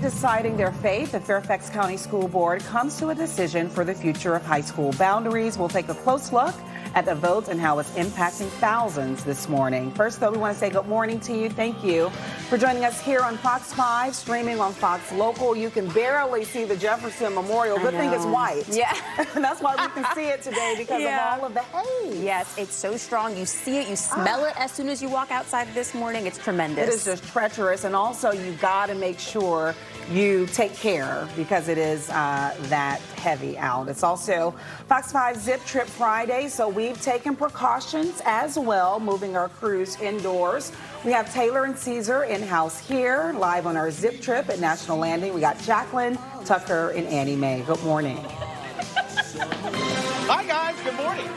Deciding their fate, the Fairfax County School Board comes to a decision for the future of high school boundaries. We'll take a close look at the vote and how it's impacting thousands this morning. First, though, we want to say good morning to you. Thank you for joining us here on Fox 5, streaming on Fox Local. You can barely see the Jefferson Memorial. Good thing it's white. Yeah. And that's why we can see it today because of all of the haze. Yes, it's so strong. You see it, you smell it as soon as you walk outside this morning. It's tremendous. It is just treacherous. And also, you got to make sure you take care because it is that heavy out. It's also Fox 5 Zip Trip Friday, so we've taken precautions as well, moving our crews indoors. We have Taylor and Caesar in-house here, live on our Zip Trip at National Landing. We got Jacqueline, Tucker, and Annie Mae. Good morning. Hi, guys. Good morning.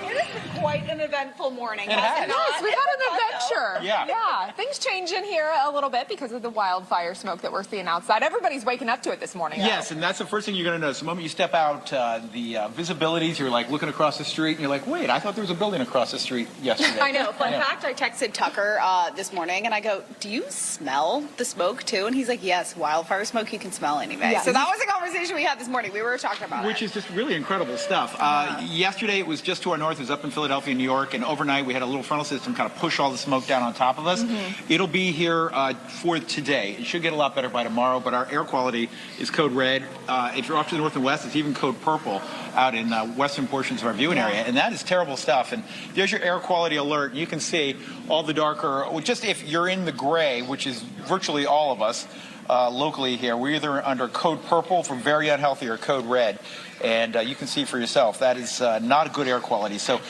It has been quite an eventful morning. It has. Yes, We've had an adventure. Yeah. Things changing here a little bit because of the wildfire smoke that we're seeing outside. Everybody's waking up to it this morning. Yes, and that's the first thing you're going to notice. The moment you step out, the visibilities, you're like looking across the street, and you're like, wait, I thought there was a building across the street yesterday. I know. Fun fact, I texted Tucker this morning, and I go, do you smell the smoke, too? And he's like, yes, wildfire smoke you can smell anyway. Yes. So that was a conversation we had this morning. We were talking about Which is just really incredible stuff. Yesterday, it was just to our north. It was up in Philadelphia, New York, and overnight, we had a little frontal system kind of push all the smoke down on top of us. It'll be here for today. It should get a lot better by tomorrow, but our air quality is code red. If you're off to the north and west, it's even code purple out in western portions of our viewing area, and that is terrible stuff. And there's your air quality alert. You can see all the darker, just if you're in the gray, which is virtually all of us, locally here, we're either under code purple for very unhealthy or code red, and you can see for yourself that is not a good air quality. So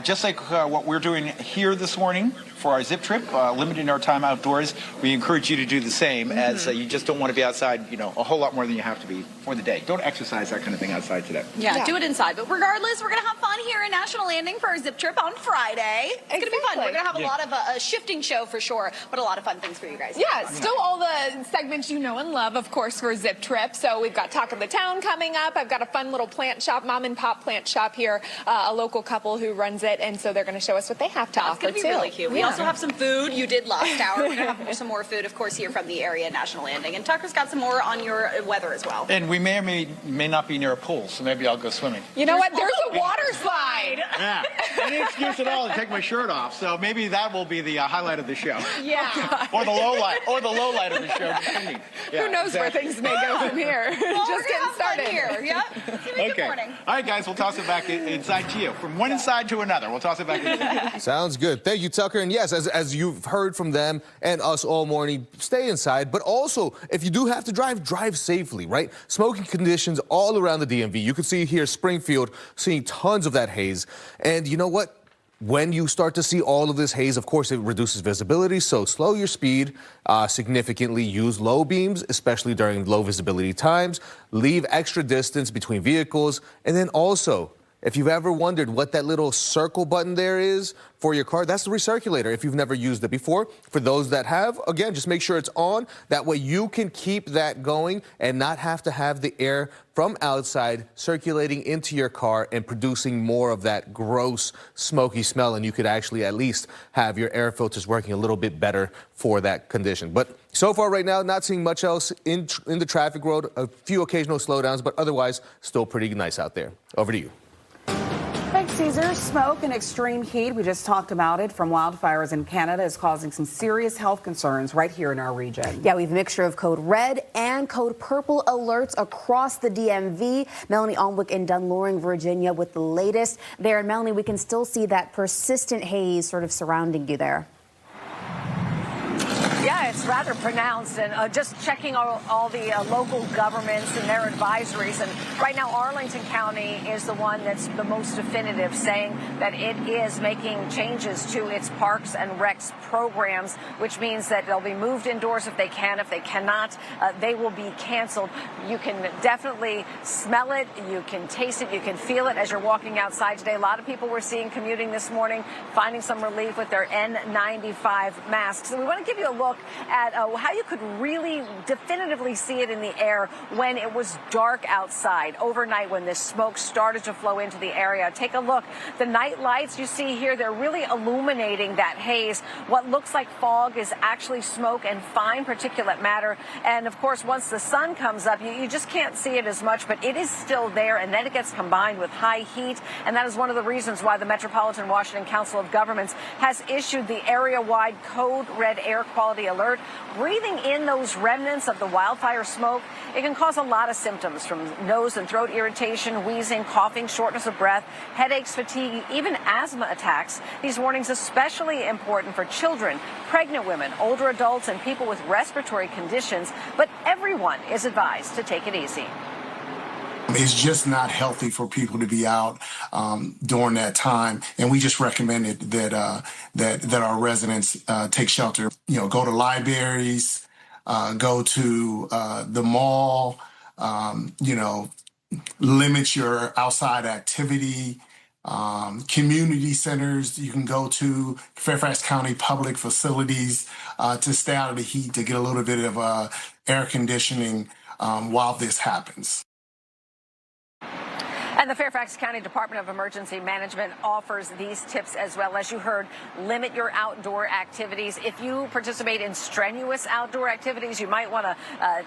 just like what we're doing here this morning for our Zip Trip, limiting our time outdoors, we encourage you to do the same, as you just don't want to be outside, a whole lot more than you have to be for the day. Don't exercise, that kind of thing, outside today. Yeah, do it inside. But regardless, we're going to have fun here at National Landing for our Zip Trip on Friday. It's going to be fun. We're going to have a lot of a shifting show for sure, but a lot of fun things for you guys. Yeah, still all the segments you know and love, of course, for Zip Trip. So we've got Talk of the Town coming up. I've got a fun little plant shop, mom and pop plant shop here, a local couple who runs it, and so they're going to show us what they have to offer, It's going to be really cute. We also have some food. You did last hour. We're going to have some more food, of course, here from the area National Landing. And Tucker's got some more on your weather as well. And we may or may not be near a pool, so maybe I'll go swimming. You know what? There's a water slide. Yeah, any excuse at all to take my shirt off. So maybe that will be the highlight of the show. Yeah. Or the low light, of the show. Yeah, Who knows where things may go from here? Well, Just getting started here. Yep. Okay. Good morning. All right, guys, we'll toss it back inside to you. From one inside to another, we'll toss it back inside. Sounds good. Thank you, Tucker. And yes, as you've heard from them and us all morning, stay inside. But also, if you do have to drive safely, right? Smoking conditions all around the DMV. You can see here Springfield seeing tons of that haze. And you know what? When you start to see all of this haze, of course, it reduces visibility. So slow your speed significantly. Use low beams, especially during low visibility times. Leave extra distance between vehicles. And then also, if you've ever wondered what that little circle button there is for your car, that's the recirculator if you've never used it before. For those that have, again, just make sure it's on. That way you can keep that going and not have to have the air from outside circulating into your car and producing more of that gross, smoky smell. And you could actually at least have your air filters working a little bit better for that condition. But so far right now, not seeing much else in the traffic road. A few occasional slowdowns, but otherwise still pretty nice out there. Over to you. Thanks, Caesar. Smoke and extreme heat, we just talked about it, from wildfires in Canada is causing some serious health concerns right here in our region. Yeah, we have a mixture of code red and code purple alerts across the DMV. Melanie Alnwick in Dunloring, Virginia, with the latest there. And Melanie, we can still see that persistent haze sort of surrounding you there. Yeah, it's rather pronounced, and just checking all the local governments and their advisories. And right now, Arlington County is the one that's the most definitive, saying that it is making changes to its parks and recs programs, which means that they'll be moved indoors if they can. If they cannot, they will be canceled. You can definitely smell it. You can taste it. You can feel it as you're walking outside today. A lot of people we're seeing commuting this morning, finding some relief with their N95 masks. So we want to give you a look at how you could really definitively see it in the air when it was dark outside overnight, when this smoke started to flow into the area. Take a look. The night lights you see here, they're really illuminating that haze. What looks like fog is actually smoke and fine particulate matter. And of course, once the sun comes up, you just can't see it as much, but it is still there, and then it gets combined with high heat. And that is one of the reasons why the Metropolitan Washington Council of Governments has issued the area-wide code red air quality alert. Breathing in those remnants of the wildfire smoke, it can cause a lot of symptoms, from nose and throat irritation, wheezing, coughing, shortness of breath, headaches, fatigue, even asthma attacks. These warnings especially important for children, pregnant women, older adults, and people with respiratory conditions, but everyone is advised to take it easy. It's just not healthy for people to be out during that time, and we just recommended that that our residents take shelter. You know, go to libraries, go to the mall. You know, limit your outside activity. Community centers you can go to, Fairfax County public facilities to stay out of the heat, to get a little bit of air conditioning while this happens. And the Fairfax County Department of Emergency Management offers these tips as well. As you heard, limit your outdoor activities. If you participate in strenuous outdoor activities, you might want to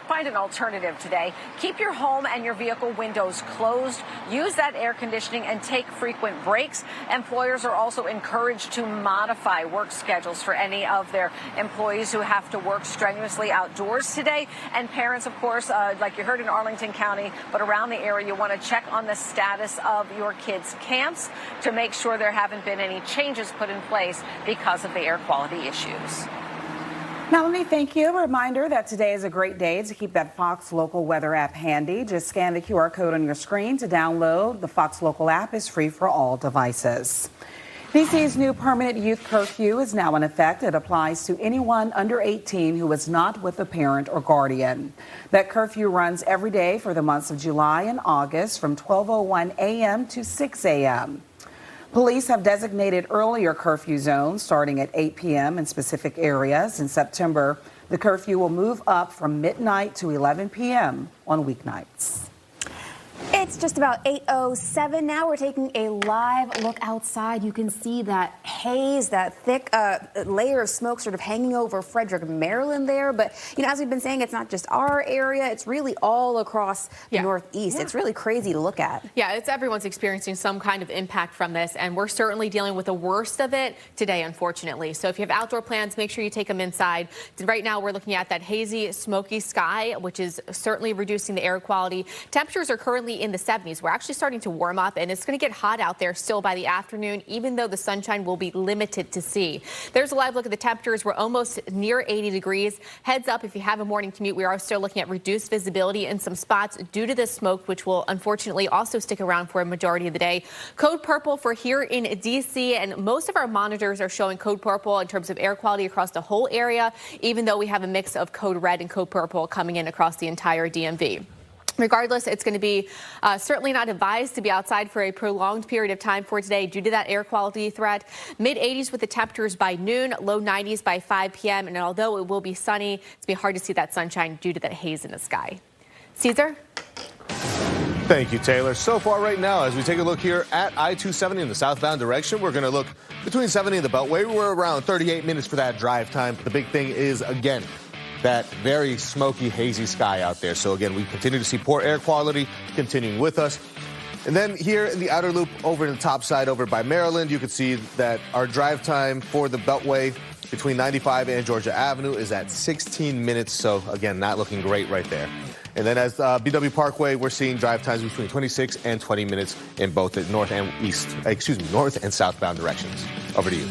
find an alternative today. Keep your home and your vehicle windows closed. Use that air conditioning and take frequent breaks. Employers are also encouraged to modify work schedules for any of their employees who have to work strenuously outdoors today. And parents, of course, like you heard in Arlington County, but around the area, you want to check on the status of your kids' camps to make sure there haven't been any changes put in place because of the air quality issues. Melanie, thank you. A reminder that today is a great day to keep that Fox Local weather app handy. Just scan the QR code on your screen to download. The Fox Local app is free for all devices. DC's new permanent youth curfew is now in effect. It applies to anyone under 18 who is not with a parent or guardian. That curfew runs every day for the months of July and August from 12:01 a.m. to 6 a.m. Police have designated earlier curfew zones starting at 8 p.m. in specific areas. In September, the curfew will move up from midnight to 11 p.m. on weeknights. It's just about 8:07 now. We're taking a live look outside. You can see that haze, that thick layer of smoke sort of hanging over Frederick, Maryland there. But, you know, as we've been saying, it's not just our area. It's really all across the Northeast. It's really crazy to look at. Yeah, it's everyone's experiencing some kind of impact from this, and we're certainly dealing with the worst of it today, unfortunately. So if you have outdoor plans, make sure you take them inside. Right now, we're looking at that hazy, smoky sky, which is certainly reducing the air quality. Temperatures are currently in the 70s. We're actually starting to warm up, and it's going to get hot out there still by the afternoon, even though the sunshine will be limited to see. There's a live look at the temperatures. We're almost near 80 degrees. Heads up, if you have a morning commute, we are still looking at reduced visibility in some spots due to the smoke, which will unfortunately also stick around for a majority of the day. Code purple for here in D.C., and most of our monitors are showing code purple in terms of air quality across the whole area, even though we have a mix of code red and code purple coming in across the entire DMV. Regardless, it's going to be certainly not advised to be outside for a prolonged period of time for today due to that air quality threat. Mid-80s with the temperatures by noon, low 90s by 5 p.m. And although it will be sunny, it's going to be hard to see that sunshine due to that haze in the sky. Caesar? Thank you, Taylor. So far right now, as we take a look here at I-270 in the southbound direction, we're going to look between 70 and the Beltway. We're around 38 minutes for that drive time. The big thing is, again, that very smoky, hazy sky out there. So again, we continue to see poor air quality continuing with us. And then here in the outer loop over in the top side over by Maryland, you can see that our drive time for the Beltway between 95 and Georgia Avenue is at 16 minutes. So again, not looking great right there. And then as BW Parkway, we're seeing drive times between 26 and 20 minutes in both the north and southbound directions. Over to you.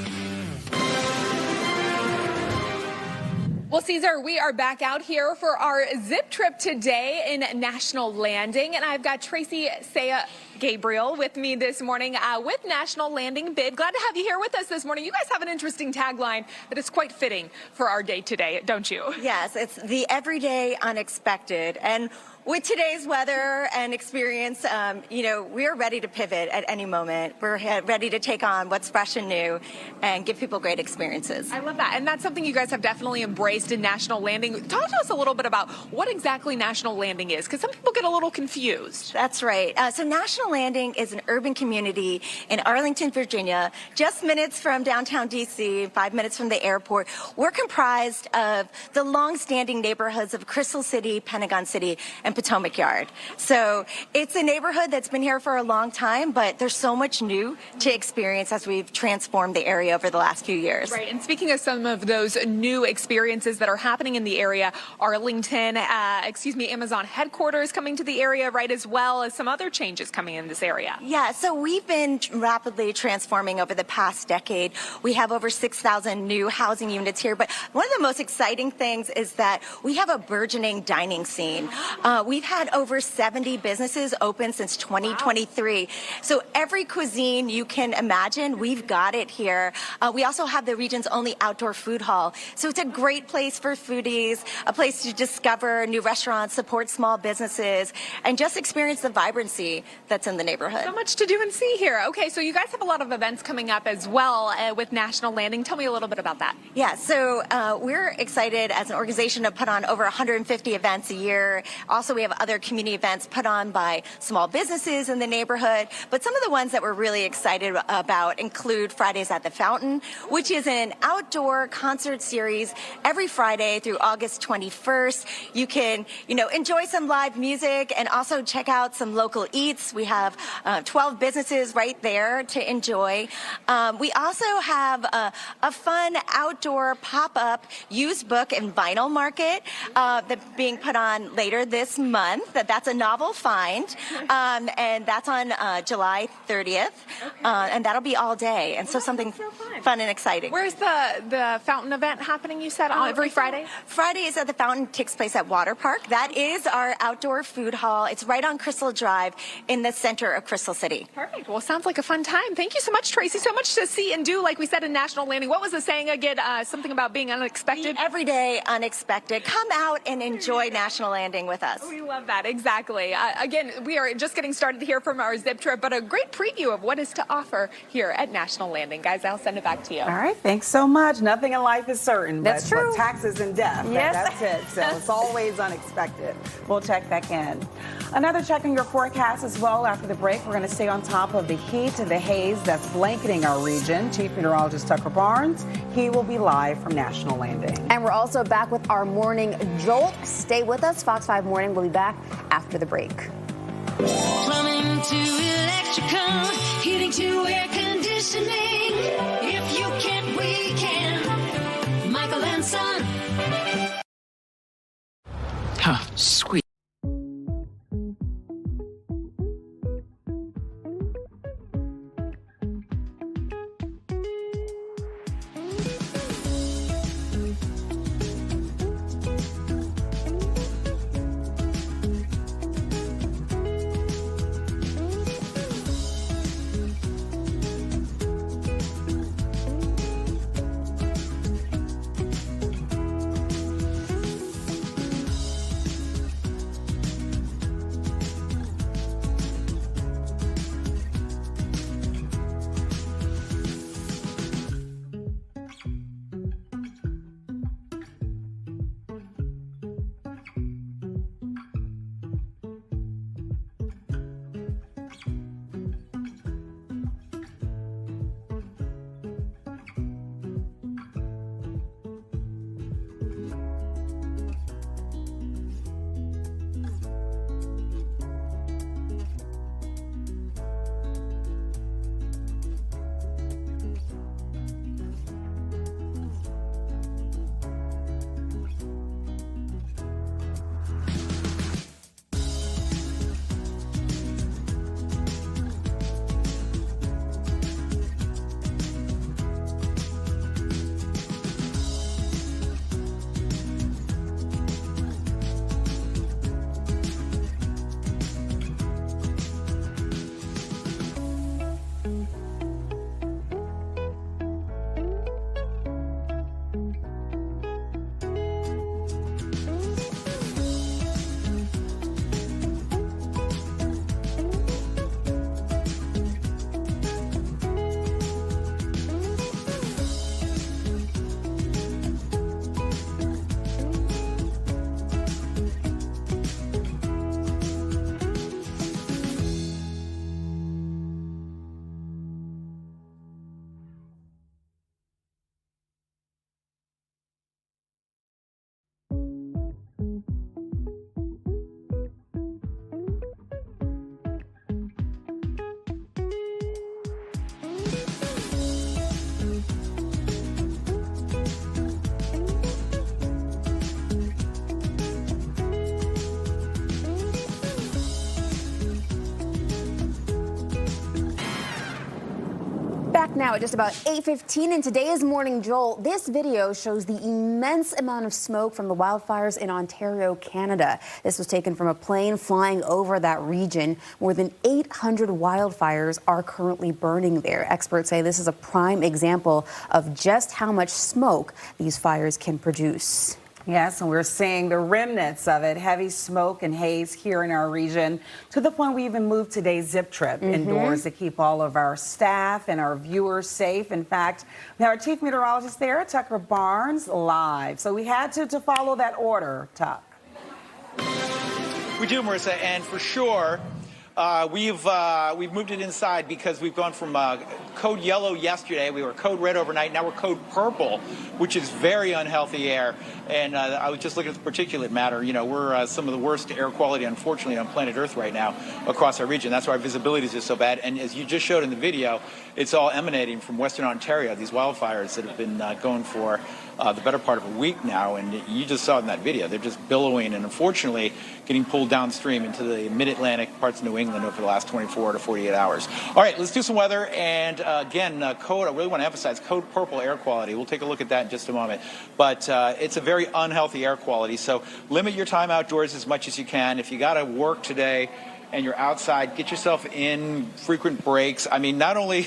Well, Caesar, we are back out here for our zip trip today in National Landing, and I've got Tracy Saya Gabriel with me this morning with National Landing Bid. Glad to have you here with us this morning. You guys have an interesting tagline that is quite fitting for our day today, don't you? Yes, it's the everyday unexpected. And with today's weather and experience, we're ready to pivot at any moment. We're ready to take on what's fresh and new and give people great experiences. I love that. And that's something you guys have definitely embraced in National Landing. Talk to us a little bit about what exactly National Landing is, because some people get a little confused. That's right. So National Landing is an urban community in Arlington, Virginia, just minutes from downtown D.C., 5 minutes from the airport. We're comprised of the long-standing neighborhoods of Crystal City, Pentagon City, and Potomac Yard. So it's a neighborhood that's been here for a long time, but there's so much new to experience as we've transformed the area over the last few years. Right, and speaking of some of those new experiences that are happening in the area, Arlington, Amazon headquarters coming to the area, right, as well as some other changes coming in this area. Yeah, so we've been rapidly transforming over the past decade. We have over 6,000 new housing units here, but one of the most exciting things is that we have a burgeoning dining scene. We've had over 70 businesses open since 2023. So every cuisine you can imagine, we've got it here. We also have the region's only outdoor food hall. So it's a great place for foodies, a place to discover new restaurants, support small businesses, and just experience the vibrancy that's in the neighborhood. So much to do and see here. Okay, so you guys have a lot of events coming up as well with National Landing. Tell me a little bit about that. Yeah, so we're excited as an organization to put on over 150 events a year. Also, we have other community events put on by small businesses in the neighborhood. But some of the ones that we're really excited about include Fridays at the Fountain, which is an outdoor concert series every Friday through August 21st. You can, enjoy some live music and also check out some local eats. We have 12 businesses right there to enjoy. We also have a fun outdoor pop-up used book and vinyl market that's being put on later this month. That's a novel find, and that's on July 30th, and that'll be all day. And so something fun and exciting. Where's the fountain event happening, you said, on every Friday? Fridays at the Fountain takes place at Water Park. That is our outdoor food hall. It's right on Crystal Drive in the center of Crystal City. Perfect. Well, sounds like a fun time. Thank you so much, Tracy. So much to see and do, like we said, in National Landing. What was the saying again? Something about being unexpected? The everyday unexpected. Come out and enjoy National Landing with us. We love that. Exactly. Again, we are just getting started here from our Zip Trip, but a great preview of what is to offer here at National Landing. Guys, I'll send it back to you. All right, thanks so much. Nothing in life is certain. That's true. But taxes and death. Yes. That's it. So it's always unexpected. We'll check back in. Another check on your forecast as well after the break. We're going to stay on top of the heat and the haze that's blanketing our region. Chief Meteorologist Tucker Barnes, he will be live from National Landing. And we're also back with our morning jolt. Stay with us. Fox 5 Morning will be back after the break. Plumbing to electrical, heating to air conditioning. If you can't, we can. Michael and Son. Huh, sweet. Now at just about 8:15 in today's Morning Jolt, this video shows the immense amount of smoke from the wildfires in Ontario, Canada. This was taken from a plane flying over that region. More than 800 wildfires are currently burning there. Experts say this is a prime example of just how much smoke these fires can produce. Yes, and we're seeing the remnants of it, heavy smoke and haze here in our region, to the point we even moved today's Zip Trip indoors to keep all of our staff and our viewers safe. In fact, we have our chief meteorologist there, Tucker Barnes, live. So we had to follow that order, Tuck. We do, Marissa, and for sure, we've moved it inside because we've gone from code yellow yesterday. We were code red overnight. Now we're code purple, which is very unhealthy air. And I was just looking at the particulate matter. You know, we're some of the worst air quality, unfortunately, on planet Earth right now across our region. That's why our visibility is just so bad. And as you just showed in the video, it's all emanating from Western Ontario, these wildfires that have been going for the better part of a week now. And you just saw in that video, they're just billowing and unfortunately getting pulled downstream into the mid-Atlantic parts of New England over the last 24 to 48 hours. All right, let's do some weather. And again, code, I really want to emphasize code purple air quality. We'll take a look at that in just a moment. But it's a very unhealthy air quality. So limit your time outdoors as much as you can. If you got to work today and you're outside, get yourself in frequent breaks. I mean, not only...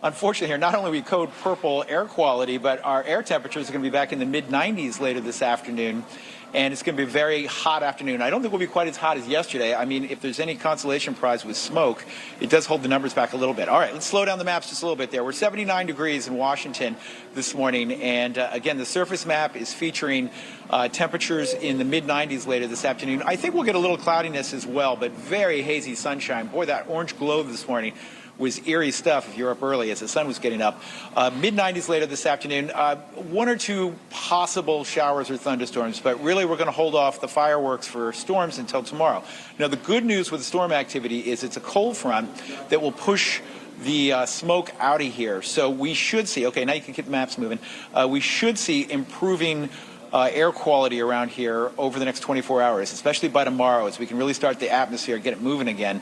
Unfortunately here, not only we code purple air quality, but our air temperatures are going to be back in the mid-90s later this afternoon. And it's going to be a very hot afternoon. I don't think we'll be quite as hot as yesterday. I mean, if there's any consolation prize with smoke, it does hold the numbers back a little bit. All right, let's slow down the maps just a little bit there. We're 79 degrees in Washington this morning. And again, the surface map is featuring temperatures in the mid-90s later this afternoon. I think we'll get a little cloudiness as well, but very hazy sunshine. Boy, that orange glow this morning was eerie stuff if you're up early as the sun was getting up. Mid-90s later this afternoon, one or two possible showers or thunderstorms, but really we're going to hold off the fireworks for storms until tomorrow. Now, the good news with the storm activity is it's a cold front that will push the smoke out of here. So we should see, okay, now you can get the maps moving, we should see improving air quality around here over the next 24 hours, especially by tomorrow, as we can really start the atmosphere, get it moving again,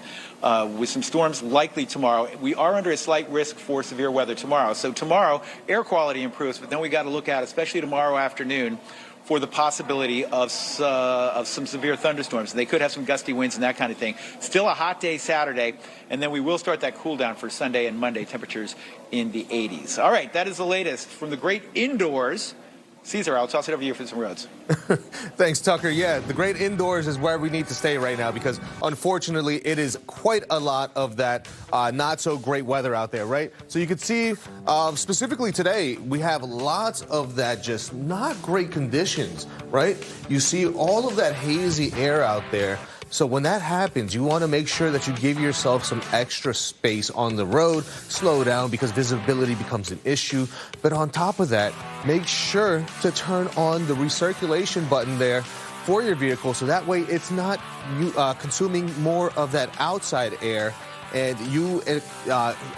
with some storms likely tomorrow. We are under a slight risk for severe weather tomorrow. So tomorrow, air quality improves, but then we got to look at, especially tomorrow afternoon, for the possibility of some severe thunderstorms. They could have some gusty winds and that kind of thing. Still a hot day Saturday, and then we will start that cool down for Sunday and Monday, temperatures in the 80s. All right, that is the latest from the great indoors. Caesar, I'll toss it over to you for some roads. Thanks, Tucker. Yeah, the great indoors is where we need to stay right now because, unfortunately, it is quite a lot of that not so great weather out there, right? So you can see, specifically today, we have lots of that just not great conditions, right? You see all of that hazy air out there. So when that happens, you want to make sure that you give yourself some extra space on the road, slow down because visibility becomes an issue. But on top of that, make sure to turn on the recirculation button there for your vehicle so that way it's not consuming more of that outside air and you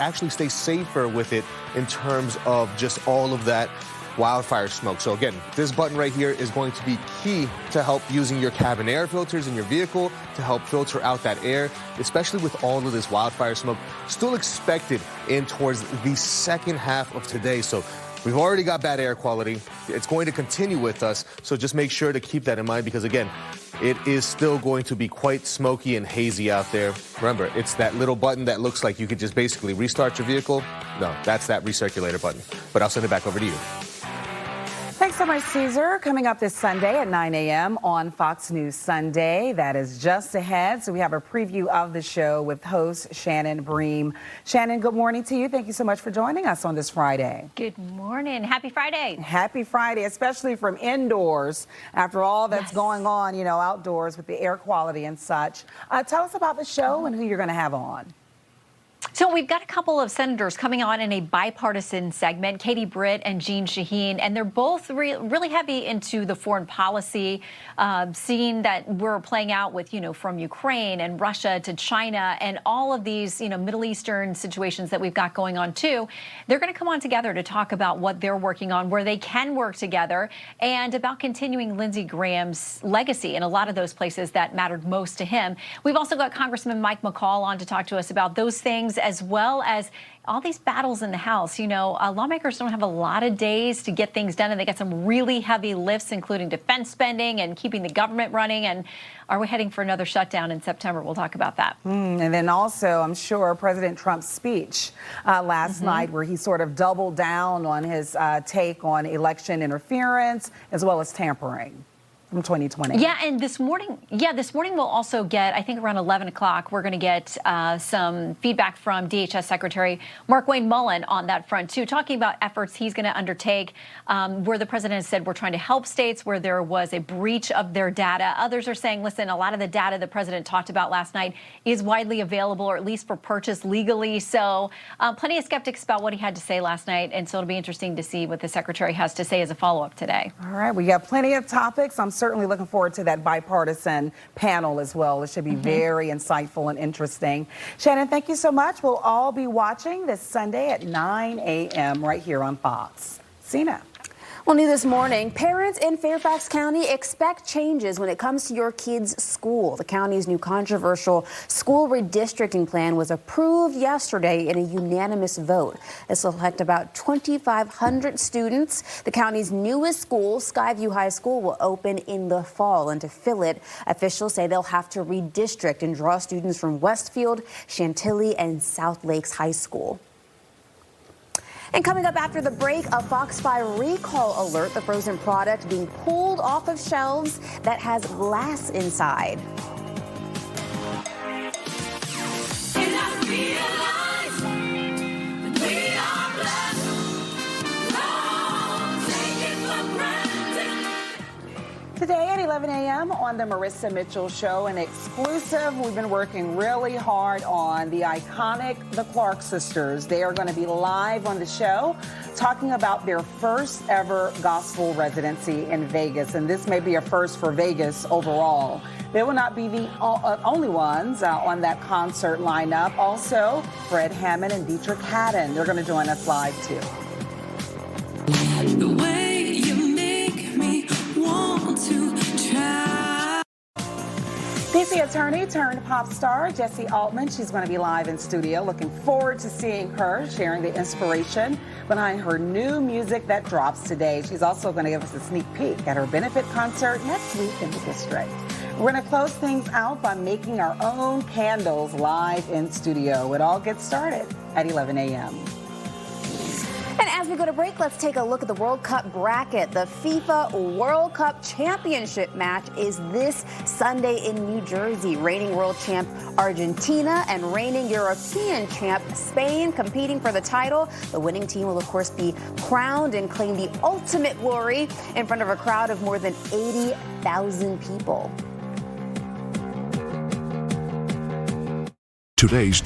actually stay safer with it in terms of just all of that wildfire smoke. So again, this button right here is going to be key to help using your cabin air filters in your vehicle to help filter out that air, especially with all of this wildfire smoke still expected in towards the second half of today. So we've already got bad air quality. It's going to continue with us. So just make sure to keep that in mind because again, it is still going to be quite smoky and hazy out there. Remember, it's that little button that looks like you could just basically restart your vehicle. No, that's that recirculator button. But I'll send it back over to you. Thanks so much, Caesar. Coming up this Sunday at 9 a.m. on Fox News Sunday. That is just ahead. So we have a preview of the show with host Shannon Bream. Shannon, good morning to you. Thank you so much for joining us on this Friday. Good morning. Happy Friday. Happy Friday, especially from indoors after all that's going on, you know, outdoors with the air quality and such. Tell us about the show and who you're going to have on. So we've got a couple of senators coming on in a bipartisan segment, Katie Britt and Jeanne Shaheen, and they're both really heavy into the foreign policy, seeing that we're playing out with, you know, from Ukraine and Russia to China and all of these, you know, Middle Eastern situations that we've got going on too. They're going to come on together to talk about what they're working on, where they can work together, and about continuing Lindsey Graham's legacy in a lot of those places that mattered most to him. We've also got Congressman Mike McCall on to talk to us about those things, as well as all these battles in the House. You know, lawmakers don't have a lot of days to get things done, and they got some really heavy lifts, including defense spending and keeping the government running. And are we heading for another shutdown in September? We'll talk about that. And then also, I'm sure President Trump's speech last night, where he sort of doubled down on his take on election interference as well as tampering from 2020. Yeah, and this morning we'll also get, I think around 11 o'clock, we're going to get some feedback from DHS Secretary Markwayne Mullin on that front, too, talking about efforts he's going to undertake where the president has said we're trying to help states where there was a breach of their data. Others are saying, listen, a lot of the data the president talked about last night is widely available, or at least for purchase legally. So plenty of skeptics about what he had to say last night. And so it'll be interesting to see what the secretary has to say as a follow-up today. All right, we got plenty of topics. I'm certainly looking forward to that bipartisan panel as well. It should be very insightful and interesting. Shannon, thank you so much. We'll all be watching this Sunday at 9 a.m. right here on Fox. Sina. Well, new this morning, parents in Fairfax County expect changes when it comes to your kids' school. The county's new controversial school redistricting plan was approved yesterday in a unanimous vote. This will affect about 2,500 students. The county's newest school, Skyview High School, will open in the fall. And to fill it, officials say they'll have to redistrict and draw students from Westfield, Chantilly, and South Lakes High School. And coming up after the break, a Fox 5 recall alert, the frozen product being pulled off of shelves that has glass inside. Today at 11 a.m. on the Marissa Mitchell Show, an exclusive. We've been working really hard on the iconic The Clark Sisters. They are going to be live on the show talking about their first ever gospel residency in Vegas. And this may be a first for Vegas overall. They will not be the only ones on that concert lineup. Also, Fred Hammond and Dietrich Haddon. They're going to join us live, too. The way you make me want to try. DC attorney turned pop star Jessie Altman. She's going to be live in studio. Looking forward to seeing her sharing the inspiration behind her new music that drops today. She's also going to give us a sneak peek at her benefit concert next week in the district. We're going to close things out by making our own candles live in studio. It all gets started at 11 a.m. And as we go to break, let's take a look at the World Cup bracket. The FIFA World Cup Championship match is this Sunday in New Jersey. Reigning world champ Argentina and reigning European champ Spain competing for the title. The winning team will, of course, be crowned and claim the ultimate glory in front of a crowd of more than 80,000 people. Today's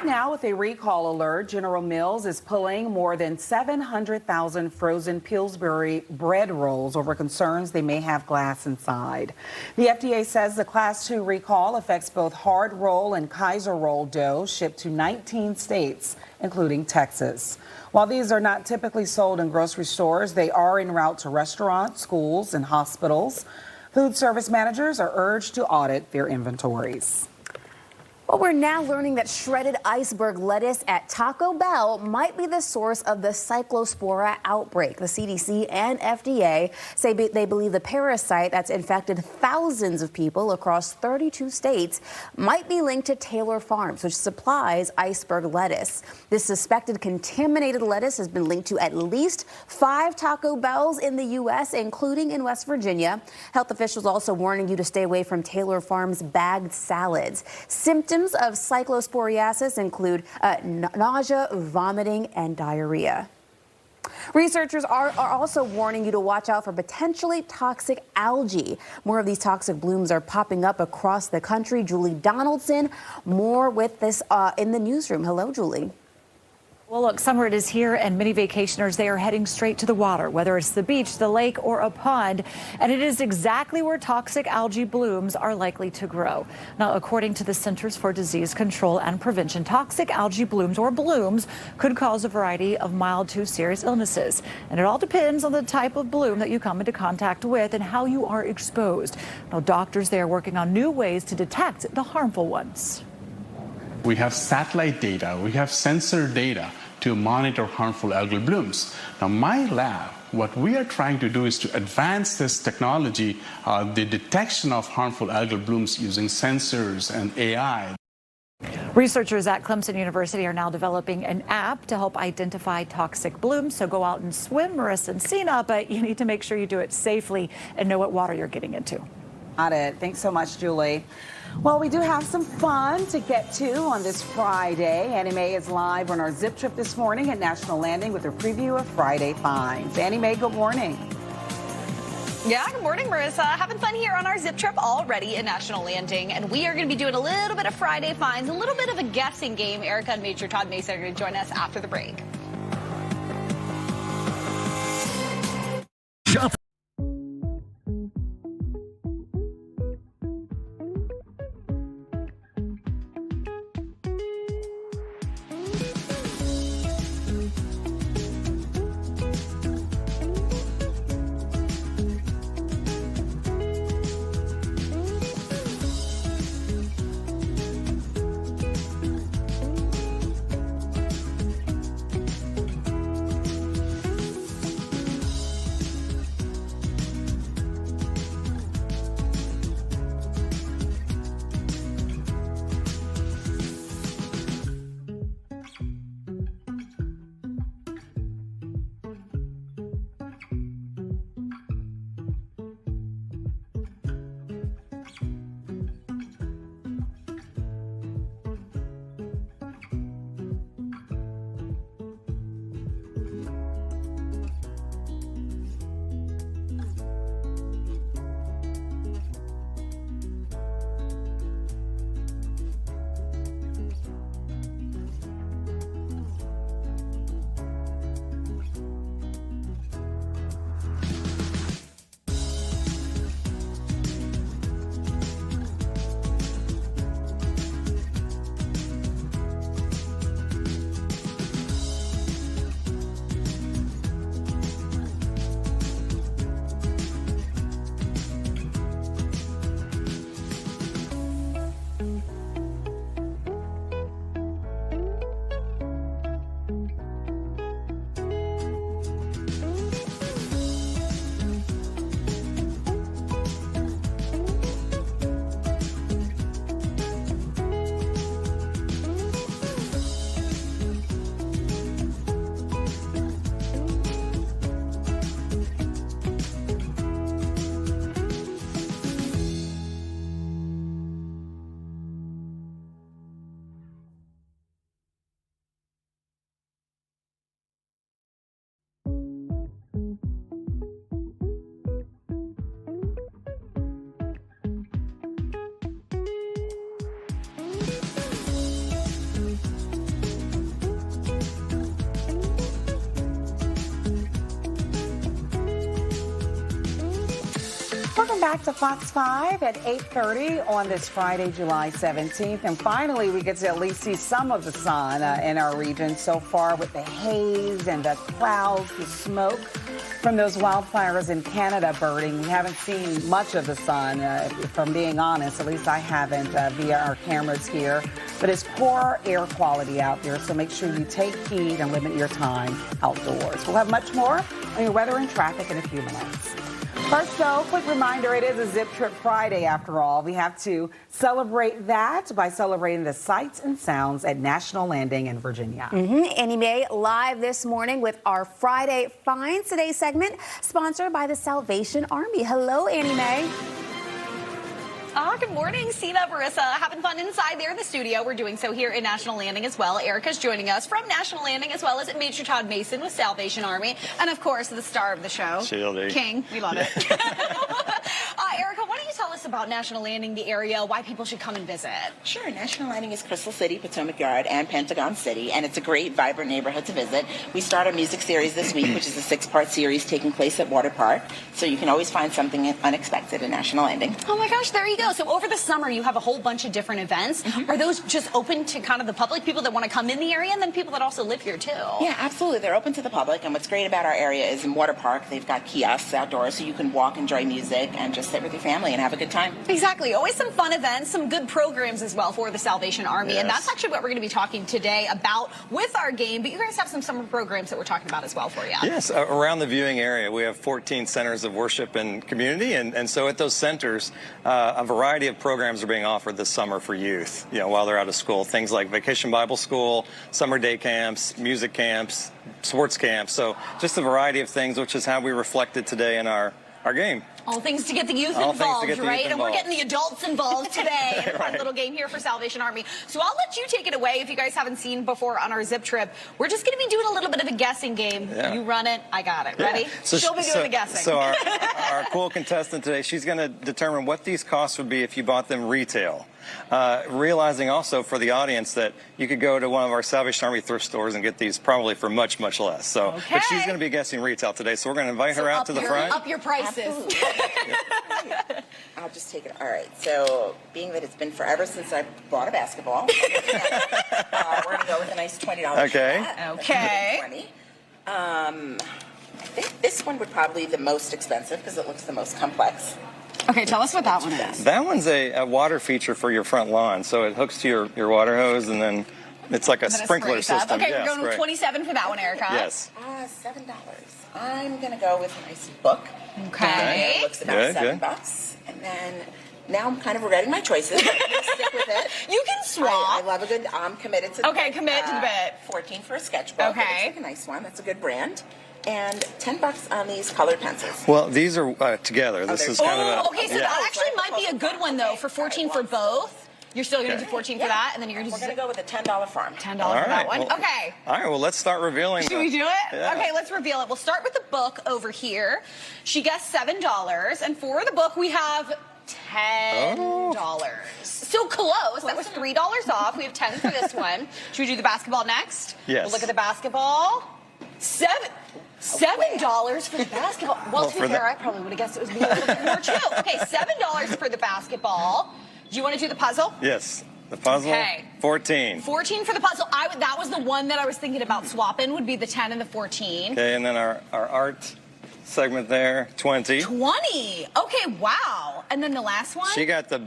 Right now, with a recall alert, General Mills is pulling more than 700,000 frozen Pillsbury bread rolls over concerns they may have glass inside. The FDA says the Class 2 recall affects both hard roll and Kaiser roll dough shipped to 19 states, including Texas. While these are not typically sold in grocery stores, they are en route to restaurants, schools, and hospitals. Food service managers are urged to audit their inventories. Well, we're now learning that shredded iceberg lettuce at Taco Bell might be the source of the Cyclospora outbreak. The CDC and FDA say they believe the parasite that's infected thousands of people across 32 states might be linked to Taylor Farms, which supplies iceberg lettuce. This suspected contaminated lettuce has been linked to at least 5 Taco Bells in the U.S., including in West Virginia. Health officials also warning you to stay away from Taylor Farms bagged salads. Symptoms of cyclosporiasis include nausea, vomiting, and diarrhea. Researchers are also warning you to watch out for potentially toxic algae. More of these toxic blooms are popping up across the country. Julie Donaldson, more with this in the newsroom. Hello, Julie. Well, look, summer it is here, and many vacationers, they are heading straight to the water, whether it's the beach, the lake, or a pond. And it is exactly where toxic algae blooms are likely to grow. Now, according to the Centers for Disease Control and Prevention, toxic algae blooms could cause a variety of mild to serious illnesses. And it all depends on the type of bloom that you come into contact with and how you are exposed. Now, doctors, they are working on new ways to detect the harmful ones. We have satellite data, we have sensor data to monitor harmful algal blooms. Now, my lab, what we are trying to do is to advance this technology, the detection of harmful algal blooms using sensors and AI. Researchers at Clemson University are now developing an app to help identify toxic blooms. So go out and swim, Marissa and Sina, but you need to make sure you do it safely and know what water you're getting into. Got it. Thanks so much, Julie. Well, we do have some fun to get to on this Friday. Annie Mae is live on our Zip Trip this morning at National Landing with a preview of Friday finds. Annie Mae, good morning. Yeah, good morning, Marissa. Having fun here on our Zip Trip already at National Landing. And we are going to be doing a little bit of Friday finds, a little bit of a guessing game. Erica and Major Todd Mason are going to join us after the break. Welcome back to Fox 5 at 8:30 on this Friday, July 17th. And finally, we get to at least see some of the sun in our region so far with the haze and the clouds, the smoke from those wildfires in Canada burning. We haven't seen much of the sun, from being honest. At least I haven't via our cameras here. But it's poor air quality out there, so make sure you take heed and limit your time outdoors. We'll have much more on your weather and traffic in a few minutes. First, though, quick reminder, it is a Zip Trip Friday after all. We have to celebrate that by celebrating the sights and sounds at National Landing in Virginia. Annie Mae live this morning with our Friday Finds Today segment, sponsored by the Salvation Army. Hello, Annie Mae. Good morning, Sina, Marissa. Having fun inside there in the studio. We're doing so here at National Landing as well. Erica's joining us from National Landing, as well as Major Todd Mason with Salvation Army. And, of course, the star of the show, Shieldy. King. We love it. Erica, why don't you tell us about National Landing, the area, why people should come and visit? Sure. National Landing is Crystal City, Potomac Yard, and Pentagon City, and it's a great, vibrant neighborhood to visit. We start our music series this week, which is a 6-part series taking place at Water Park, so you can always find something unexpected at National Landing. Oh, my gosh, there you go. So over the summer, you have a whole bunch of different events. Are those just open to kind of the public, people that want to come in the area, and then people that also live here, too? Yeah, absolutely. They're open to the public, and what's great about our area is in Water Park, they've got kiosks outdoors, so you can walk, enjoy music, and just sit with your family and have a good time. Exactly. Always some fun events, some good programs as well for the Salvation Army. Yes. And that's actually what we're going to be talking today about with our game. But you guys have some summer programs that we're talking about as well for you. Yes, around the viewing area, we have 14 centers of worship and community. And so at those centers, a variety of programs are being offered this summer for youth, while they're out of school. Things like Vacation Bible School, summer day camps, music camps, sports camps. So just a variety of things, which is how we reflected today in our game. All things to get the youth All involved, things to get the right? youth And we're involved. getting the adults involved today in a fun Right. little game here for Salvation Army. So I'll let you take it away if you guys haven't seen before on our Zip Trip. We're just going to be doing a little bit of a guessing game. Yeah. You run it, I got it. Ready? So She'll be doing the guessing. So our cool contestant today, she's going to determine what these costs would be if you bought them retail. Realizing also for the audience that you could go to one of our Salvation Army thrift stores and get these probably for much, much less. So, Okay. but she's going to be guessing retail today, so we're going to invite her out to the front. Up your prices. I'll just take it. All right. So, being that it's been forever since I bought a basketball, we're going to go with a nice $20 Okay. shot. Okay. 20. I think this one would probably be the most expensive because it looks the most complex. Okay, tell us what that one is. That one's a water feature for your front lawn, so it hooks to your water hose, and then it's like a And then it sprinkler sprays up. system. Okay, Yes, we're going with right. 27 for that one, Erica. Yes. $7. I'm going to go with a nice book. Okay. It looks about Good, $7. And then now I'm kind of regretting my choices. But I'm going to stick with it. You can swap. I love a good. I'm committed to. Okay, commit to the bit. 14 for a sketchbook. Okay. It looks like a nice one. That's a good brand. And $10 on these colored pencils. Well, these are together. This is kind of a. Okay, so yeah. that actually might be a good one, though, for 14 for both. You're still going to Okay. do 14 for that, and then you're going to We're going to go with a $10 farm. $10 All for that right, one. well- Okay. All right, well, let's start revealing. Should we do it? Yeah. Okay, let's reveal it. We'll start with the book over here. She guessed $7, and for the book we have $10. So close. That was $3 off. We have 10 for this one. Should we do the basketball next? Yes. We'll look at the basketball. $7 for the basketball. Well, to be for fair, the- I probably would have guessed it was a little bit more too. Okay, $7 for the basketball. Do you want to do the puzzle? Yes. The puzzle. Okay. 14. 14 for the puzzle. That was the one that I was thinking about swapping. Would be the 10 and the 14. Okay, and then our art segment there, 20. 20. Okay, wow. And then the last one? She got the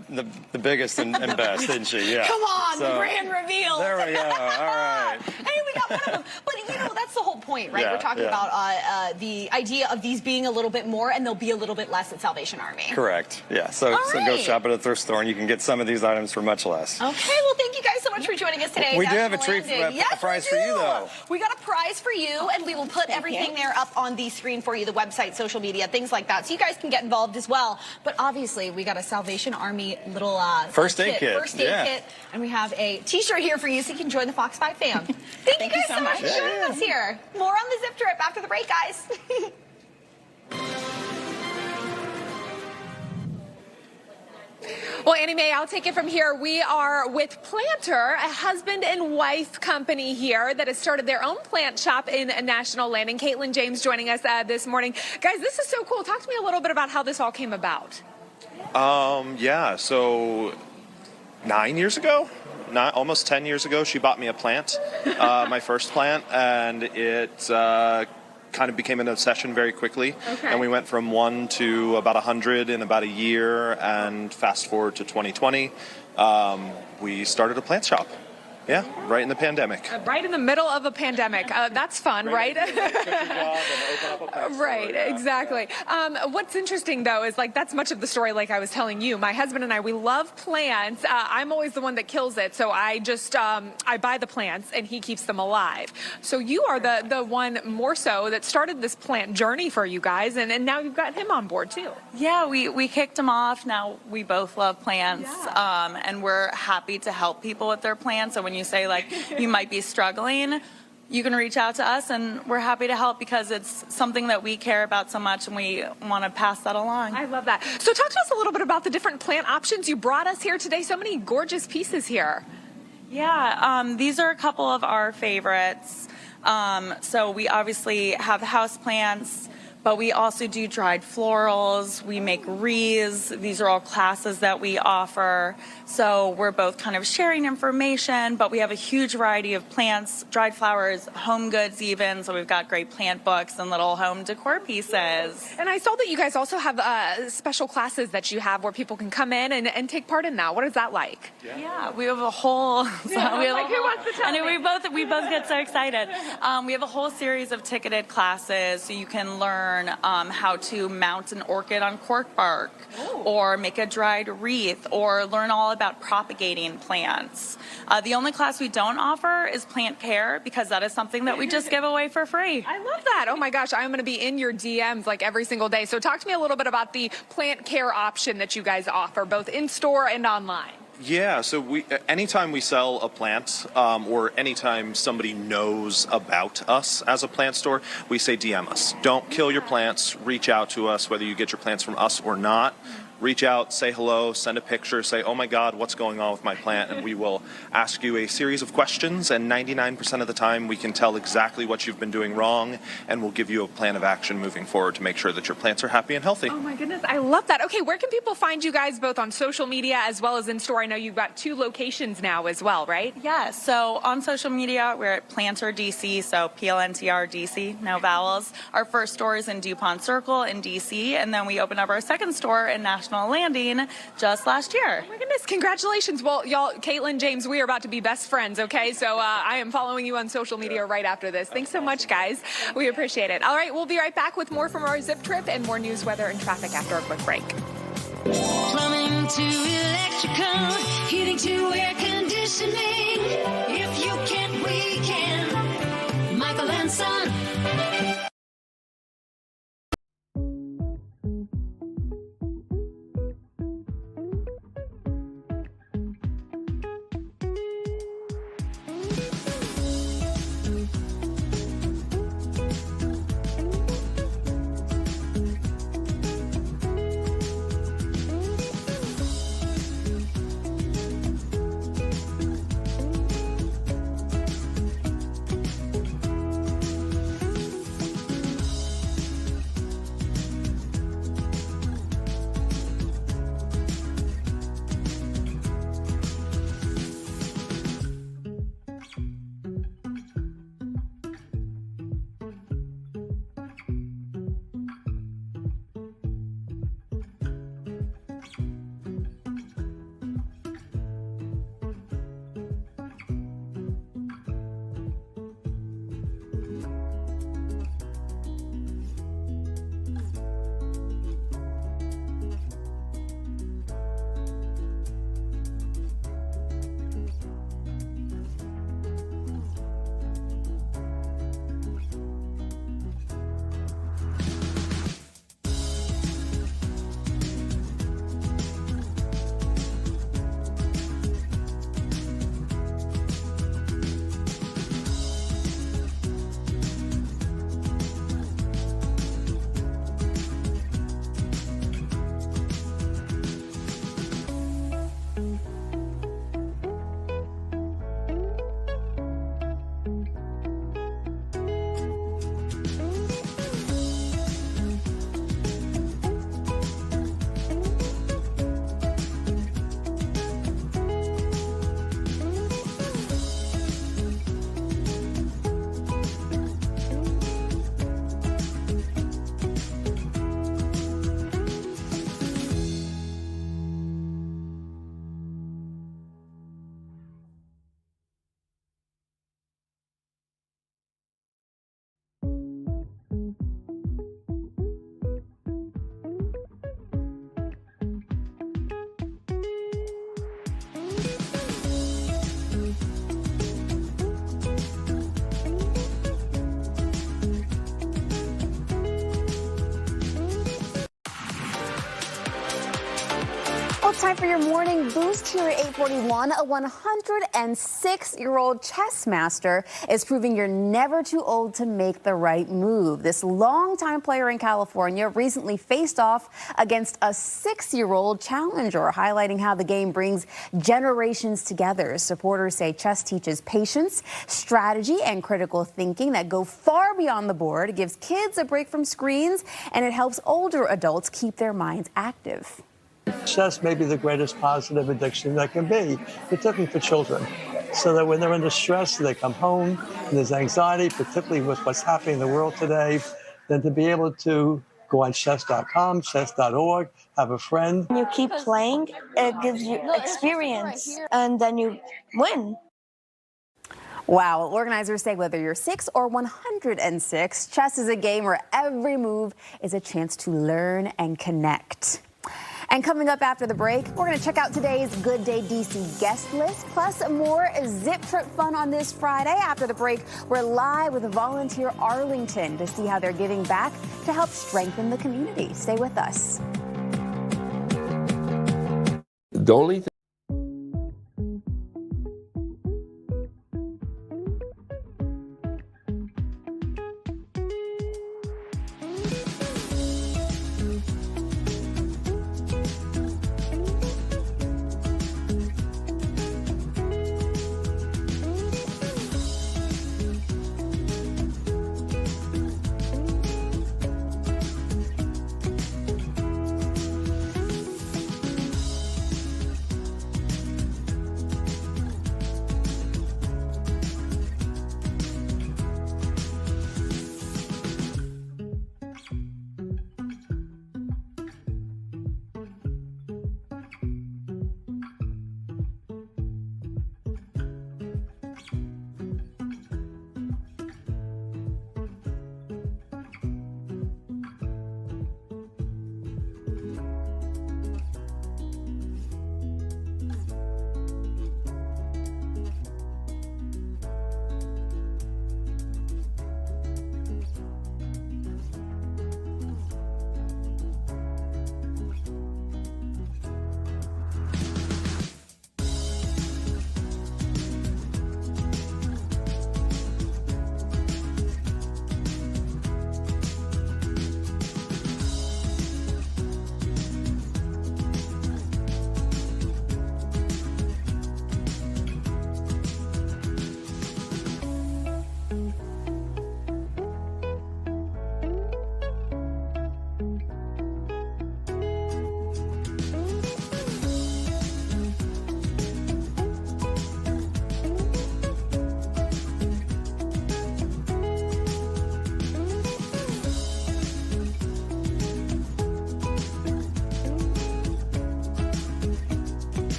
biggest and best, didn't she? Yeah. Come on, the So, grand reveal. There we go. All right. Hey, we got one of them. But, that's the whole point, right? Yeah, We're talking yeah. about the idea of these being a little bit more, and they'll be a little bit less at Salvation Army. Correct. Yeah. So go right. shop at a thrift store, and you can get some of these items for much less. Okay, well, thank you guys so much for joining us today. We do have a National treat, Landing. a Yes, prize we for you, do. though. We got a prize for you, and we will put everything there up on the screen for you, the website, social media, things like that, so you guys can get involved as well. But obviously, we got a Salvation Army little First aid kit. First aid Yeah. kit, and we have a T-shirt here for you, so you can join the Fox 5 fam. Thank you guys so much for joining us here. More on the Zip Trip after the break, guys. Well, Annie Mae, I'll take it from here. We are with Planter, a husband and wife company here that has started their own plant shop in National Landing. Caitlin James joining us this morning. Guys, this is so cool. Talk to me a little bit about how this all came about. Yeah, so 9 years ago, almost 10 years ago, she bought me a plant, my first plant, and it kind of became an obsession very quickly. Okay. And we went from 1 to about 100 in about a year, and fast forward to 2020, we started a plant shop. Yeah, right in the pandemic. Right in the middle of a pandemic. That's fun, right? Right, exactly. What's interesting, though, is like that's much of the story like I was telling you. My husband and I, we love plants. I'm always the one that kills it, so I just I buy the plants and he keeps them alive. So you are the one more so that started this plant journey for you guys, and now you've got him on board, too. Yeah, we kicked him off. Now we both love plants, and we're happy to help people with their plants. So when you say like you might be struggling, you can reach out to us and we're happy to help because it's something that we care about so much and we want to pass that along. I love that. So talk to us a little bit about the different plant options you brought us here today. So many gorgeous pieces here. Yeah, these are a couple of our favorites. So we obviously have house plants, but we also do dried florals. We make wreaths. These are all classes that we offer. So we're both kind of sharing information, but we have a huge variety of plants, dried flowers, home goods even. So we've got great plant books and little home decor pieces. And I saw that you guys also have special classes that you have where people can come in and take part in that. What is that like? Yeah, we have a whole. Who wants to tell me? We both get so excited. We have a whole series of ticketed classes, so you can learn how to mount an orchid on cork bark, or make a dried wreath, or learn all about propagating plants. The only class we don't offer is plant care because that is something that we just give away for free. I love that. Oh my gosh, I'm going to be in your DMs like every single day. So talk to me a little bit about the plant care option that you guys offer, both in store and online. Yeah, so anytime we sell a plant, or anytime somebody knows about us as a plant store, we say DM us. Don't kill your plants. Reach out to us, whether you get your plants from us or not. Reach out, say hello, send a picture, say, oh my God, what's going on with my plant? And we will ask you a series of questions, and 99% of the time we can tell exactly what you've been doing wrong, and we'll give you a plan of action moving forward to make sure that your plants are happy and healthy. Oh my goodness, I love that. Okay, where can people find you guys both on social media as well as in store? I know you've got 2 locations now as well, right? Yeah, so on social media, we're at Planter DC, so PLNTR DC, no vowels. Our first store is in DuPont Circle in DC, and then we opened up our second store in National Landing just last year. Oh my goodness, congratulations. Well, y'all, Caitlin James, we are about to be best friends, okay? So I am following you on social media right after this. Thanks so much, guys. We appreciate it. All right, we'll be right back with more from our Zip Trip and more news, weather, and traffic after a quick break. Plumbing to electrical, heating to air conditioning. If you can't, we can. Michael and Son. it's time for your morning boost here at 8:41. A 106-year-old chess master is proving you're never too old to make the right move. This longtime player in California recently faced off against a 6-year-old challenger, highlighting how the game brings generations together. Supporters say chess teaches patience, strategy, and critical thinking that go far beyond the board. It gives kids a break from screens, and it helps older adults keep their minds active. Chess may be the greatest positive addiction that can be, particularly for children. So that when they're under stress, they come home and there's anxiety, particularly with what's happening in the world today, then to be able to go on chess.com, chess.org, have a friend. You keep playing, it gives you experience, and then you win. Wow, organizers say whether you're 6 or 106, chess is a game where every move is a chance to learn and connect. And coming up after the break, we're going to check out today's Good Day DC guest list, plus more Zip Trip fun on this Friday. After the break, we're live with Volunteer Arlington to see how they're giving back to help strengthen the community. Stay with us. The only thing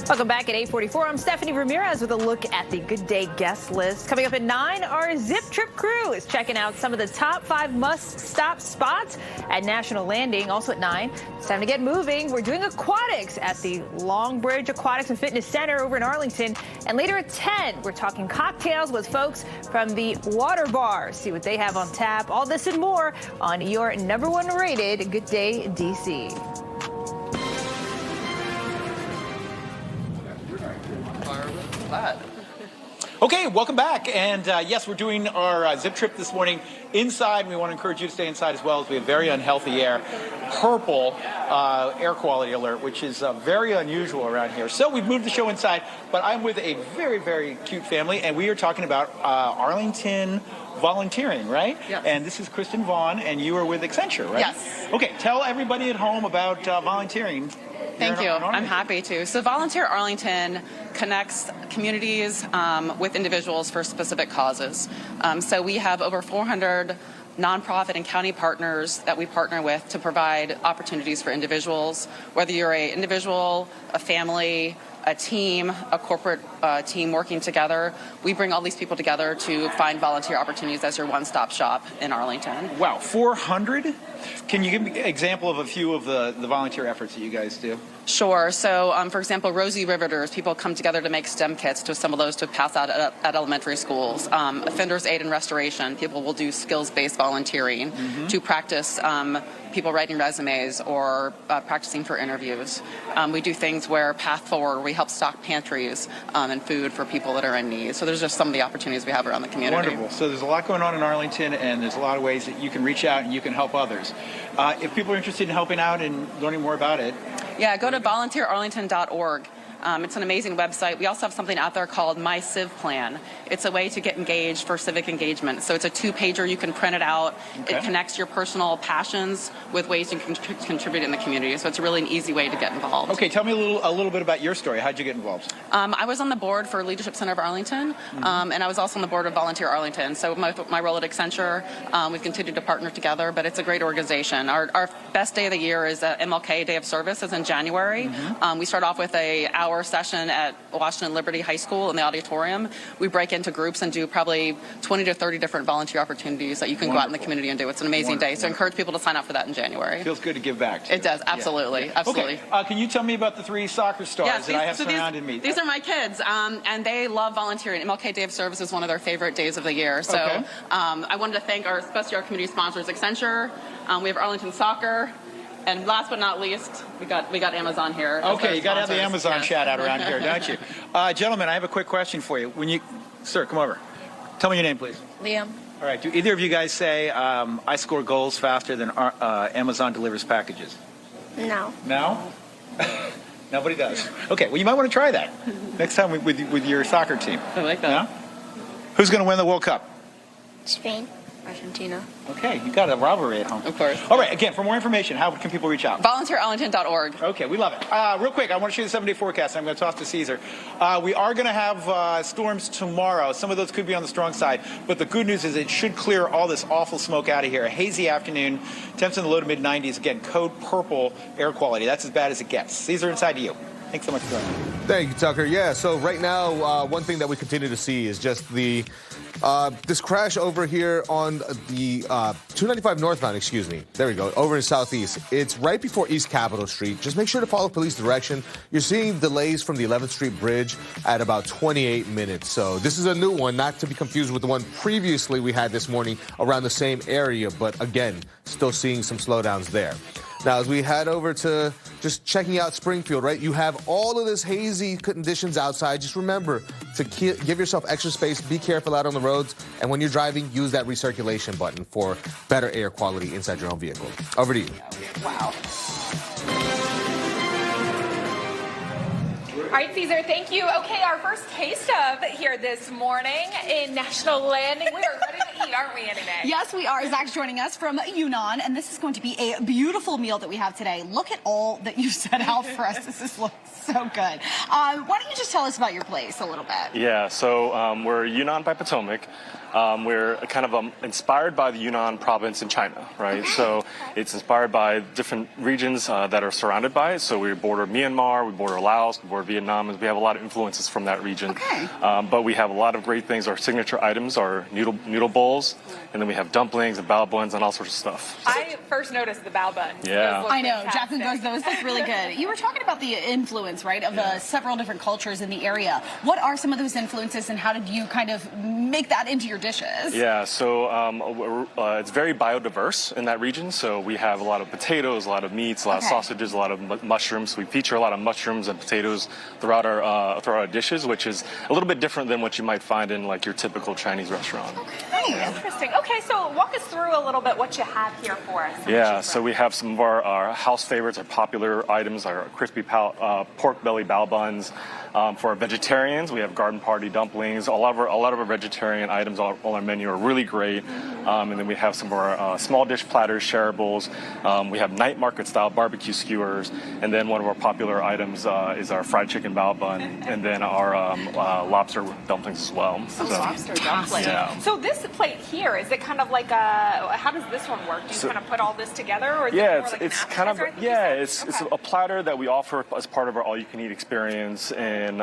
Welcome back at 8:44. I'm Stephanie Ramirez with a look at the Good Day guest list. Coming up at 9, our Zip Trip crew is checking out some of the top 5 must-stop spots at National Landing. Also at 9, it's time to get moving. We're doing aquatics at the Long Bridge Aquatics and Fitness Center over in Arlington. And later at 10, we're talking cocktails with folks from the Water Bar. See what they have on tap. All this and more on your #1 rated Good Day DC. Okay, welcome back. And yes, we're doing our Zip Trip this morning inside. We want to encourage you to stay inside as well, as we have very unhealthy air. Purple air quality alert, which is very unusual around here. So we've moved the show inside, but I'm with a very, very cute family, and we are talking about Arlington volunteering, right? Yes. And this is Kristen Vaughn, and you are with Accenture, right? Yes. Okay, tell everybody at home about volunteering. Thank you. I'm happy to. So Volunteer Arlington connects communities with individuals for specific causes. So we have over 400 nonprofit and county partners that we partner with to provide opportunities for individuals, whether you're an individual, a family, a team, a corporate team working together. We bring all these people together to find volunteer opportunities as your one-stop shop in Arlington. Wow, 400? Can you give me an example of a few of the volunteer efforts that you guys do? Sure. So, for example, Rosie Riveters, people come together to make STEM kits to assemble those to pass out at elementary schools. Offenders Aid and Restoration, people will do skills-based volunteering to practice people writing resumes or practicing for interviews. We do things where Path Forward, we help stock pantries and food for people that are in need. So there's just some of the opportunities we have around the community. Wonderful. So there's a lot going on in Arlington, and there's a lot of ways that you can reach out and you can help others. If people are interested in helping out and learning more about it, yeah, go to volunteerarlington.org. It's an amazing website. We also have something out there called My Civ Plan. It's a way to get engaged for civic engagement. So it's a 2-pager. You can print it out. Okay. It connects your personal passions with ways you can contribute in the community. So it's really an easy way to get involved. Okay, tell me a little bit about your story. How'd you get involved? I was on the board for Leadership Center of Arlington, and I was also on the board of Volunteer Arlington. So my role at Accenture, we've continued to partner together, but it's a great organization. Our best day of the year is MLK Day of Service, is in January. We start off with an hour session at Washington Liberty High School in the auditorium. We break into groups and do probably 20 to 30 different volunteer opportunities that you can go out in the community and do. It's an amazing day. So I encourage people to sign up for that in January. Feels good to give back. To it does, absolutely. Yeah. Absolutely. Okay. Can you tell me about the 3 soccer stars that I have surrounded me? These are my kids, and they love volunteering. MLK Day of Service is one of their favorite days of the year. So I wanted to thank especially our community sponsors, Accenture. We have Arlington Soccer. And last but not least, we got Amazon here. Okay, you got to have the Amazon chat out around here, don't you? Gentlemen, I have a quick question for you. Sir, come over. Tell me your name, please. Liam. All right. Do either of you guys say I score goals faster than Amazon delivers packages? No. No? Nobody does. Okay. Well, you might want to try that next time with your soccer team. I like that. No? Who's going to win the World Cup? Spain. Argentina. Okay, you got a rivalry at home. Of course. All right, again, for more information, how can people reach out? VolunteerArlington.org. Okay, we love it. Real quick, I want to show you the 7-day forecast. I'm going to toss to Caesar. We are going to have storms tomorrow. Some of those could be on the strong side, but the good news is it should clear all this awful smoke out of here. A hazy afternoon, temps in the low to mid-90s. Again, code purple air quality. That's as bad as it gets. Caesar, inside to you. Thanks so much for joining. Thank you, Tucker. Yeah, so right now, one thing that we continue to see is just this crash over here on the 295 northbound, excuse me. There we go, over in Southeast. It's right before East Capitol Street. Just make sure to follow police direction. You're seeing delays from the 11th Street Bridge at about 28 minutes. So this is a new one, not to be confused with the one previously we had this morning around the same area. But again, still seeing some slowdowns there. Now, as we head over to just checking out Springfield, right, you have all of this hazy conditions outside. Just remember to give yourself extra space, be careful out on the roads, and when you're driving, use that recirculation button for better air quality inside your own vehicle. Over to you. Wow. All right, Caesar, thank you. Okay, our first taste of here this morning in National Landing. We are ready to eat, aren't we, Annie Mae? Yes, we are. Zach's joining us from Yunnan, and this is going to be a beautiful meal that we have today. Look at all that you set out for us. This looks so good. Why don't you just tell us about your place a little bit? Yeah, so we're Yunnan by Potomac. We're kind of inspired by the Yunnan province in China, right? So it's inspired by different regions that are surrounded by it. So we border Myanmar, we border Laos, we border Vietnam, and we have a lot of influences from that region. Okay. But we have a lot of great things. Our signature items are noodle bowls, and then we have dumplings and bao buns and all sorts of stuff. I first noticed the bao buns. Yeah. I know. Jacqueline goes, those look really good. You were talking about the influence, right, of several different cultures in the area. What are some of those influences, and how did you kind of make that into your dishes? Yeah, so it's very biodiverse in that region. So we have a lot of potatoes, a lot of meats, a lot of sausages, a lot of mushrooms. We feature a lot of mushrooms and potatoes throughout our dishes, which is a little bit different than what you might find in like your typical Chinese restaurant. Okay, interesting. Okay, so walk us through a little bit what you have here for us. Yeah, so we have some of our house favorites, our popular items, our crispy pork belly bao buns. For our vegetarians, we have garden party dumplings. A lot of our vegetarian items on our menu are really great. And then we have some of our small dish platters, shareables. We have night market style barbecue skewers. And then one of our popular items is our fried chicken bao bun. And then our lobster dumplings as well. Lobster dumplings. Yeah. So this plate here, is it kind of like how does this one work? Do you kind of put all this together? Or is it more like it's kind of, it's a platter that we offer as part of our all-you-can-eat experience. And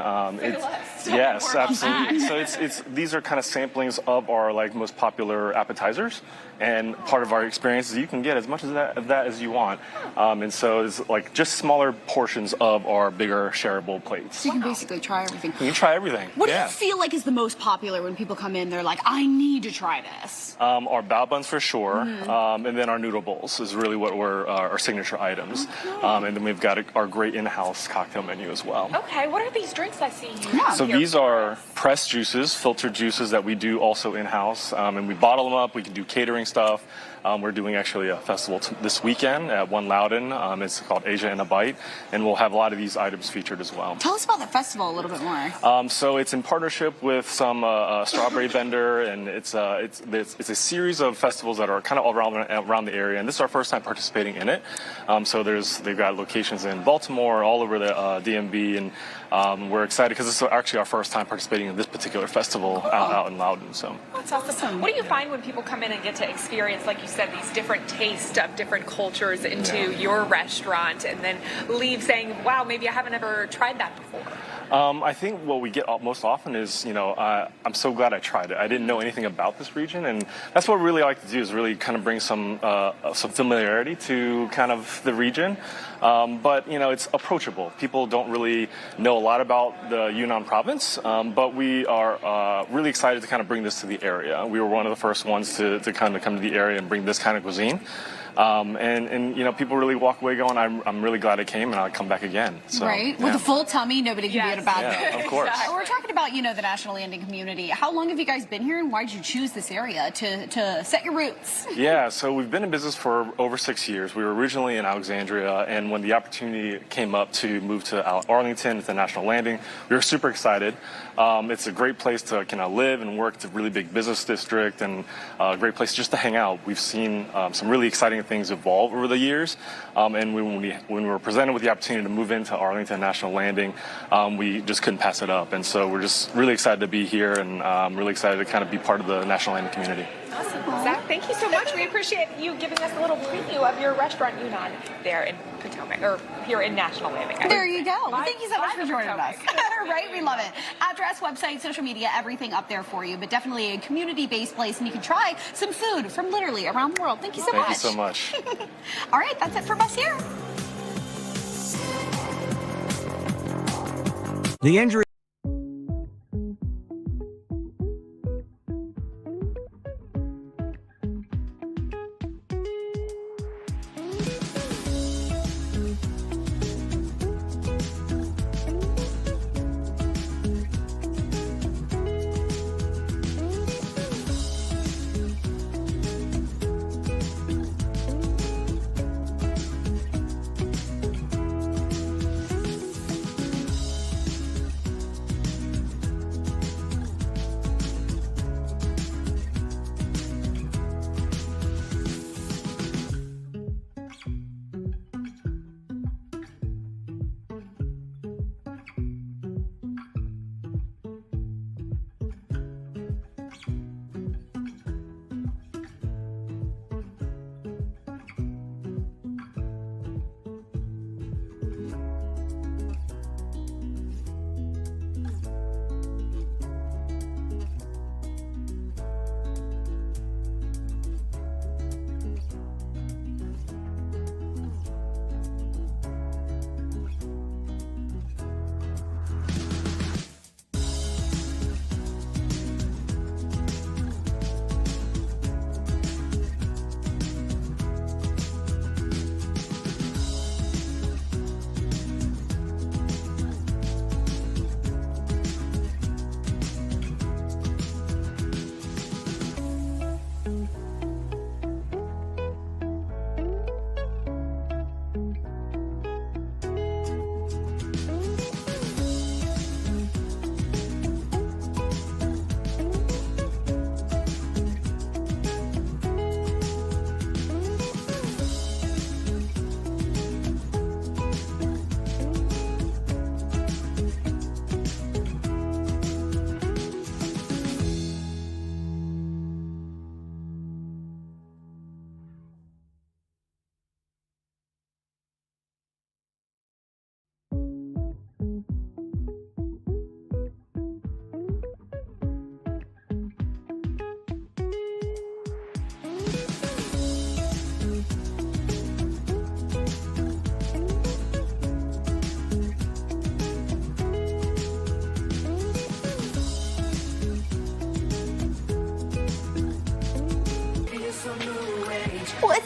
yes, absolutely. So these are kind of samplings of our like most popular appetizers, and part of our experience is you can get as much of that as you want, and so it's like just smaller portions of our bigger shareable plates. So you can basically try everything. You can try everything. What do you feel like is the most popular when people come in? They're like, I need to try this? Our bao buns for sure, and then our noodle bowls is really what were our signature items. And then we've got our great in-house cocktail menu as well. Okay, what are these drinks I see you have So here? these are pressed juices, filtered juices that we do also in-house, and we bottle them up. We can do catering stuff. We're doing actually a festival this weekend at One Loudon. It's called Asia in a Bite, and we'll have a lot of these items featured as well. Tell us about the festival a little bit more. So it's in partnership with some strawberry vendor, and it's a series of festivals that are kind of all around the area. And this is our first time participating in it. So they've got locations in Baltimore, all over the DMV, and we're excited because this is actually our first time participating in this particular festival out in Loudon. So That's awesome. What do you find when people come in and get to experience, like you said, these different tastes of different cultures into your restaurant and then leave saying, wow, maybe I haven't ever tried that before? I think what we get most often is, I'm so glad I tried it. I didn't know anything about this region, and that's what we really like to do is really kind of bring some familiarity to kind of the region. But, it's approachable. People don't really know a lot about the Yunnan province, but we are really excited to kind of bring this to the area. We were one of the first ones to kind of come to the area and bring this kind of cuisine. And people really walk away going, I'm really glad I came, and I'll come back again. So, Right? With a full tummy, nobody can beat a bad Yeah, meal. of course. We're talking about, the National Landing community. How long have you guys been here, and why did you choose this area to set your roots? Yeah, so we've been in business for over 6 years. We were originally in Alexandria, and when the opportunity came up to move to Arlington, the National Landing, we were super excited. It's a great place to kind of live and work. It's a really big business district and a great place just to hang out. We've seen some really exciting things evolve over the years, and when we were presented with the opportunity to move into Arlington National Landing, we just couldn't pass it up. And so we're just really excited to be here, and really excited to kind of be part of the National Landing community. Awesome. Zach, thank you so much. We appreciate you giving us a little preview of your restaurant, Yunnan, there in Potomac, or here in National Landing. There you go. Well, thank you so much for joining us. Right? We love it. Address, website, social media, everything up there for you, but definitely a community-based place, and you can try some food from literally around the world. Thank you so much. Thank you so much. All right, that's it for us here. The injury.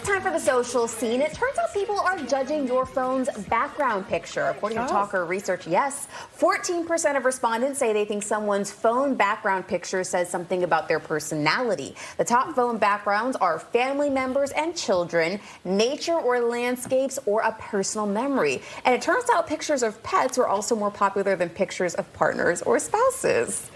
it's time for the social scene. It turns out people are judging your phone's background picture. According to Talker research, yes, 14% of respondents say they think someone's phone background picture says something about their personality. The top phone backgrounds are family members and children, nature or landscapes, or a personal memory. And it turns out pictures of pets are also more popular than pictures of partners or spouses.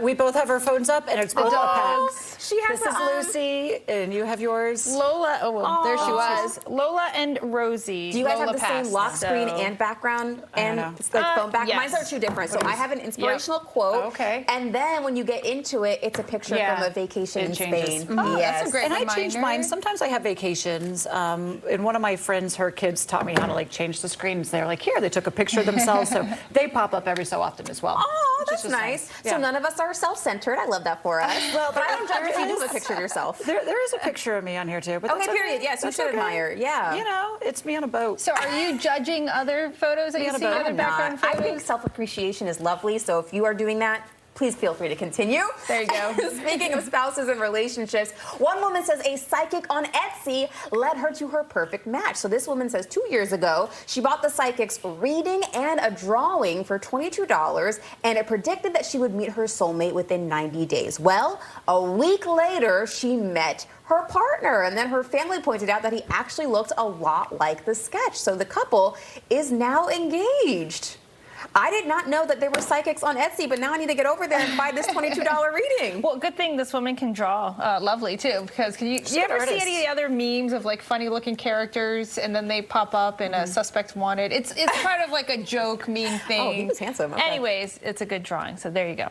We both have our phones up, and it's both our pets. She has This is Lucy, and you have yours. Lola, there she was. Lola and Rosie. Do you guys Lola have the same passed, lock so- screen and background and it's like phone back? yes. Mine are two different. So I have an inspirational quote. Okay. And then when you get into it, it's a picture from a vacation in Spain. Oh, yes. that's a great and I reminder. change mine. Sometimes I have vacations. And one of my friends, her kids taught me how to like change the screens. They're like, here, they took a picture of themselves. So they pop up every so often as well. Oh, which is that's just nice. Yeah. So none of us are self-centered. I love that for us. Well, but I don't judge if you do there have a is- picture of yourself. There is a picture of me on here too. But Okay, that's period. Yes, you That's should okay. admire. Yeah. You know, it's me on a boat. So are you judging other photos that you see, other background I photos? think self-appreciation is lovely. So if you are doing that, please feel free to continue. There you go. Speaking of spouses and relationships, one woman says a psychic on Etsy led her to her perfect match. So this woman says 2 years ago, she bought the psychic's reading and a drawing for $22, and it predicted that she would meet her soulmate within 90 days. Well, a week later, she met her partner, and then her family pointed out that he actually looked a lot like the sketch. So the couple is now engaged. I did not know that there were psychics on Etsy, but now I need to get over there and buy this $22 reading. Well, good thing this woman can draw lovely too, because you ever see artist. any other memes of like funny looking characters and then they pop up in a suspect wanted? It's kind of like a joke meme thing. Oh, he was handsome. Okay. Anyways, it's a good drawing, so there you go.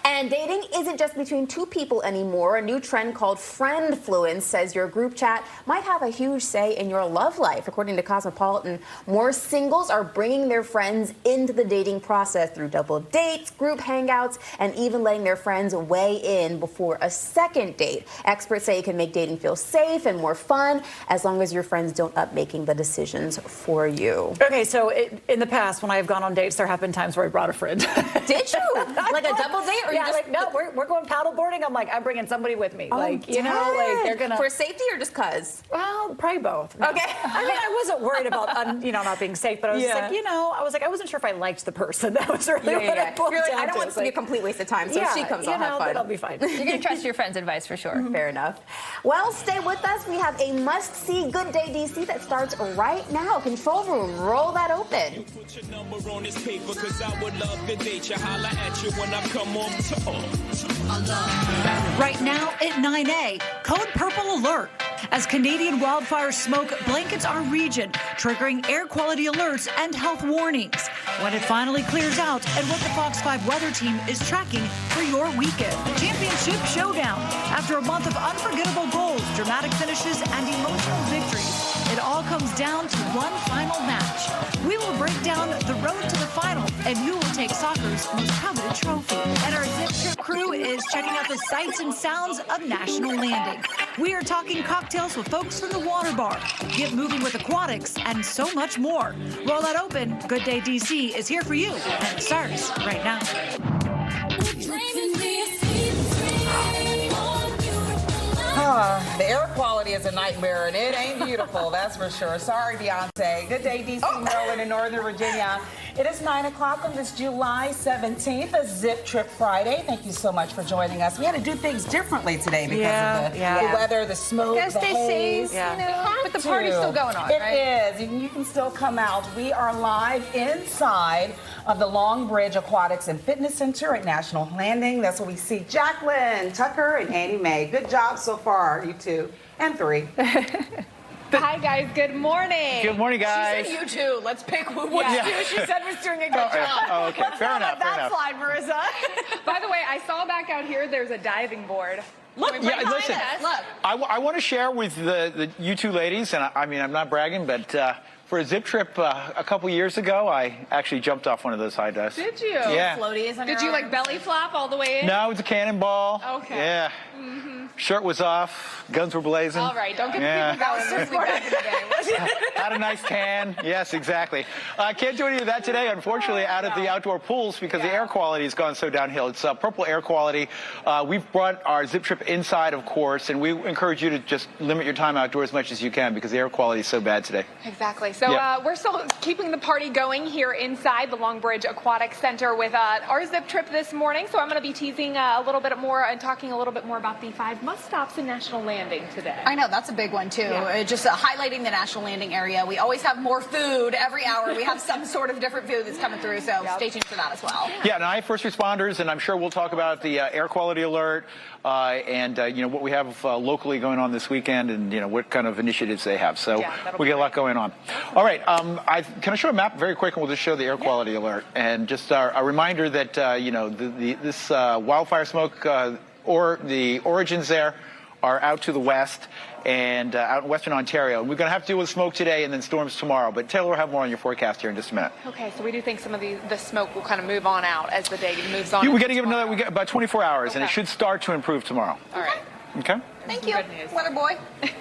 And dating isn't just between two people anymore. A new trend called friendfluence says your group chat might have a huge say in your love life. According to Cosmopolitan, more singles are bringing their friends into the dating process through double dates, group hangouts, and even letting their friends weigh in before a second date. Experts say it can make dating feel safe and more fun as long as your friends don't up making the decisions for you. Okay, so in the past, when I have gone on dates, there have been times where I brought a friend. Did you? Like a double date? Or Yeah, you just like, no, we're going paddle boarding. I'm like, I'm bringing somebody with me. Oh, like, you know, like they're gonna. For safety or just cuz? Well, probably both. No. Okay. I mean, I wasn't worried about, not being safe, but I was just like, I wasn't sure if I liked the person. That was really what it boiled You're like, down I don't to. want It's this to be a like, complete waste of time. So yeah, if she comes, I'll have fun. That'll be fine. You're going to trust your friend's advice for sure. Fair enough. Well, stay with us. We have a must-see Good Day DC that starts right now. Control room, roll that open. Put your number on this paper, 'cause I would love to date you. Holla at you when I come on tour. Right now at 9A, Code Purple Alert. As Canadian wildfire smoke blankets our region, triggering air quality alerts and health warnings. When it finally clears out and what the Fox 5 weather team is tracking for your weekend. Championship Showdown. After a month of unforgettable goals, dramatic finishes, and emotional victories, it all comes down to one final match. We will break down the road to the final, and you will take soccer's most coveted trophy. And our Zip Trip crew is checking out the sights and sounds of National Landing. We are talking cocktails with folks from the water bar, get moving with aquatics, and so much more. Roll that open. Good Day DC is here for you, and it starts right now. The air quality is a nightmare, and it ain't beautiful, that's for sure. Sorry, Beyonce. Good day, D.C., Maryland, and Northern Virginia. It is 9 o'clock on this July 17th, a Zip Trip Friday. Thank you so much for joining us. We had to do things differently today because of the weather, the smoke, Gotta the stay haze. safe, but the party's still going on, It right? is. You can still come out. We are live inside of the Long Bridge Aquatics and Fitness Center at National Landing. That's where we see Jacqueline, Tucker, and Annie Mae. Good job so far, you two. And three. Hi, guys. Good morning. Good morning, guys. She said you too. Let's pick which two she said was doing a good job. Oh, okay. Let's Fair not enough, let fair that enough. slide, Marissa. By the way, I saw back out here there's a diving board. Look, Right yeah, behind listen. us. Look. I want to share with you two ladies, and I mean, I'm not bragging, but for a Zip Trip a couple years ago, I actually jumped off one of those high dives. Did you? Yeah. Did you like belly flop all the way in? No, it was a cannonball. Okay. Yeah. Shirt was off, guns were blazing. All right, don't get Yeah. people going. This week back in the day. Had a nice tan. Yes, exactly. Can't do any of that today, unfortunately, out at the outdoor pools because the air quality has gone so downhill. It's purple air quality. We've brought our Zip Trip inside, of course, and we encourage you to just limit your time outdoors as much as you can because the air quality is so bad today. Exactly. So we're still keeping the party going here inside the Longbridge Aquatic Center with our Zip Trip this morning. So I'm going to be teasing a little bit more and talking a little bit more about the 5 must-stops in National Landing today. I know, that's a big one, too. Just highlighting the National Landing area. We always have more food every hour. We have some sort of different food that's coming through, so stay tuned for that as well. Yeah, and I have first responders, and I'm sure we'll talk about the air quality alert and what we have locally going on this weekend and, what kind of initiatives they have. So we get a lot going on. All right, can I show a map very quick, and we'll just show the air quality alert. And just a reminder that, this wildfire smoke or the origins there are out to the west and out in Western Ontario. And we're going to have to deal with smoke today and then storms tomorrow. But Taylor will have more on your forecast here in just a minute. Okay, so we do think some of the smoke will kind of move on out as the day moves on. We got to give we got about 24 hours, and it should start to improve tomorrow. All right. Okay. Thank you, weather boy.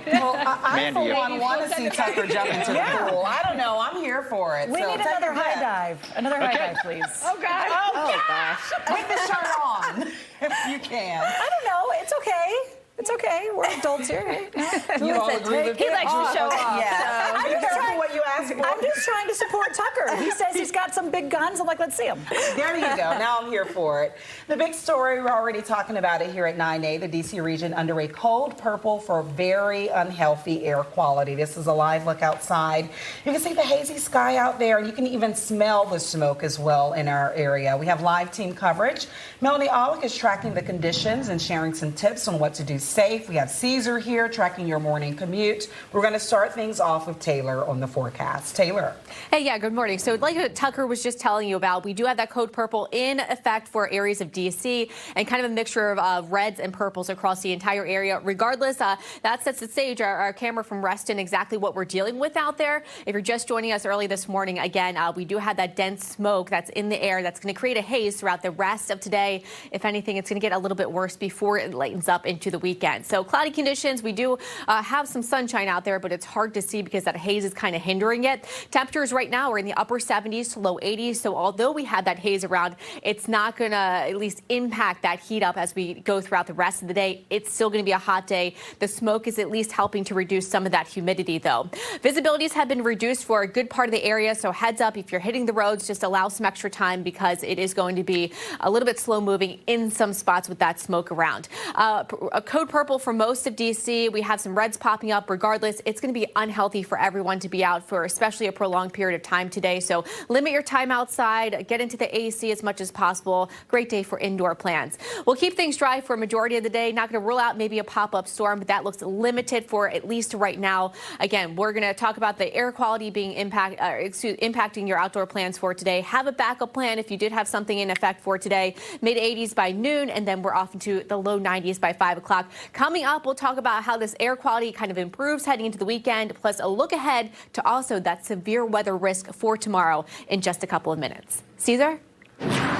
Well, I for Mandy, one want to see Tucker jump into the pool. I don't know. I'm here for it. We so need take another your high pick. dive. Another high dive, please. Oh, God. Oh, gosh. Make this turn on if you can. I don't know. It's okay. It's okay. We're adults here. Right? You all agree with me? He likes to show off. Yeah. I'm Be just careful trying- what you ask for. I'm just trying to support Tucker. He says he's got some big guns. I'm like, let's see him. There you go. Now I'm here for it. The big story, we're already talking about it here at 9A, the D.C. region under a code purple for very unhealthy air quality. This is a live look outside. You can see the hazy sky out there, and you can even smell the smoke as well in our area. We have live team coverage. Melanie Alwick is tracking the conditions and sharing some tips on what to do safe. We have Caesar here tracking your morning commute. We're going to start things off with Taylor on the forecast. Taylor. Hey, yeah, good morning. So like Tucker was just telling you about, we do have that code purple in effect for areas of D.C. and kind of a mixture of reds and purples across the entire area. Regardless, that sets the stage, our camera from Reston, exactly what we're dealing with out there. If you're just joining us early this morning, again, we do have that dense smoke that's in the air that's going to create a haze throughout the rest of today. If anything, it's going to get a little bit worse before it lightens up into the weekend. So cloudy conditions, we do have some sunshine out there, but it's hard to see because that haze is kind of hindering it. Temperatures right now are in the upper 70s to low 80s. So although we have that haze around, it's not going to at least impact that heat up as we go throughout the rest of the day. It's still going to be a hot day. The smoke is at least helping to reduce some of that humidity, though. Visibilities have been reduced for a good part of the area. So heads up, if you're hitting the roads, just allow some extra time because it is going to be a little bit slow moving in some spots with that smoke around. A code purple for most of D.C. We have some reds popping up. Regardless, it's going to be unhealthy for everyone to be out for especially a prolonged period of time today. So limit your time outside, get into the AC as much as possible. Great day for indoor plans. We'll keep things dry for a majority of the day. Not going to rule out maybe a pop-up storm, but that looks limited for at least right now. Again, we're going to talk about the air quality being impacting your outdoor plans for today. Have a backup plan if you did have something in effect for today. Mid-80s by noon, and then we're off into the low 90s by 5 o'clock. Coming up, we'll talk about how this air quality kind of improves heading into the weekend, plus a look ahead to also that severe weather risk for tomorrow in just a couple of minutes. Caesar?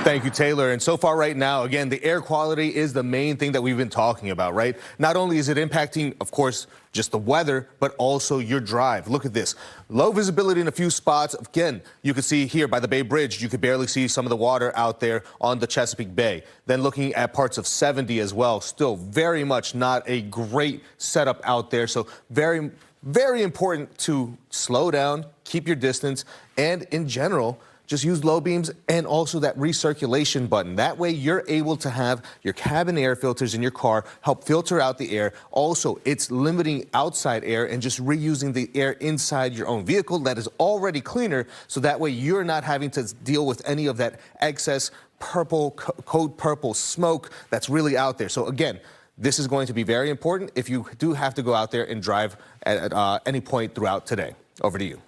Thank you, Taylor. And so far right now, again, the air quality is the main thing that we've been talking about, right? Not only is it impacting, of course, just the weather, but also your drive. Look at this. Low visibility in a few spots. Again, you can see here by the Bay Bridge, you could barely see some of the water out there on the Chesapeake Bay. Then looking at parts of 70 as well, still very much not a great setup out there. So very, very important to slow down, keep your distance, and in general, just use low beams and also that recirculation button. That way you're able to have your cabin air filters in your car help filter out the air. Also, it's limiting outside air and just reusing the air inside your own vehicle that is already cleaner, so that way you're not having to deal with any of that excess purple, code purple smoke that's really out there. So again, this is going to be very important if you do have to go out there and drive at any point throughout today. Over to you.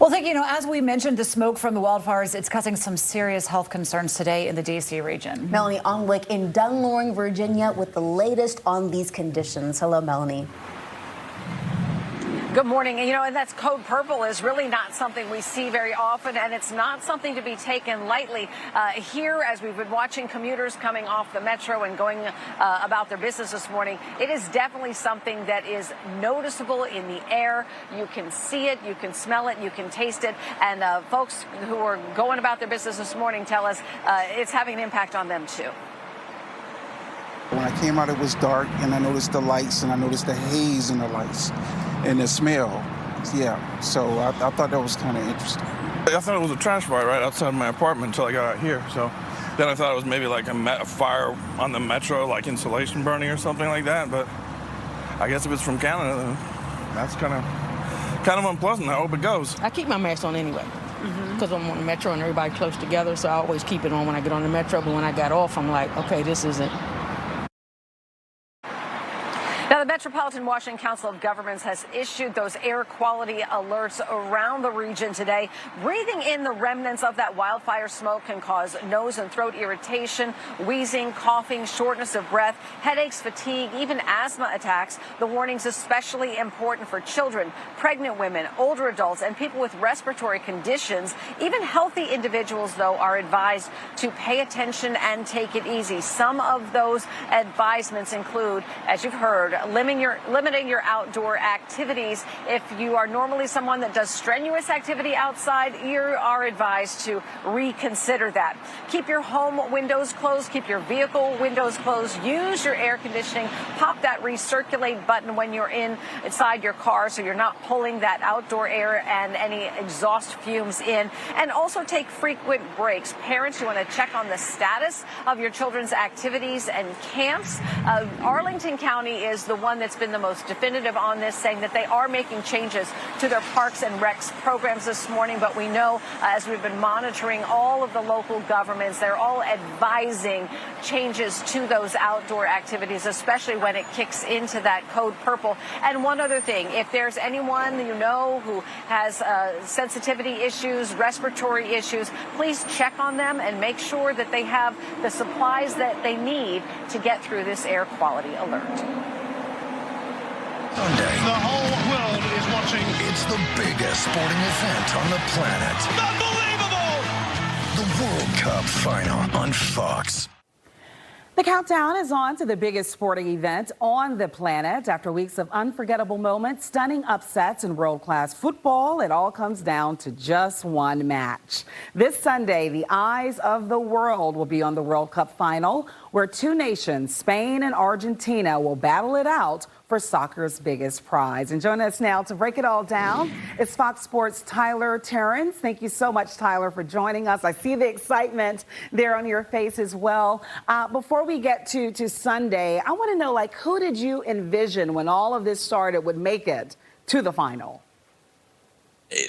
Well, as we mentioned, the smoke from the wildfires, it's causing some serious health concerns today in the D.C. region. Melanie Alwick in Dunn-Loring, Virginia, with the latest on these conditions. Hello, Melanie. Good morning. And that's Code Purple is really not something we see very often, and it's not something to be taken lightly. Here, as we've been watching commuters coming off the metro and going about their business this morning, it is definitely something that is noticeable in the air. You can see it, you can smell it, you can taste it, and folks who are going about their business this morning tell us it's having an impact on them too. When I came out, it was dark, and I noticed the lights, and I noticed the haze in the lights, and the smell. Yeah, so I thought that was kind of interesting. I thought it was a trash fire right outside my apartment until I got out here. So then I thought it was maybe like a fire on the metro, like insulation burning or something like that. But I guess if it's from Canada, then that's kind of unpleasant. I hope it goes. I keep my mask on anyway. Because I'm on the metro and everybody close together, so I always keep it on when I get on the metro. But when I got off, I'm like, okay, this isn't. Now, the Metropolitan Washington Council of Governments has issued those air quality alerts around the region today. Breathing in the remnants of that wildfire smoke can cause nose and throat irritation, wheezing, coughing, shortness of breath, headaches, fatigue, even asthma attacks. The warning's especially important for children, pregnant women, older adults, and people with respiratory conditions. Even healthy individuals, though, are advised to pay attention and take it easy. Some of those advisements include, as you've heard, limiting your outdoor activities. If you are normally someone that does strenuous activity outside, you are advised to reconsider that. Keep your home windows closed. Keep your vehicle windows closed. Use your air conditioning. Pop that recirculate button when you're inside your car so you're not pulling that outdoor air and any exhaust fumes in. And also take frequent breaks. Parents, you want to check on the status of your children's activities and camps. Arlington County is the one that's been the most definitive on this, saying that they are making changes to their parks and recs programs this morning. But we know, as we've been monitoring all of the local governments, they're all advising changes to those outdoor activities, especially when it kicks into that Code Purple. And one other thing, if there's anyone you know who has sensitivity issues, respiratory issues, please check on them and make sure that they have the supplies that they need to get through this air quality alert. Sunday. The whole world is watching. It's the biggest sporting event on the planet. Unbelievable! The World Cup final on Fox. The countdown is on to the biggest sporting event on the planet. After weeks of unforgettable moments, stunning upsets, and world-class football, it all comes down to just one match. This Sunday, the eyes of the world will be on the World Cup final, where two nations, Spain and Argentina, will battle it out for soccer's biggest prize. And joining us now to break it all down is Fox Sports' Tyler Terrence. Thank you so much, Tyler, for joining us. I see the excitement there on your face as well. Before we get to Sunday, I want to know, who did you envision when all of this started would make it to the final?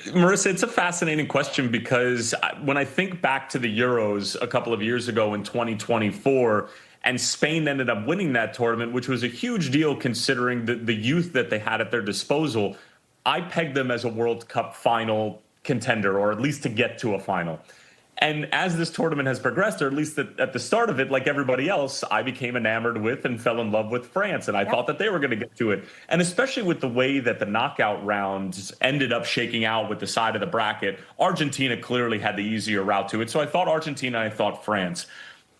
Marissa, it's a fascinating question because when I think back to the Euros a couple of years ago in 2024, and Spain ended up winning that tournament, which was a huge deal considering the youth that they had at their disposal, I pegged them as a World Cup final contender, or at least to get to a final. And as this tournament has progressed, or at least at the start of it, like everybody else, I became enamored with and fell in love with France. And I thought that they were going to get to it. And especially with the way that the knockout rounds ended up shaking out with the side of the bracket, Argentina clearly had the easier route to it. So I thought Argentina, I thought France.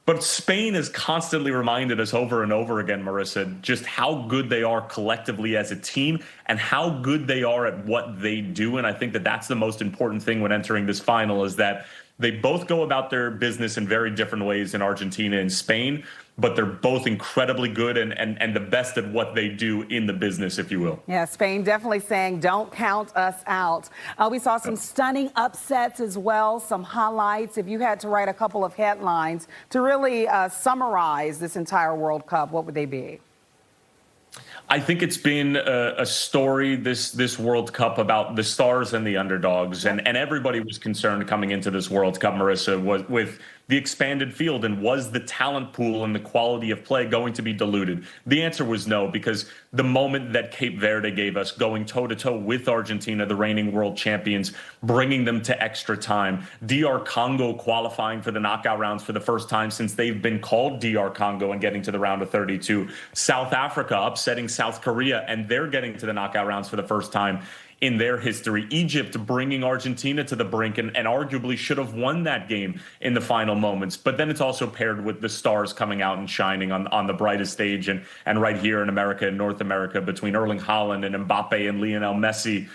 But Spain has constantly reminded us over and over again, Marissa, just how good they are collectively as a team and how good they are at what they do. And I think that that's the most important thing when entering this final, is that they both go about their business in very different ways in Argentina and Spain, but they're both incredibly good and the best at what they do in the business, if you will. Yeah, Spain definitely saying, don't count us out. We saw some stunning upsets as well, some highlights. If you had to write a couple of headlines to really summarize this entire World Cup, what would they be? I think it's been a story, this World Cup, about the stars and the underdogs. And everybody was concerned coming into this World Cup, Marissa, with the expanded field, and was the talent pool and the quality of play going to be diluted? The answer was no, because the moment that Cape Verde gave us, going toe-to-toe with Argentina, the reigning world champions, bringing them to extra time, DR Congo qualifying for the knockout rounds for the first time since they've been called DR Congo and getting to the round of 32, South Africa upsetting South Korea, and they're getting to the knockout rounds for the first time in their history. Egypt bringing Argentina to the brink and arguably should have won that game in the final moments. But then it's also paired with the stars coming out and shining on the brightest stage. And right here in America and North America, between Erling Haaland and Mbappe and Lionel Messi,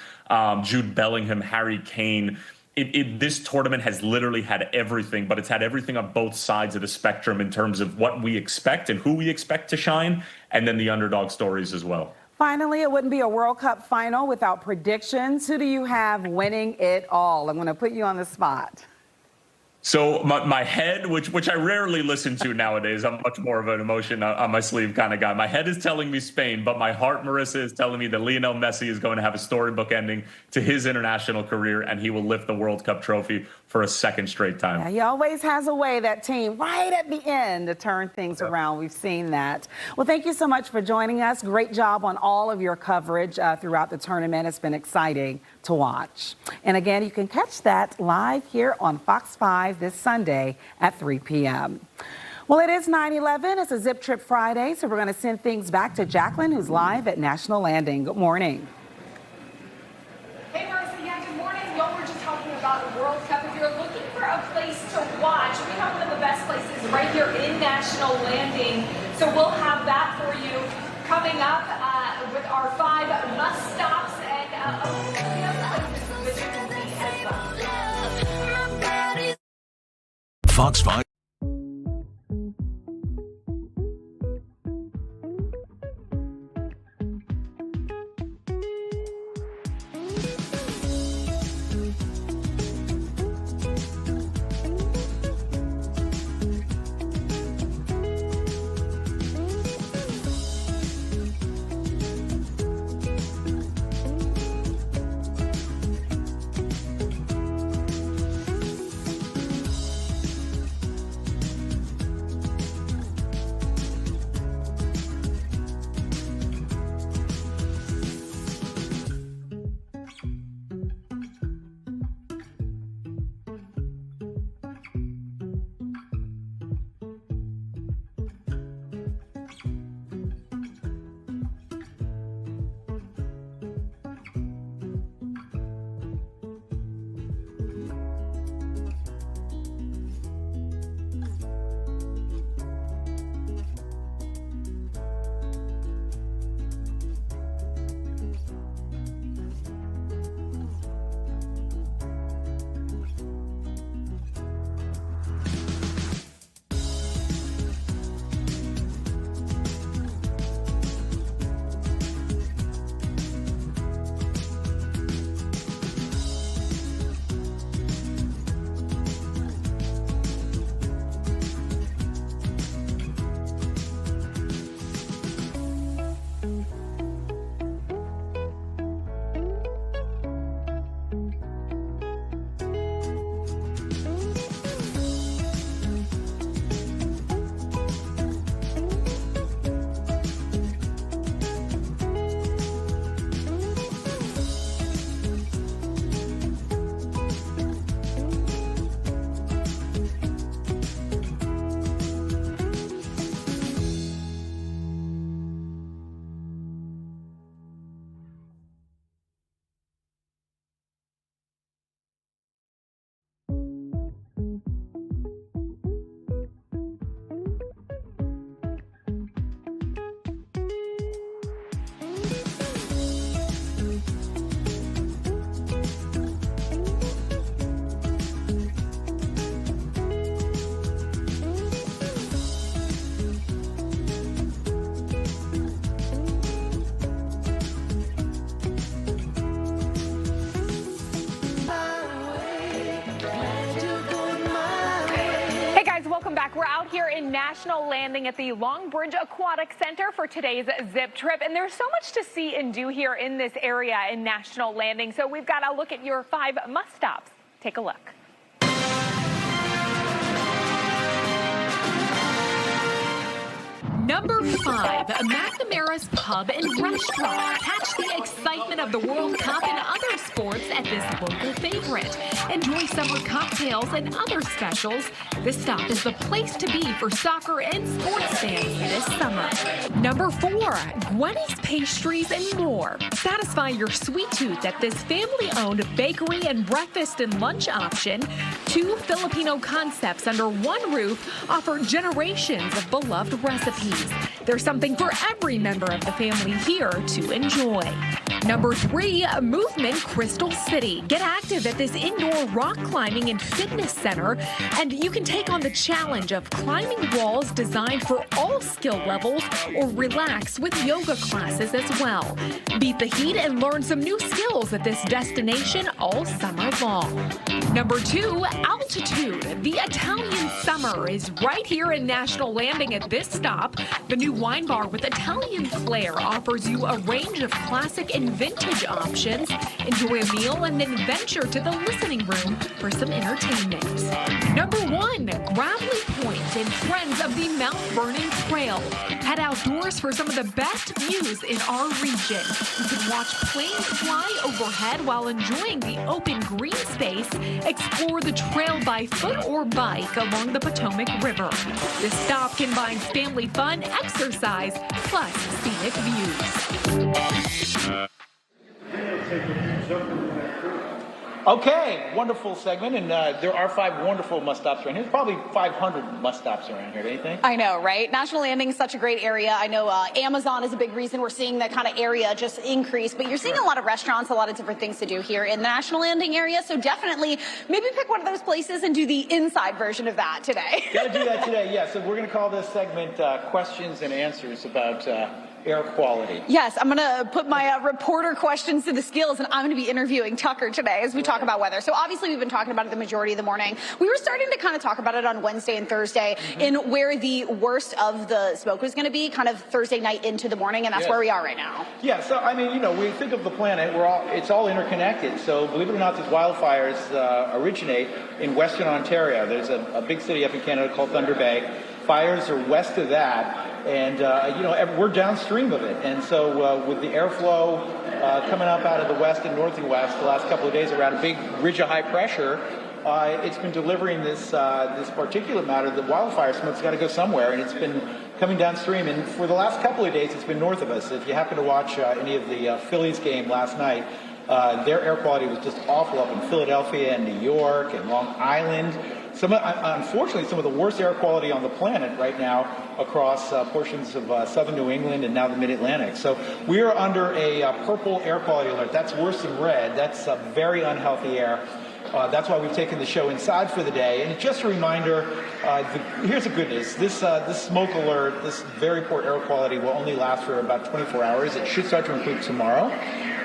Jude Bellingham, Harry Kane. This tournament has literally had everything, but it's had everything on both sides of the spectrum in terms of what we expect and who we expect to shine, and then the underdog stories as well. Finally, it wouldn't be a World Cup final without predictions. Who do you have winning it all? I'm going to put you on the spot. So my head, which I rarely listen to nowadays, I'm much more of an emotion on my sleeve kind of guy. My head is telling me Spain, but my heart, Marissa, is telling me that Lionel Messi is going to have a storybook ending to his international career, and he will lift the World Cup trophy for a second straight time. Yeah, he always has a way, that team, right at the end to turn things around. We've seen that. Well, thank you so much for joining us. Great job on all of your coverage throughout the tournament. It's been exciting to watch. And again, you can catch that live here on Fox 5 this Sunday at 3 p.m. Well, it is 9/11. It's a Zip Trip Friday, so we're going to send things back to Jacqueline, who's live at National Landing. Good morning. Hey, Marissa, yeah, good morning. Y'all were just talking about the World Cup. If you're looking for a place to watch, we have one of the best places right here in National Landing. So we'll have that for you coming up with our 5 must-stops and Fox 5. We're out here in National Landing at the Longbridge Aquatic Center for today's Zip Trip, and there's so much to see and do here in this area in National Landing. So we've got to look at your 5 must-stops. Take a look. Number 5, McNamara's Pub and Restaurant. Catch the excitement of the World Cup and other sports at this local favorite. Enjoy summer cocktails and other specials. This stop is the place to be for soccer and sports fans this summer. Number 4, Gwenny's Pastries and More. Satisfy your sweet tooth at this family-owned bakery and breakfast and lunch option. 2 Filipino concepts under one roof offer generations of beloved recipes. There's something for every member of the family here to enjoy. Number 3, Movement Crystal City. Get active at this indoor rock climbing and fitness center, and you can take on the challenge of climbing walls designed for all skill levels or relax with yoga classes as well. Beat the heat and learn some new skills at this destination all summer long. Number 2, Altitude. The Italian summer is right here in National Landing at this stop. The new wine bar with Italian flair offers you a range of classic and vintage options. Enjoy a meal and then venture to the listening room for some entertainment. Number 1, Gravelly Point and Friends of the Mount Vernon Trail. Head outdoors for some of the best views in our region. You can watch planes fly overhead while enjoying the open green space. Explore the trail by foot or bike along the Potomac River. This stop combines family fun, exercise, plus scenic views. Okay, wonderful segment, and there are 5 wonderful must-stops around here. There's probably 500 must-stops around here, don't you think? I know, right? National Landing is such a great area. I know Amazon is a big reason we're seeing that kind of area just increase, but you're seeing a lot of restaurants, a lot of different things to do here in the National Landing area, so definitely maybe pick one of those places and do the inside version of that today. Gotta do that today, yeah. So we're going to call this segment Questions and Answers about air quality. Yes, I'm going to put my reporter questions to the skills, and I'm going to be interviewing Tucker today as we talk about weather. So obviously we've been talking about it the majority of the morning. We were starting to kind of talk about it on Wednesday and Thursday in where the worst of the smoke was going to be, kind of Thursday night into the morning, and that's where we are right now. Yeah, so I mean, you know, we think of the planet, it's all interconnected. So believe it or not, these wildfires originate in Western Ontario. There's a big city up in Canada called Thunder Bay. Fires are west of that. And, you know, we're downstream of it. And so with the airflow coming up out of the west and northwest the last couple of days around a big ridge of high pressure, it's been delivering this particulate matter. The wildfire smoke's got to go somewhere, and it's been coming downstream. And for the last couple of days, it's been north of us. If you happen to watch any of the Phillies game last night, their air quality was just awful up in Philadelphia and New York and Long Island. Unfortunately, some of the worst air quality on the planet right now across portions of southern New England and now the mid-Atlantic. So we are under a purple air quality alert. That's worse than red. That's very unhealthy air. That's why we've taken the show inside for the day. And just a reminder, here's the good news. This smoke alert, this very poor air quality will only last for about 24 hours. It should start to improve tomorrow.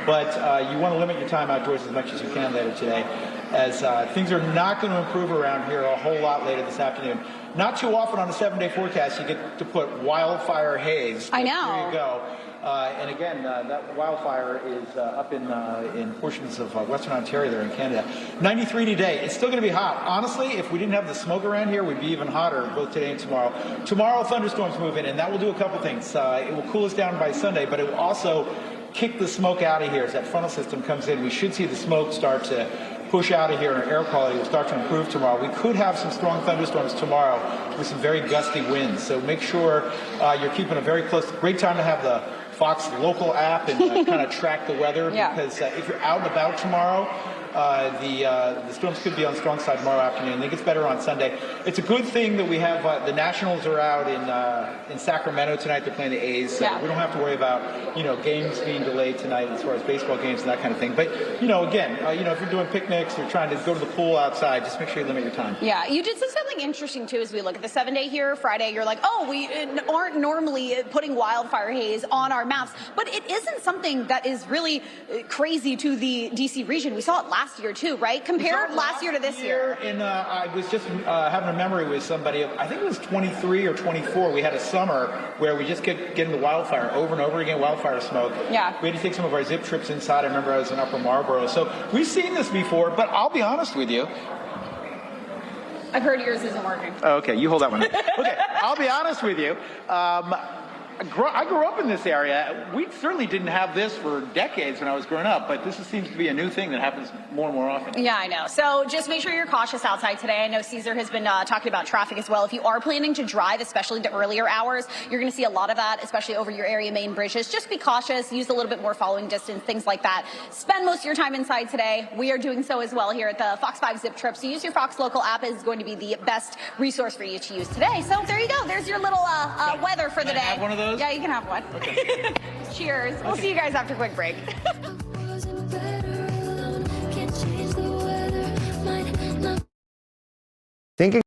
But you want to limit your time outdoors as much as you can later today, as things are not going to improve around here a whole lot later this afternoon. Not too often on a 7-day forecast you get to put wildfire haze. I know. Here you go. And again, that wildfire is up in portions of Western Ontario there in Canada. 93 today. It's still going to be hot. Honestly, if we didn't have the smoke around here, we'd be even hotter both today and tomorrow. Tomorrow, thunderstorms move in, and that will do a couple things. It will cool us down by Sunday, but it will also kick the smoke out of here as that frontal system comes in. We should see the smoke start to push out of here, and our air quality will start to improve tomorrow. We could have some strong thunderstorms tomorrow with some very gusty winds. So make sure you're keeping a very close. Great time to have the Fox local app and kind of track the weather, because if you're out and about tomorrow, the storms could be on the strong side tomorrow afternoon. It gets better on Sunday. It's a good thing that we have the Nationals are out in Sacramento tonight. They're playing the A's, so we don't have to worry about games being delayed tonight as far as baseball games and that kind of thing. But again, if you're doing picnics or trying to go to the pool outside, just make sure you limit your time. Yeah, you did say something interesting too as we look at the 7-day here. Friday, you're like, oh, we aren't normally putting wildfire haze on our maps, but it isn't something that is really crazy to the DC region. We saw it last year too, right? Compare last year to this year. And I was just having a memory with somebody. I think it was 23 or 24. We had a summer where we just kept getting the wildfire over and over again, wildfire smoke. Yeah. We had to take some of our zip trips inside. I remember I was in Upper Marlboro. So we've seen this before, but I'll be honest with you. I've heard yours isn't working. Oh, okay, you hold that one. Okay, I'll be honest with you. I grew up in this area. We certainly didn't have this for decades when I was growing up, but this seems to be a new thing that happens more and more often. Yeah, I know. So just make sure you're cautious outside today. I know Caesar has been talking about traffic as well. If you are planning to drive, especially the earlier hours, you're going to see a lot of that, especially over your area main bridges. Just be cautious. Use a little bit more following distance, things like that. Spend most of your time inside today. We are doing so as well here at the Fox 5 Zip Trip. So use your Fox Local app. Is going to be the best resource for you to use today. So there you go. There's your little weather for the day. Have one of those? Yeah, you can have one. Okay. Cheers. We'll see you guys after a quick break. Thinking.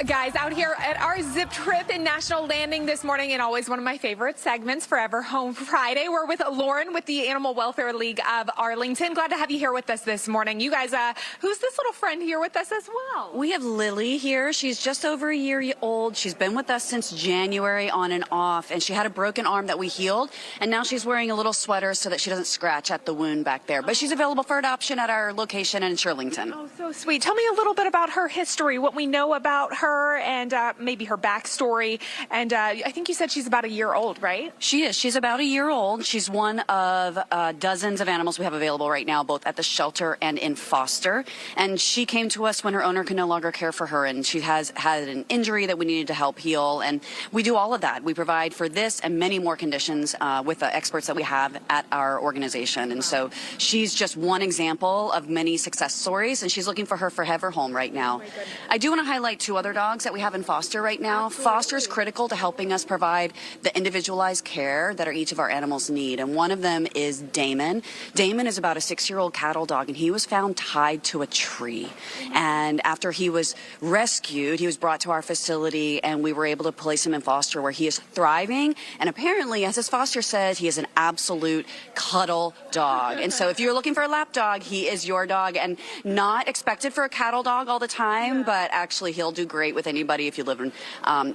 Guys, out here at our Zip Trip in National Landing this morning, and always one of my favorite segments, Forever Home Friday. We're with Lauren with the Animal Welfare League of Arlington. Glad to have you here with us this morning. You guys, who's this little friend here with us as well? We have Lily here. She's just over a year old. She's been with us since January on and off, and she had a broken arm that we healed, and now she's wearing a little sweater so that she doesn't scratch at the wound back there. But she's available for adoption at our location in Shirlington. Oh, so sweet. Tell me a little bit about her history, what we know about her, and maybe her backstory. And I think you said she's about a year old, right? She is. She's about a year old. She's one of dozens of animals we have available right now, both at the shelter and in foster. And she came to us when her owner could no longer care for her, and she has had an injury that we needed to help heal. And we do all of that. We provide for this and many more conditions with the experts that we have at our organization. And so she's just one example of many success stories, and she's looking for her forever home right now. I do want to highlight two other dogs that we have in foster right now. Foster is critical to helping us provide the individualized care that each of our animals need, and one of them is Damon. Damon is about a 6-year-old cattle dog, and he was found tied to a tree. And after he was rescued, he was brought to our facility, and we were able to place him in foster, where he is thriving. And apparently, as his foster says, he is an absolute cuddle dog. And so if you're looking for a lap dog, he is your dog, and not expected for a cattle dog all the time, but actually he'll do great with anybody if you live children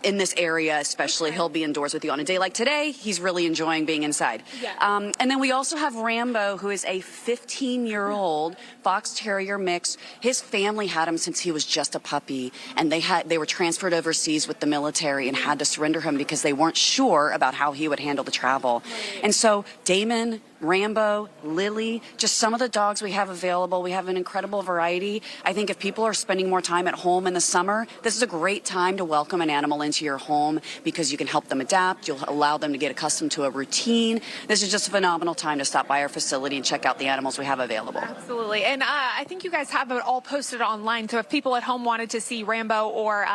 in this area, especially. He'll be indoors with you on a day like today. He's really enjoying being inside. Yeah. And then we also have Rambo, who is a 15-year-old Fox Terrier mix. His family had him since he was just a puppy, and they were transferred overseas with the military and had to surrender him because they weren't sure about how he would handle the travel. And so Damon, Rambo, Lily, just some of the dogs we have available. We have an incredible variety. I think if people are spending more time at home in the summer, this is a great time to welcome an animal into your home because you can help them adapt. You'll allow them to get accustomed to a routine. This is just a phenomenal time to stop by our facility and check out the animals we have available. Absolutely. And I think you guys have it all posted online. So if people at home wanted to see Rambo or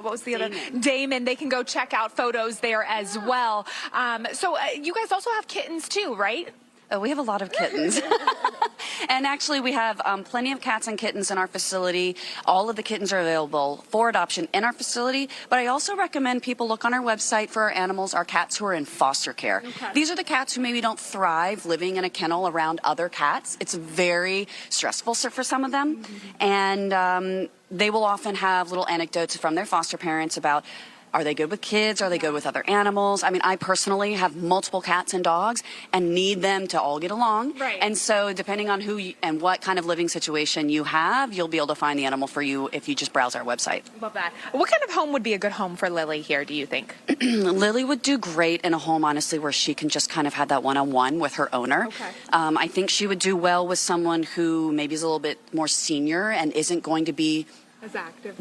what was the other? Damon, they can go check out photos there as well. So you guys also have kittens too, right? Oh, we have a lot of kittens. And actually, we have plenty of cats and kittens in our facility. All of the kittens are available for adoption in our facility. But I also recommend people look on our website for our animals, our cats who are in foster care. Okay. These are the cats who maybe don't thrive living in a kennel around other cats. It's very stressful for some of them. And they will often have little anecdotes from their foster parents about, are they good with kids? Are they good with other animals? I mean, I personally have multiple cats and dogs and need them to all get along. Right. And so depending on who and what kind of living situation you have, you'll be able to find the animal for you if you just browse our website. Love that. What kind of home would be a good home for Lily here, do you think? Lily would do great in a home, honestly, where she can just kind of have that one-on-one with her owner. Okay. I think she would do well with someone who maybe is a little bit more senior and isn't going to be As active.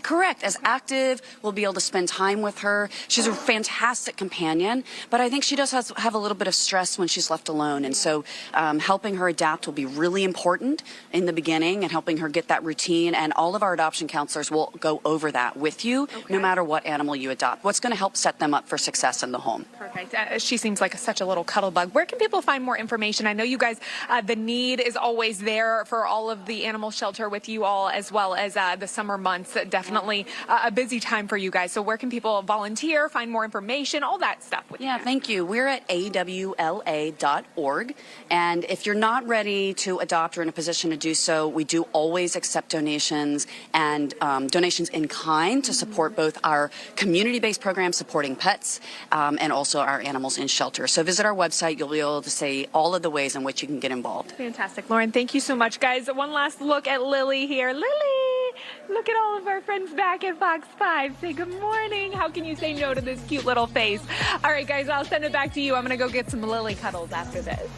correct. As active, we'll be able to spend time with her. She's a fantastic companion, but I think she does have a little bit of stress when she's left alone. And so helping her adapt will be really important in the beginning and helping her get that routine. And all of our adoption counselors will go over that with you, no matter what animal you adopt. What's going to help set them up for success in the home. Perfect. She seems like such a little cuddle bug. Where can people find more information? I know you guys, the need is always there for all of the animal shelter with you all, as well as the summer months. Definitely a busy time for you guys. So where can people volunteer, find more information, all that stuff? Thank you. We're at awla.org. And if you're not ready to adopt or in a position to do so, we do always accept donations and donations in kind to support both our community-based programs supporting pets and also our animals in shelter. So visit our website. You'll be able to see all of the ways in which you can get involved. Fantastic. Lauren, thank you so much, guys. One last look at Lily here. Lily! Look at all of our friends back at Fox 5. Say good morning. How can you say no to this cute little face? All right, guys, I'll send it back to you. I'm going to go get some Lily cuddles after this.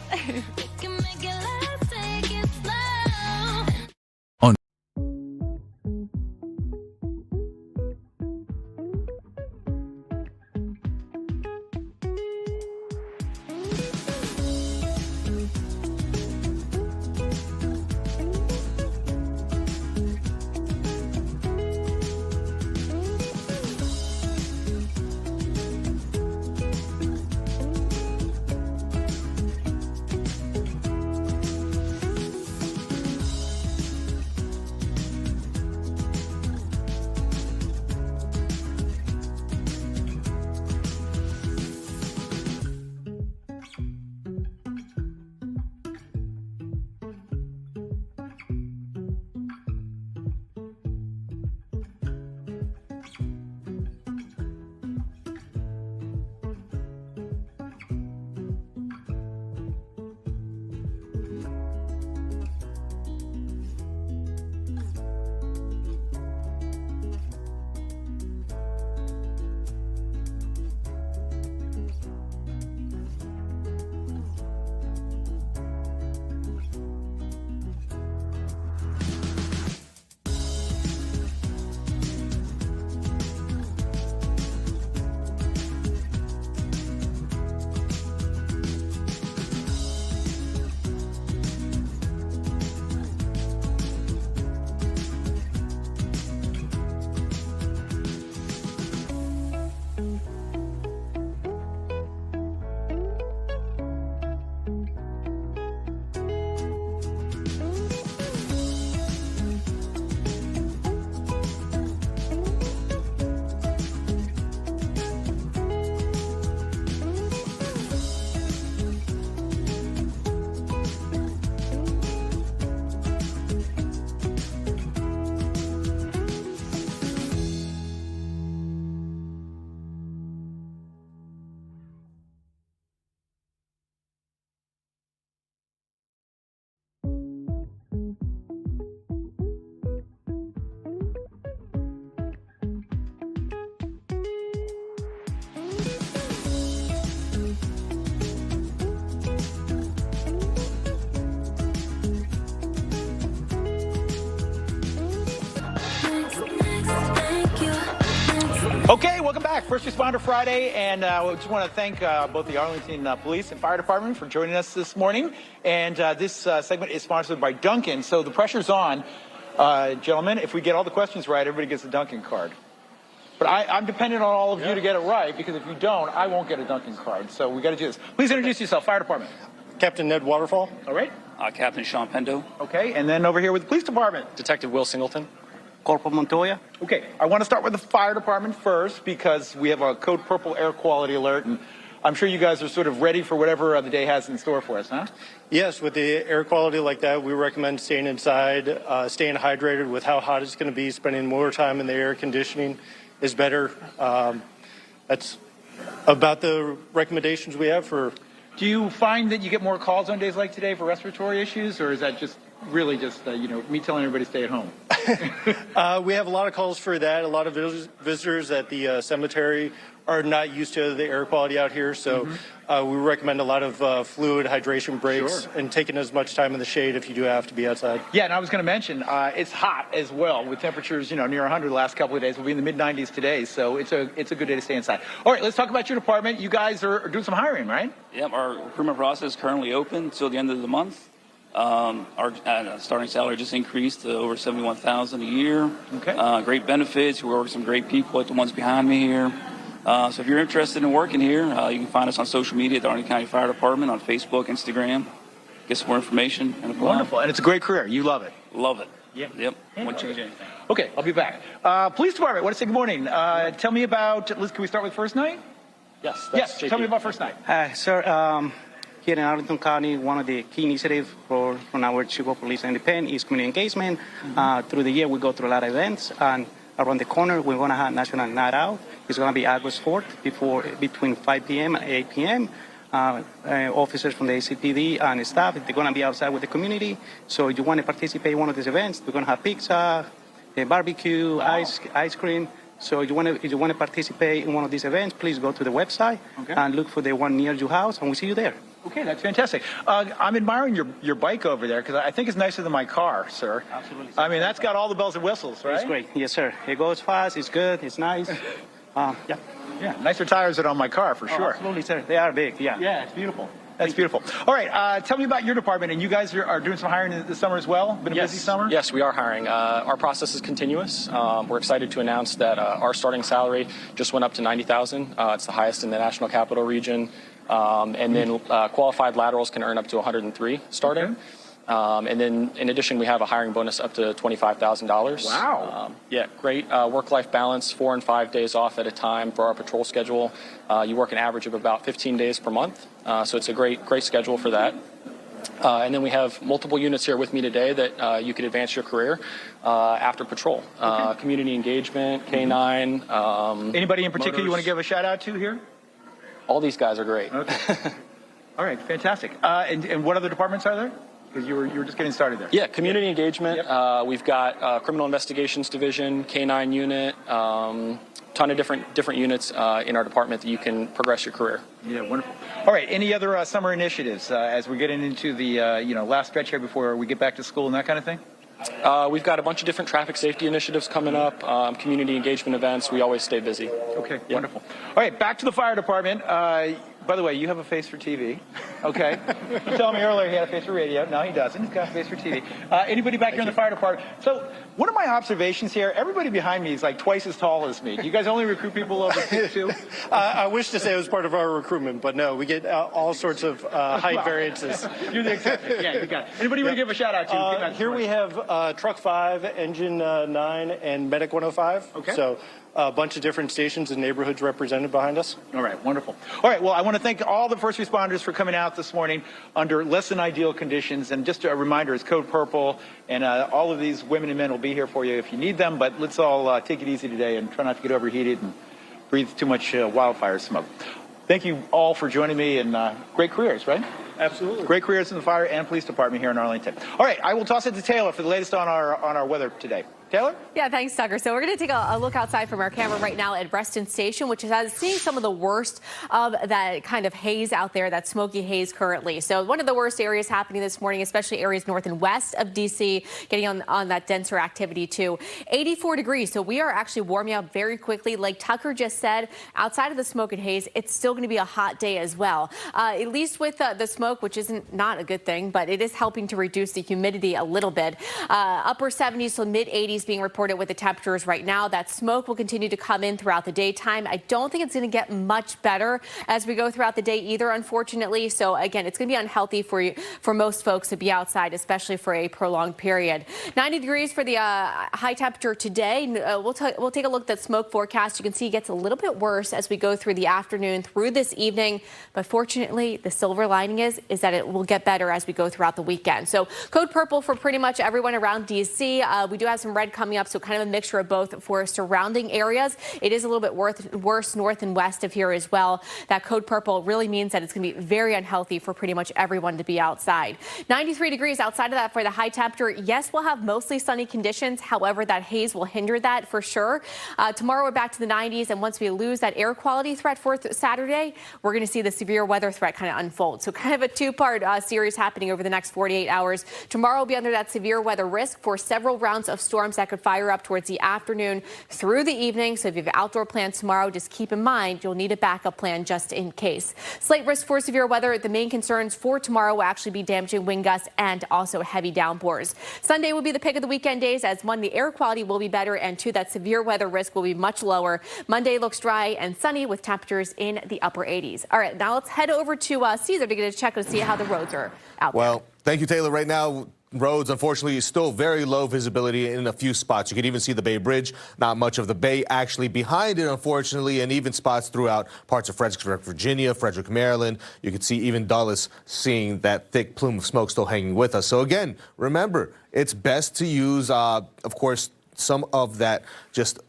Okay, welcome back. First Responder Friday, and we just want to thank both the Arlington Police and Fire Department for joining us this morning. And this segment is sponsored by Dunkin'. So the pressure's on, gentlemen. If we get all the questions right, everybody gets a Dunkin' card. But I'm dependent on all of you to get it right, because if you don't, I won't get a Dunkin' card. So we got to do this. Please introduce yourself, Fire Department. Captain Ned Waterfall. All right. Captain Sean Pendo. Okay, and then over here with the Police Department. Detective Will Singleton. Corporal Montoya. Okay, I want to start with the Fire Department first, because we have a Code Purple air quality alert, and I'm sure you guys are sort of ready for whatever the day has in store for us, huh? Yes, with the air quality like that, we recommend staying inside, staying hydrated with how hot it's going to be, spending more time in the air conditioning is better. That's about the recommendations we have for. Do you find that you get more calls on days like today for respiratory issues, or is that just really just, me telling everybody to stay at home? We have a lot of calls for that. A lot of visitors at the cemetery are not used to the air quality out here, so we recommend a lot of fluid hydration breaks and taking as much time in the shade if you do have to be outside. Yeah, and I was going to mention, it's hot as well, with temperatures, near 100 the last couple of days. We'll be in the mid-90s today, so it's a good day to stay inside. All right, let's talk about your department. You guys are doing some hiring, right? Yep, our recruitment process is currently open until the end of the month. Our starting salary just increased to over $71,000 a year. Okay. Great benefits. We work with some great people like the ones behind me here. So if you're interested in working here, you can find us on social media at the Arlington County Fire Department on Facebook, Instagram. Get some more information and apply. Wonderful, and it's a great career. You love it. Love it. Yeah. Yep. Won't change anything. Okay, I'll be back. Police Department, want to say good morning. Tell me about, Liz, can we start with first night? Yes. Yes, tell me about first night. Sir, here in Arlington County, one of the key initiatives from our Chief of Police and Independent is community engagement. Through the year, we go through a lot of events, and around the corner, we're going to have National Night Out. It's going to be August 4th, between 5 p.m. and 8 p.m. Officers from the ACPD and staff, they're going to be outside with the community. So if you want to participate in one of these events, we're going to have pizza, barbecue, ice cream. So if you want to participate in one of these events, please go to the website and look for the one near your house, and we'll see you there. Okay, that's fantastic. I'm admiring your bike over there, because I think it's nicer than my car, sir. Absolutely. I mean, that's got all the bells and whistles, right? It's great. Yes, sir. It goes fast. It's good. It's nice. Yeah. Yeah, nicer tires than on my car, for sure. Absolutely, sir. They are big, yeah. Yeah, it's beautiful. That's beautiful. All right, tell me about your department. And you guys are doing some hiring this summer as well? Been a busy summer? Yes, we are hiring. Our process is continuous. We're excited to announce that our starting salary just went up to $90,000. It's the highest in the National Capital Region. And then qualified laterals can earn up to $103 starting. Okay. And then, in addition, we have a hiring bonus up to $25,000. Wow. Yeah, great work-life balance, 4 and 5 days off at a time for our patrol schedule. You work an average of about 15 days per month, so it's a great schedule for that. And then we have multiple units here with me today that you could advance your career after patrol. Community engagement, K9. Anybody in particular you want to give a shout-out to here? All these guys are great. Okay. All right, fantastic. And what other departments are there? Because you were just getting started there. Yeah, community engagement. Yep. We've got criminal investigations division, K9 unit, ton of different units in our department that you can progress your career. Yeah, wonderful. All right, any other summer initiatives as we're getting into the last stretch here before we get back to school and that kind of thing? We've got a bunch of different traffic safety initiatives coming up, community engagement events. We always stay busy. Okay, wonderful. All right, back to the fire department. By the way, you have a face for TV. Okay. You told me earlier he had a face for radio. No, he doesn't. He's got a face for TV. Anybody back here in the fire department? So one of my observations here, everybody behind me is like twice as tall as me. Do you guys only recruit people over 6'2"? I wish to say it was part of our recruitment, but no, we get all sorts of height variances. You're the exception. Yeah, you got it. Anybody want to give a shout out to? Here we have Truck 5, Engine 9, and Medic 105. Okay. So a bunch of different stations and neighborhoods represented behind us. All right, wonderful. All right, well, I want to thank all the first responders for coming out this morning under less than ideal conditions. And just a reminder, it's Code Purple, and all of these women and men will be here for you if you need them. But let's all take it easy today and try not to get overheated and breathe too much wildfire smoke. Thank you all for joining me, and great careers, right? Absolutely. Great careers in the fire and police department here in Arlington. All right, I will toss it to Taylor for the latest on our weather today. Taylor? Yeah, thanks, Tucker. So we're going to take a look outside from our camera right now at Reston Station, which is seeing some of the worst of that kind of haze out there, that smoky haze currently. So one of the worst areas happening this morning, especially areas north and west of D.C., getting on that denser activity too. 84 degrees, so we are actually warming up very quickly. Like Tucker just said, outside of the smoke and haze, it's still going to be a hot day as well. At least with the smoke, which isn't not a good thing, but it is helping to reduce the humidity a little bit. Upper 70s to mid 80s being reported with the temperatures right now. That smoke will continue to come in throughout the daytime. I don't think it's going to get much better as we go throughout the day either, unfortunately. So again, it's going to be unhealthy for most folks to be outside, especially for a prolonged period. 90 degrees for the high temperature today. We'll take a look at that smoke forecast. You can see it gets a little bit worse as we go through the afternoon through this evening. But fortunately, the silver lining is that it will get better as we go throughout the weekend. So code purple for pretty much everyone around D.C. We do have some red coming up, so kind of a mixture of both for surrounding areas. It is a little bit worse north and west of here as well. That code purple really means that it's going to be very unhealthy for pretty much everyone to be outside. 93 degrees outside of that for the high temperature. Yes, we'll have mostly sunny conditions. However, that haze will hinder that for sure. Tomorrow we're back to the 90s, and once we lose that air quality threat for Saturday, we're going to see the severe weather threat kind of unfold. So kind of a two-part series happening over the next 48 hours. Tomorrow will be under that severe weather risk for several rounds of storms that could fire up towards the afternoon through the evening. So if you have outdoor plans tomorrow, just keep in mind you'll need a backup plan just in case. Slight risk for severe weather. The main concerns for tomorrow will actually be damaging wind gusts and also heavy downpours. Sunday will be the pick of the weekend days, as one, the air quality will be better, and two, that severe weather risk will be much lower. Monday looks dry and sunny with temperatures in the upper 80s. All right, now let's head over to Caesar to get a check to see how the roads are out there. Well, thank you, Taylor. Right now, roads, unfortunately, is still very low visibility in a few spots. You can even see the Bay Bridge, not much of the bay actually behind it, unfortunately, and even spots throughout parts of Fredericksburg, Virginia, Frederick, Maryland. You can see even Dulles seeing that thick plume of smoke still hanging with us. So again, remember, it's best to use, of course, some of that, just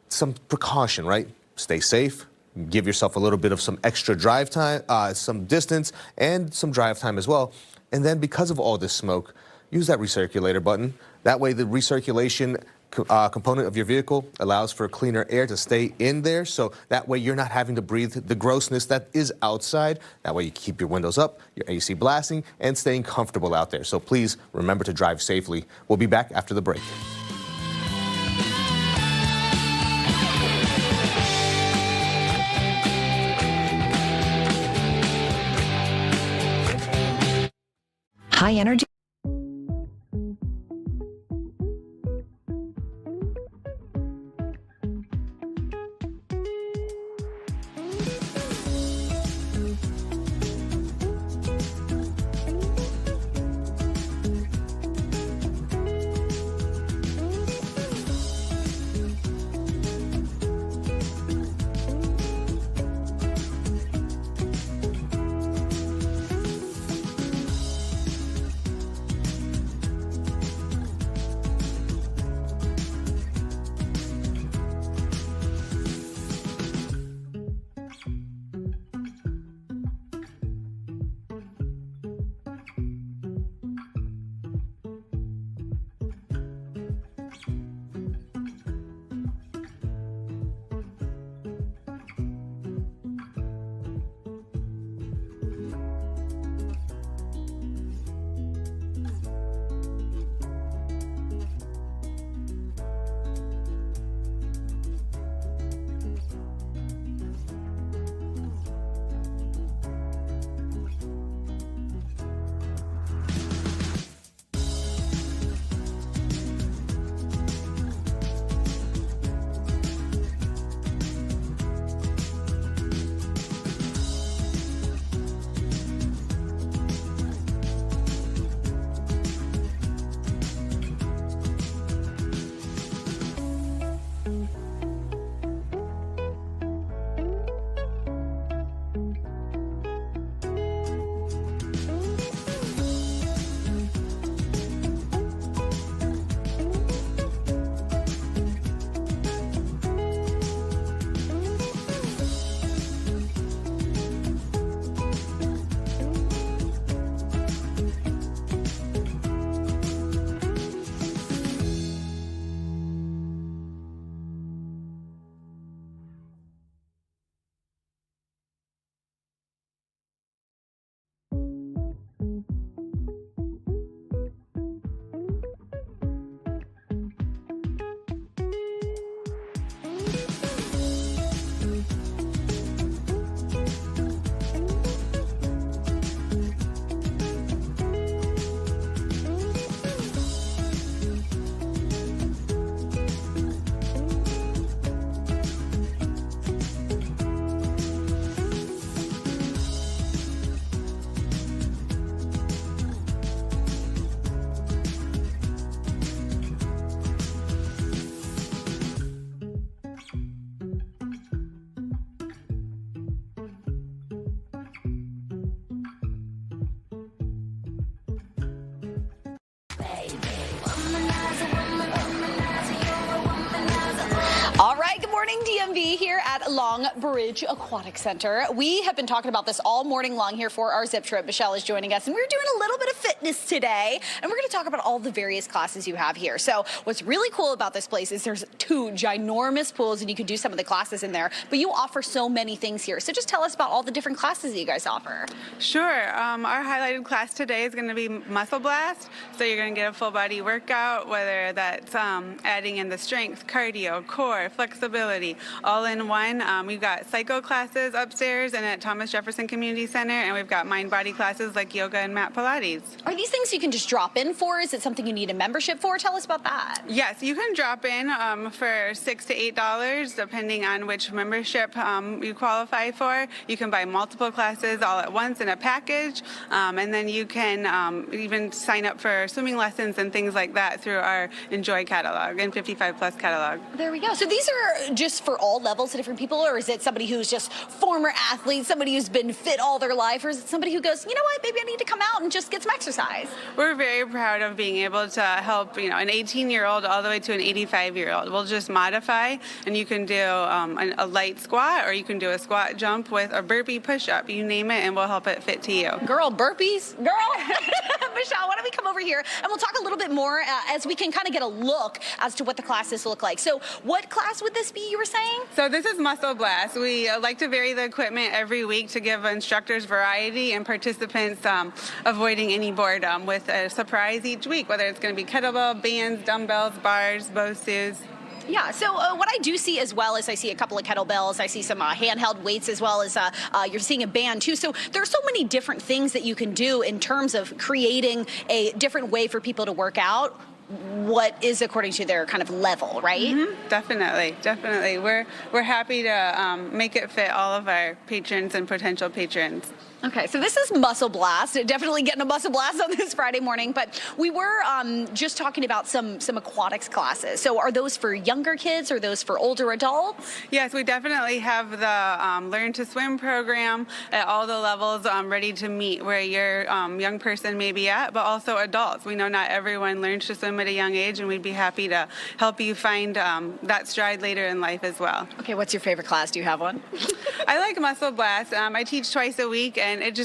some precaution, right? Stay safe. Give yourself a little bit of some extra drive time, some distance, and some drive time as well. And then because of all this smoke, use that recirculator button. That way the recirculation component of your vehicle allows for cleaner air to stay in there. So that way you're not having to breathe the grossness that is outside. That way you keep your windows up, your AC blasting, and staying comfortable out there. So please remember to drive safely. We'll be back after the break. High energy. DMV here at Long Bridge Aquatic Center. We have been talking about this all morning long here for our Zip Trip. Michelle is joining us, and we're doing a little bit of fitness today, and we're going to talk about all the various classes you have here. So what's really cool about this place is there's 2 ginormous pools, and you can do some of the classes in there, but you offer so many things here. So just tell us about all the different classes that you guys offer. Sure. Our highlighted class today is going to be Muscle Blast. So you're going to get a full body workout, whether that's adding in the strength, cardio, core, flexibility, all in one. We've got cycle classes upstairs and at Thomas Jefferson Community Center, and we've got mind-body classes like yoga and mat Pilates. Are these things you can just drop in for? Is it something you need a membership for? Tell us about that. Yes, you can drop in for $6 to $8, depending on which membership you qualify for. You can buy multiple classes all at once in a package, and then you can even sign up for swimming lessons and things like that through our Enjoy catalog and 55 Plus catalog. There we go. So these are just for all levels of different people, or is it somebody who's just former athlete, somebody who's been fit all their life, or is it somebody who goes, you know what, maybe I need to come out and just get some exercise? We're very proud of being able to help, an 18-year-old all the way to an 85-year-old. We'll just modify, and you can do a light squat, or you can do a squat jump with a burpee push-up. You name it, and we'll help it fit to you. Girl, burpees? Girl? Michelle, why don't we come over here, and we'll talk a little bit more as we can kind of get a look as to what the classes look like. So what class would this be, you were saying? So this is Muscle Blast. We like to vary the equipment every week to give instructors variety and participants avoiding any boredom with a surprise each week, whether it's going to be kettlebell, bands, dumbbells, bars, BOSUs. Yeah, so what I do see as well is I see a couple of kettlebells, I see some handheld weights, as well as you're seeing a band too. So there are so many different things that you can do in terms of creating a different way for people to work out. What is according to their kind of level, right? Mm-hmm. Definitely. We're happy to make it fit all of our patrons and potential patrons. Okay, so this is Muscle Blast. Definitely getting a muscle blast on this Friday morning, but we were just talking about some aquatics classes. So are those for younger kids or those for older adults? Yes, we definitely have the Learn to Swim program at all the levels ready to meet where your young person may be at, but also adults. We know not everyone learns to swim at a young age, and we'd be happy to help you find that stride later in life as well. Okay, what's your favorite class? Do you have one? I like Muscle Blast. I teach twice a week, and it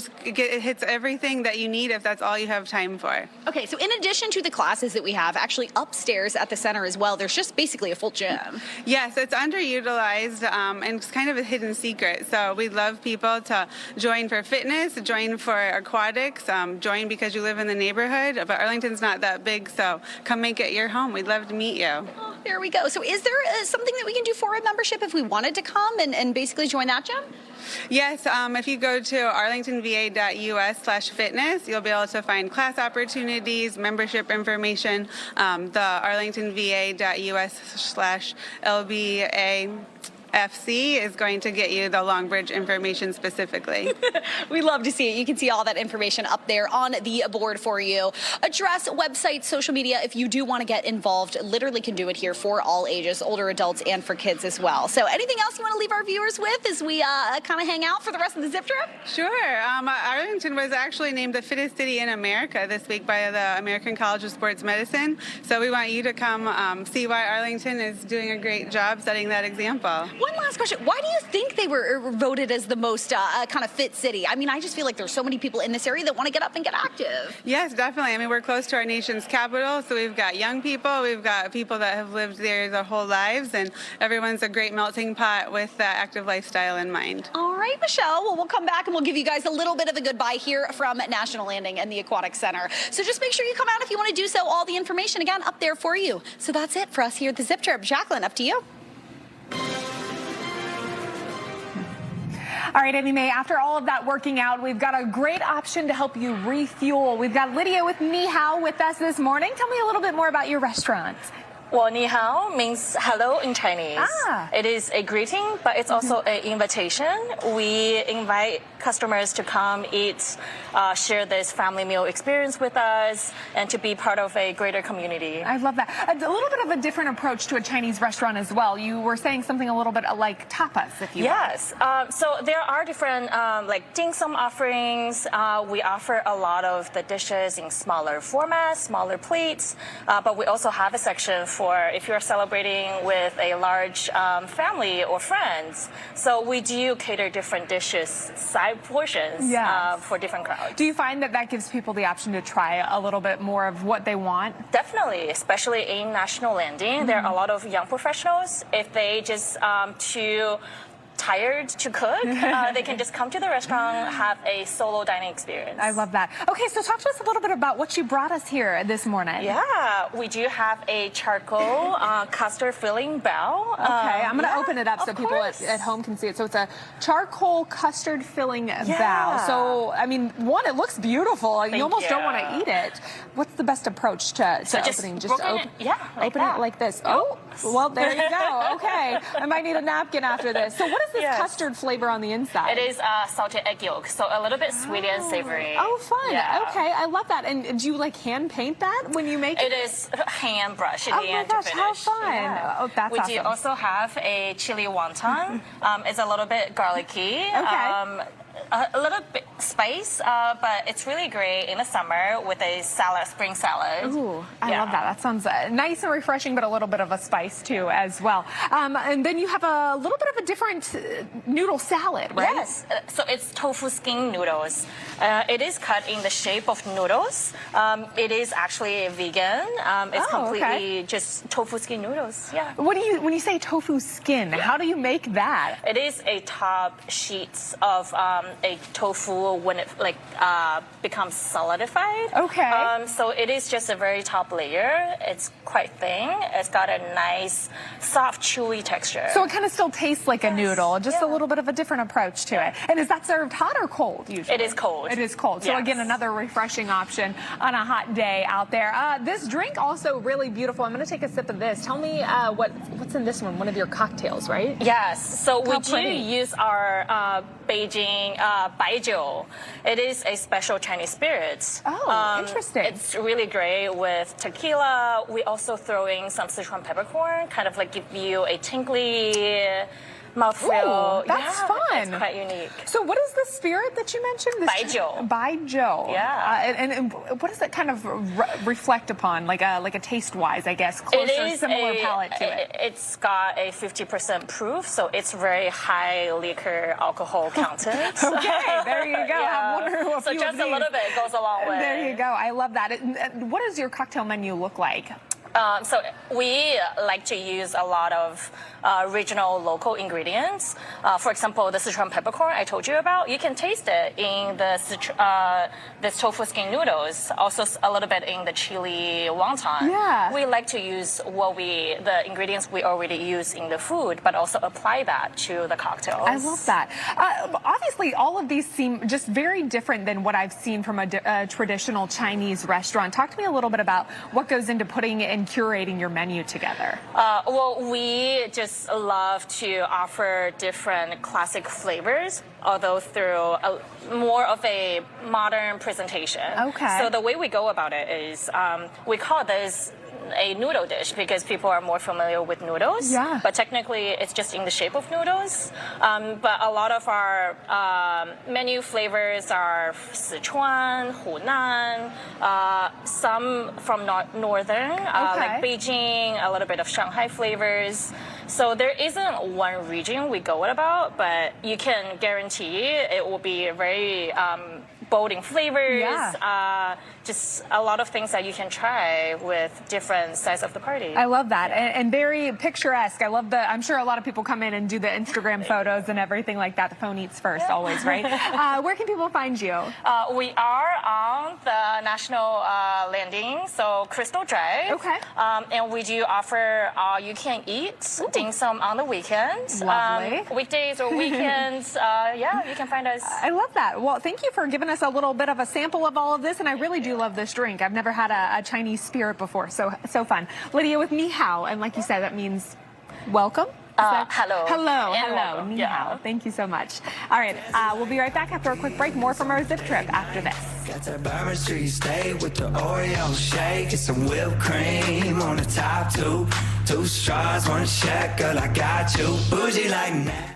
hits everything that you need if that's all you have time for. Okay, so in addition to the classes that we have, actually upstairs at the center as well, there's just basically a full gym. Yes, it's underutilized, and it's kind of a hidden secret. So we'd love people to join for fitness, join for aquatics, join because you live in the neighborhood. But Arlington's not that big, so come make it your home. We'd love to meet you. Oh, there we go. So is there something that we can do for a membership if we wanted to come and basically join that gym? Yes, if you go to arlingtonva.us/fitness, you'll be able to find class opportunities, membership information, the arlingtonva.us/LBA. FC is going to get you the Long Bridge information specifically. We love to see it. You can see all that information up there on the board for you. Address, website, social media. If you do want to get involved, literally can do it here for all ages, older adults and for kids as well. So anything else you want to leave our viewers with as we kind of hang out for the rest of the Zip Trip? Sure. Arlington was actually named the fittest city in America this week by the American College of Sports Medicine. So we want you to come see why Arlington is doing a great job setting that example. One last question. Why do you think they were voted as the most kind of fit city? I mean, I just feel like there's so many people in this area that want to get up and get active. Yes, definitely. I mean, we're close to our nation's capital, so we've got young people, we've got people that have lived there their whole lives, and everyone's a great melting pot with that active lifestyle in mind. All right, Michelle. Well, we'll come back and we'll give you guys a little bit of a goodbye here from National Landing and the Aquatic Center. So just make sure you come out if you want to do so. All the information, again, up there for you. So that's it for us here at the Zip Trip. Jacqueline, up to you. All right, Amy Mae, after all of that working out, we've got a great option to help you refuel. We've got Lydia with Ni Hao with us this morning. Tell me a little bit more about your restaurant. Well, ni hao means hello in Chinese. Ah. It is a greeting, but it's also an invitation. We invite customers to come eat, share this family meal experience with us, and to be part of a greater community. I love that. A little bit of a different approach to a Chinese restaurant as well. You were saying something a little bit like tapas, if you Yes. So there are different like dim sum offerings. We offer a lot of the dishes in smaller formats, smaller plates, but we also have a section for if you're celebrating with a large family or friends. So we do cater different dishes, side portions for different crowds. Do you find that that gives people the option to try a little bit more of what they want? Definitely, especially in National Landing. There are a lot of young professionals. If they just too tired to cook, they can just come to the restaurant, have a solo dining experience. I love that. Okay, so talk to us a little bit about what you brought us here this morning. Yeah, we do have a charcoal custard filling bao. Okay, I'm going to open it up so people at home can see it. So it's a charcoal custard filling bao. So, I mean, one, it looks beautiful. You almost don't want to eat it. What's the best approach to opening? Just open it like this. Oh, well, there you go. Okay, I might need a napkin after this. So what is this custard flavor on the inside? It is salted egg yolk, so a little bit sweet and savory. Oh, fun. Yeah. Okay, I love that. And do you like hand paint that when you make it? It is hand brush in oh the my end gosh, to finish. how fun. Yeah. Oh, that's we awesome. do also have a chili wonton. It's a little bit garlicky. Okay. A little bit spice, but it's really great in the summer with a salad, spring salad. Ooh, I love that. That sounds nice and refreshing, but a little bit of a spice too as well. And then you have a little bit of a different noodle salad, right? Yes. So it's tofu skin noodles. It is cut in the shape of noodles. It is actually vegan. It's completely just tofu skin noodles. Yeah. What do you when you say tofu skin? How do you make that? It is a top sheets of a tofu when it becomes solidified. Okay. So it is just a very top layer. It's quite thin. It's got a nice, soft, chewy texture. So it kind of still tastes like a noodle, just a little bit of a different approach to it. And is that served hot or cold usually? It is cold. It is cold. So Yes. again, another refreshing option on a hot day out there. This drink also really beautiful. I'm going to take a sip of this. Tell me what's in this one? One of your cocktails, right? Yes. So we do pretty. use our Beijing baijiu. It is a special Chinese spirit. Oh, interesting. It's really great with tequila. We also throw in some Sichuan peppercorn, kind of like give you a tingly mouthfeel. Ooh, that's fun. It's quite unique. So what is the spirit that you mentioned? Baijiu. Baijiu. Yeah. And what does it kind of reflect upon, like a taste-wise, I guess, It closer, is similar palate to it? It's got a 50% proof, so it's very high liquor alcohol content. Okay, there you go. Yeah. I'm wondering what So just a little bit goes a long way. There you go. I love that. What does your cocktail menu look like? So we like to use a lot of regional local ingredients. For example, the Sichuan peppercorn I told you about, you can taste it in the tofu skin noodles, also a little bit in the chili wonton. Yeah. We like to use the ingredients we already use in the food, but also apply that to the cocktails. I love that. Obviously, all of these seem just very different than what I've seen from a traditional Chinese restaurant. Talk to me a little bit about what goes into putting and curating your menu together. Well, we just love to offer different classic flavors, although through more of a modern presentation. Okay. So the way we go about it is we call this a noodle dish because people are more familiar with noodles. Yeah. But technically, it's just in the shape of noodles. But a lot of our menu flavors are Sichuan, Hunan, some from northern, like Beijing, a little bit of Shanghai flavors. So there isn't one region we go about, but you can guarantee it will be very bold in flavors. Yeah. Just a lot of things that you can try with different sides of the party. I love that, and very picturesque. I love I'm sure a lot of people come in and do the Instagram photos and everything like that. The phone eats first, always, right? Where can people find you? We are on the National Landing, so Crystal Drive. Okay. And we do offer you can eat dim sum on the weekends. Lovely. Weekdays or weekends, you can find us. I love that. Well, thank you for giving us a little bit of a sample of all of this, and I really do love this drink. I've never had a Chinese spirit before, so fun. Lydia with Ni Hao, and like you said, that means welcome. Hello. Hello. And Hello. welcome. Ni Hao. Thank you so much. All right, we'll be right back after a quick break. More from our Zip Trip after this. Got that Bourbon Street steak with the Oreo shake and some whipped cream on the top two. 2 straws, 1 check, girl, I got you. Bougie like that.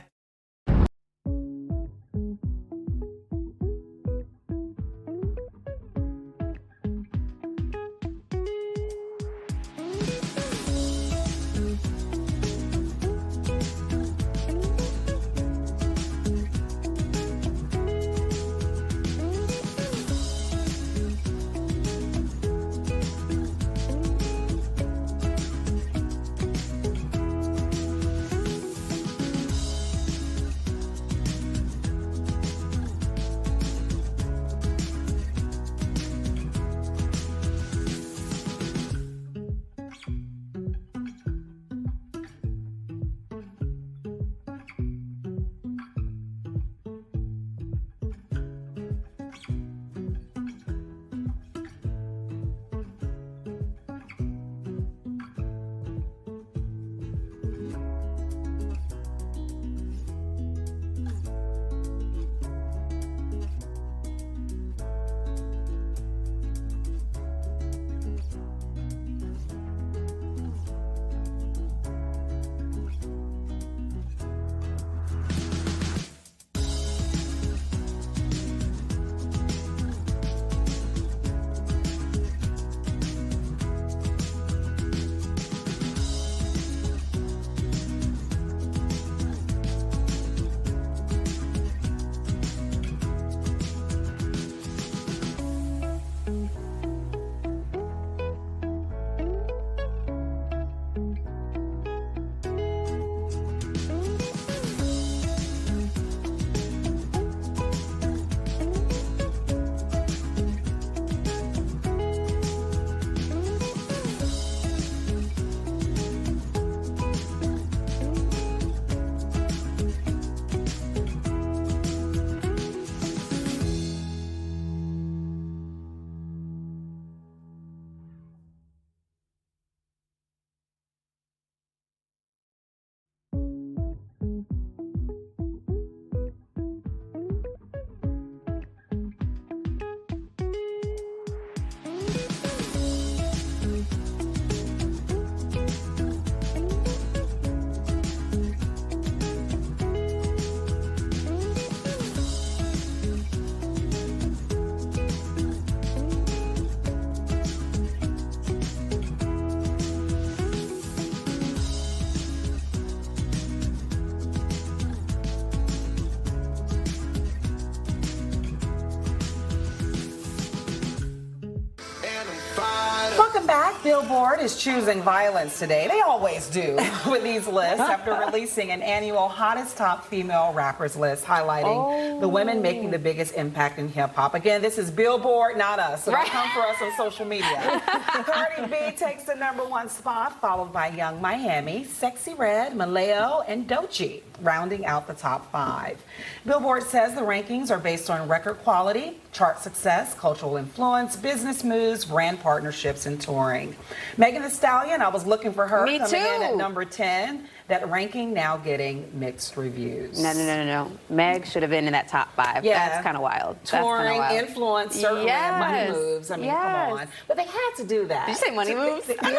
back. Billboard is choosing violence today. They always do with these lists after releasing an annual hottest top female rappers list highlighting the women making the biggest impact in hip hop. Again, this is Billboard, not us. So don't come for us on social media. Cardi B takes the #1 spot, followed by Young Miami, Sexy Red, Maleo, and Doechii, rounding out the top 5. Billboard says the rankings are based on record quality, chart success, cultural influence, business moves, brand partnerships, and touring. Megan Thee Stallion, I was looking for her coming in at #10. That ranking now getting mixed reviews. No. Meg should have been in that top 5. Yeah. That's kind of wild. Touring, influence, certainly, Yes. money moves. I mean, come on. But they had to do that. Did you say money moves? It was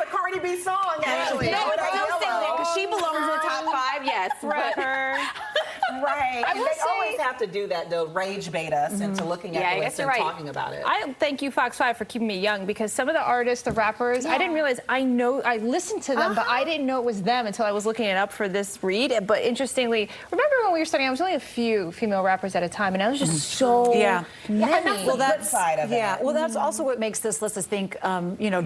a Cardi B song, actually. No, but I don't say that because she belongs in the top 5, yes. Right. Right. I And will they say- always have to do that, though, rage bait us into looking at the list and talking about it. I thank you, Fox 5, for keeping me young because some of the artists, the rappers, I didn't realize I listened to them, but I didn't know it was them until I was looking it up for this read. But interestingly, remember when we were studying, I was only a few female rappers at a time, and I was just so many. Well, that's well, that's also what makes this list, I think,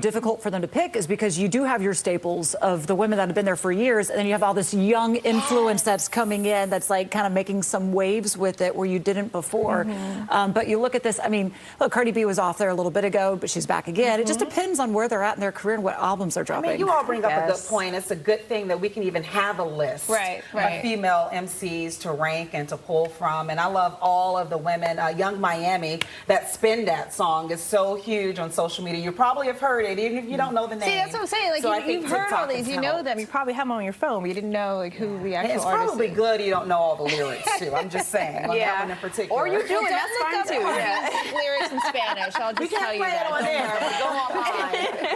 difficult for them to pick, is because you do have your staples of the women that have been there for years, and then you have all this young influence that's coming in, that's like kind of making some waves with it where you didn't before. But you look at this. I mean, look, Cardi B was off there a little bit ago, but she's back again. It just depends on where they're at in their career and what albums they're dropping. I mean, you all bring up a good point. It's a good thing that we can even have a list of female MCs to rank and to pull from. And I love all of the women. Young Miami, that Spin That song is so huge on social media. You probably have heard it, even if you don't know the name. See, that's what I'm saying. Like, So I you've think heard all TikTok these, has you know helped. them, you probably have them on your phone, but you didn't know like who the actual It's artist probably is. good you don't know all the lyrics, too. I'm just saying. On that one in particular. Or you do, and Don't that's look fine up too. Cardi's lyrics in Spanish. I'll We just tell can't you play that. it on there, but go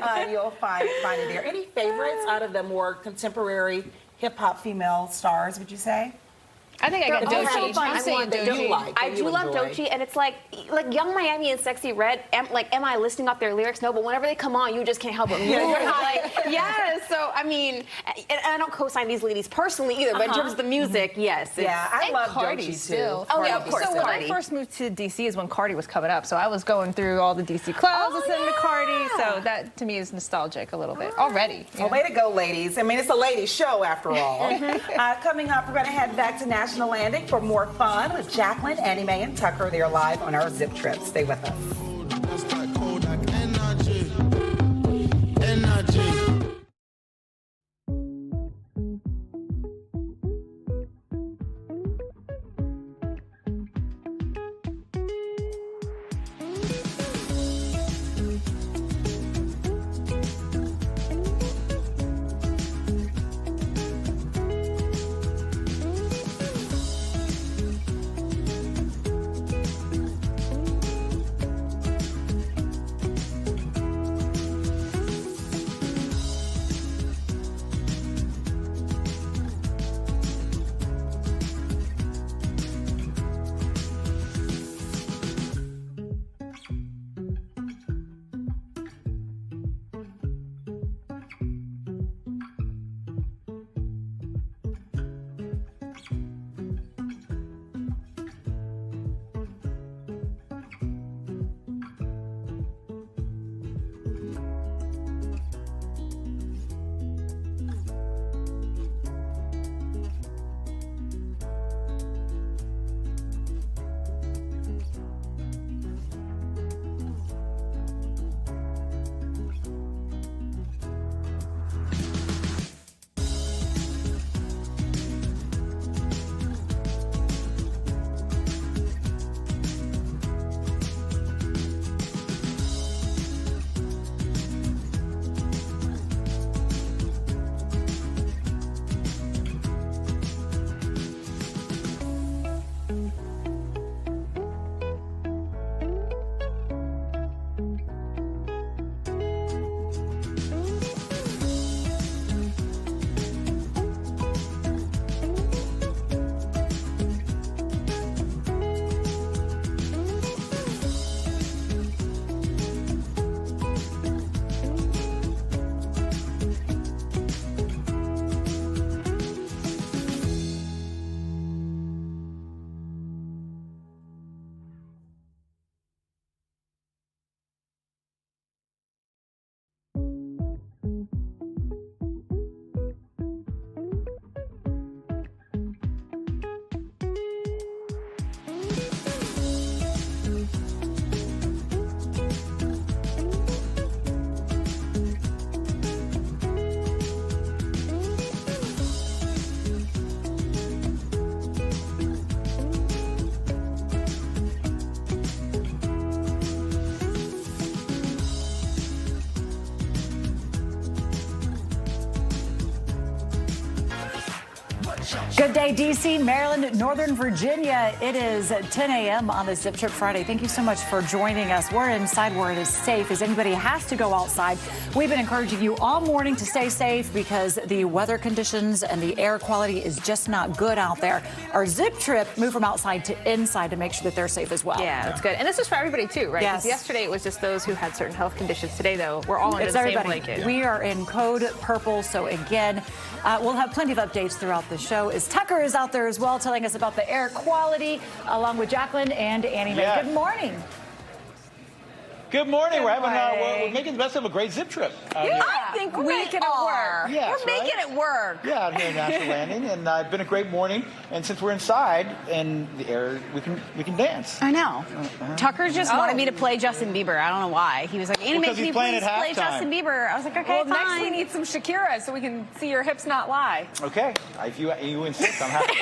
online. You'll find it there. Any favorites out of the more contemporary hip-hop female stars, would you say? I think I got They're Doechii. also fun. I'm saying Doechii. I do love Doechii, and it's like Young Miami and Sexy Red. Am I listening up their lyrics? No, but whenever they come on, you just can't help but move. So I mean, and I don't co-sign these ladies personally either, but in terms of the music, yes. I love Cardi Doechii, still. too. Oh yeah, of course. So when I first moved to DC is when Cardi was coming up. So I was going through all the DC clubs, listening to Cardi. So that to me is nostalgic a little bit already. Well, way to go, ladies. I mean, it's a ladies' show after all. Coming up, we're going to head back to National Landing for more fun with Jacqueline, Annie Mae, and Tucker. They are live on our Zip Trip. Stay with us. Good day, D.C., Maryland, Northern Virginia. It is 10 a.m. on the Zip Trip Friday. Thank you so much for joining us. We're inside where it is safe. As anybody has to go outside, we've been encouraging you all morning to stay safe because the weather conditions and the air quality is just not good out there. Our Zip Trip moved from outside to inside to make sure that they're safe as well. Yeah, that's good. And this is for everybody, too, right? 'Cause Yes. yesterday it was just those who had certain health conditions. Today, though, we're all under It's the same everybody. blanket. We are in code purple. So, again, we'll have plenty of updates throughout the show. As Tucker is out there as well, telling us about the air quality, along with Jacqueline and Annie Mae. Yes. Good morning. Good morning. Good We're making the best of a great Zip Trip. Yeah, I think we making it work. Yes, We're making right? it work. Yeah, out here in National Landing, and it's been a great morning. And since we're inside and the air, we can dance. I know. Tucker just wanted me to play Justin Bieber. I don't know why. He was like, Annie, Well, 'cause can you he's playing please at play halftime. Justin Bieber? I was like, okay, Well, fine. next we need some Shakira so we can see your hips not lie. Okay, if you insist, I'm happy.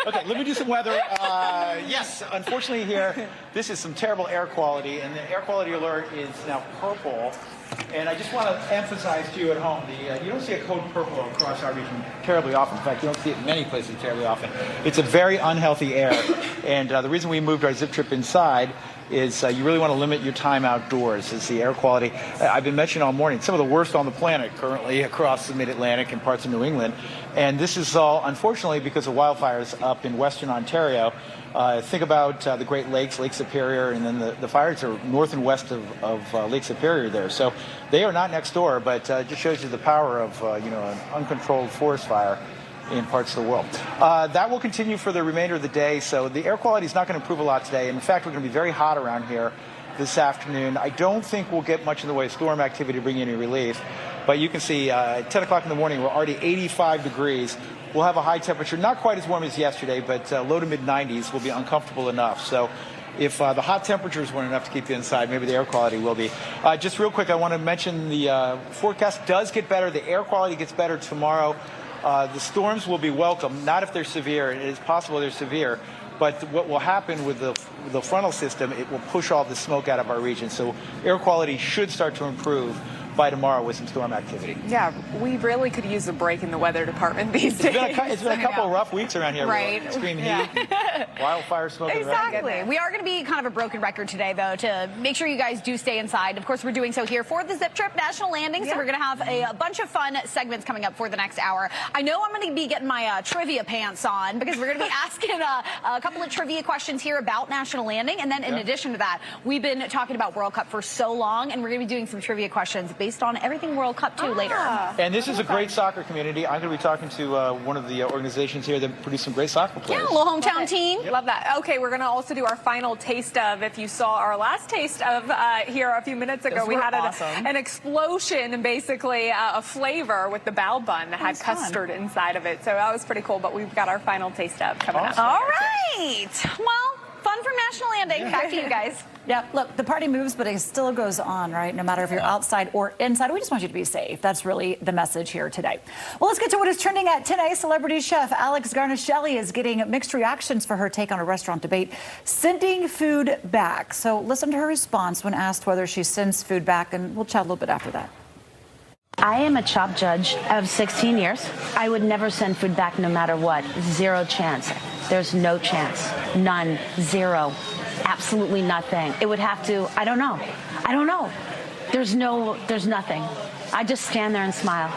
Okay, let me do some weather. Yes, unfortunately here, this is some terrible air quality, and the air quality alert is now purple. And I just want to emphasize to you at home, you don't see a code purple across our region terribly often. In fact, you don't see it in many places terribly often. It's a very unhealthy air, and the reason we moved our Zip Trip inside is you really want to limit your time outdoors. Is the air quality, I've been mentioning all morning, some of the worst on the planet currently across the Mid-Atlantic and parts of New England. And this is all, unfortunately, because of wildfires up in Western Ontario. Think about the Great Lakes, Lake Superior, and then the fires are north and west of Lake Superior there. So they are not next door, but it just shows you the power of an uncontrolled forest fire in parts of the world. That will continue for the remainder of the day, so the air quality is not going to improve a lot today. And in fact, we're going to be very hot around here this afternoon. I don't think we'll get much in the way of storm activity to bring you any relief, but you can see at 10 o'clock in the morning, we're already 85 degrees. We'll have a high temperature, not quite as warm as yesterday, but low to mid-90s will be uncomfortable enough. So if the hot temperatures weren't enough to keep you inside, maybe the air quality will be. Just real quick, I want to mention the forecast does get better. The air quality gets better tomorrow. The storms will be welcome, not if they're severe. It is possible they're severe. But what will happen with the frontal system, it will push all the smoke out of our region. So air quality should start to improve by tomorrow with some storm activity. Yeah, we really could use a break in the weather department these days. It's been a couple of rough weeks around here. Right. Extreme heat, wildfire smoke. Exactly. We are going to be kind of a broken record today, though, to make sure you guys do stay inside. Of course, we're doing so here for the Zip Trip National Landing, so we're going to have a bunch of fun segments coming up for the next hour. I know I'm going to be getting my trivia pants on because we're going to be asking a couple of trivia questions here about National Landing. And then in addition to that, we've been talking about World Cup for so long, and we're going to be doing some trivia questions based on everything World Cup too later. And this is a great soccer community. I'm going to be talking to one of the organizations here that produce some great soccer players. Yeah, a little hometown team. Love that. Okay, we're going to also do our final taste of, if you saw our last taste of here a few minutes ago, we had an explosion, basically, a flavor with the bao bun that had custard inside of it. So that was pretty cool, but we've got our final taste of coming up. All right. Well, fun from National Landing. Back to you guys. Yeah, look, the party moves, but it still goes on, right? No matter if you're outside or inside. We just want you to be safe. That's really the message here today. Well, let's get to what is trending at 10. Celebrity chef Alex Garnaschelli is getting mixed reactions for her take on a restaurant debate, sending food back. So listen to her response when asked whether she sends food back, and we'll chat a little bit after that. I am a CHOP judge of 16 years. I would never send food back no matter what. Zero chance. There's no chance. None. Zero. Absolutely nothing. It would have to, I don't know. There's nothing. I just stand there and smile.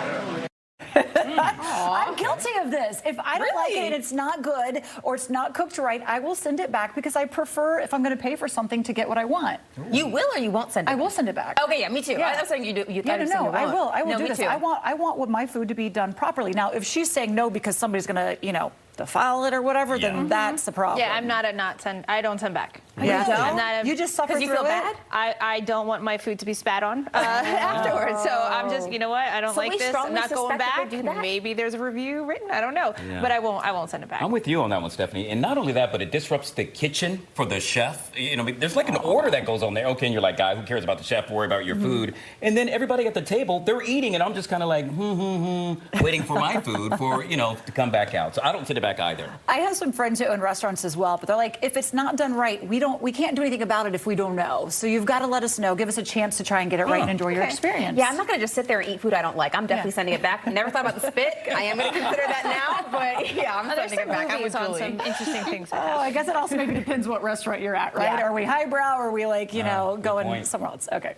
I'm guilty of this. If I don't like it and it's not good or it's not cooked right, I will send it back because I prefer, if I'm going to pay for something, to get what I want. You will or you won't send it I will send it back. Okay, yeah, me too. Yeah. I was saying you do. You thought No, I will. I will No, do me this. too. I want what my food to be done properly. Now, if she's saying no because somebody's going to, defile it or whatever, then that's the problem. Yeah, I'm not a not send. I don't send back. Yeah. I'm not You just suffer because you through feel it? bad. I don't want my food to be spat on afterwards. So I'm just, you know what? I don't So like we this. I'm strongly not going suspect that back. they do that? Maybe there's a review written. I don't know, Yeah. but I won't send it back. I'm with you on that one, Stephanie. And not only that, but it disrupts the kitchen for the chef. There's like an order that goes on there. Okay, and you're like, guy, who cares about the chef? Worry about your food. And then everybody at the table, they're eating, and I'm just kind of like, waiting for my food to come back out. So I don't send it back either. I have some friends who own restaurants as well, but they're like, if it's not done right, we can't do anything about it if we don't know. So you've got to let us know. Give us a chance to try and get it right and enjoy your experience. Yeah, I'm not going to just sit there and eat food I don't like. I'm definitely sending it back. Never thought about the spit. I am going to consider that now, but yeah, I'm sending it back. I'm with on Julie. some interesting things. Oh, I guess it also maybe depends what restaurant you're at, right? Yeah. Are we highbrow or are we like, going somewhere else? Okay.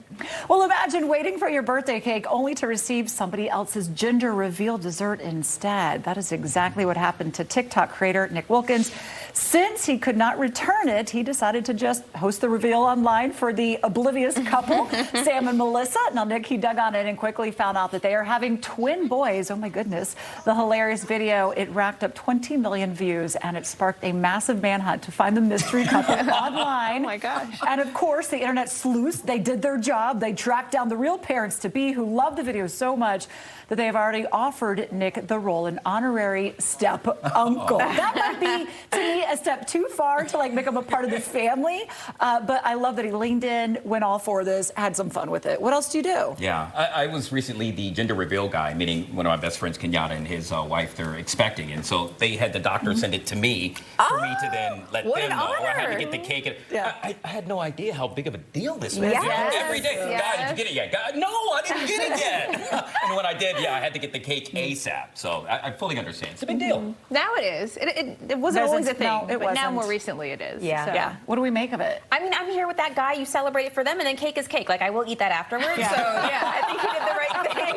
Well, imagine waiting for your birthday cake only to receive somebody else's gender reveal dessert instead. That is exactly what happened to TikTok creator Nick Wilkins. Since he could not return it, he decided to just host the reveal online for the oblivious couple, Sam and Melissa. Now, Nick, he dug on it and quickly found out that they are having twin boys. Oh, my goodness. The hilarious video, it racked up 20 million views, and it sparked a massive manhunt to find the mystery couple online. Oh, my gosh. And, of course, the internet sleuths, they did their job. They tracked down the real parents-to-be who loved the video so much that they have already offered Nick the role an honorary step uncle. That might be, to me, a step too far to like make him a part of the family. But I love that he leaned in, went all for this, had some fun with it. What else do you do? Yeah, I was recently the gender reveal guy, meaning one of my best friends, Kenyatta, and his wife, they're expecting. And so they had the doctor send it to me for me to then let them know. I had to get the cake. And I had no idea how big of a deal this was. Yes. Every day, God, did you get it yet? God, no, I didn't get it yet. And when I did, I had to get the cake ASAP. So I fully understand. It's a big deal. Now it is. It wasn't always a thing, but now more recently it is. Yeah. So. Yeah. What do we make of it? I mean, I'm here with that guy. You celebrate it for them, and then cake is cake. Like, I will eat that afterwards. Yeah. So, yeah, I think he did the right thing.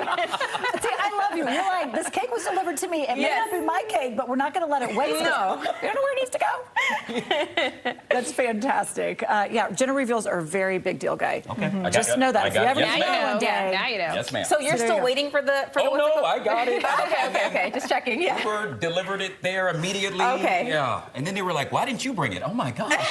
See, I love you. You're like, this cake was delivered to me. It may not be my cake, but we're not going to let it waste. No. You don't know where it needs to go. That's fantastic. Yeah, gender reveals are a very big deal, guy. Okay. Just know that. If you ever Yes, do ma'am. one day. Yeah, now you know. Yes, ma'am. So you're there you still go. waiting for the Oh, no, I got it. Okay. Just checking. Yeah. Uber delivered it there immediately. Okay. Yeah. And then they were like, why didn't you bring it? Oh, my gosh.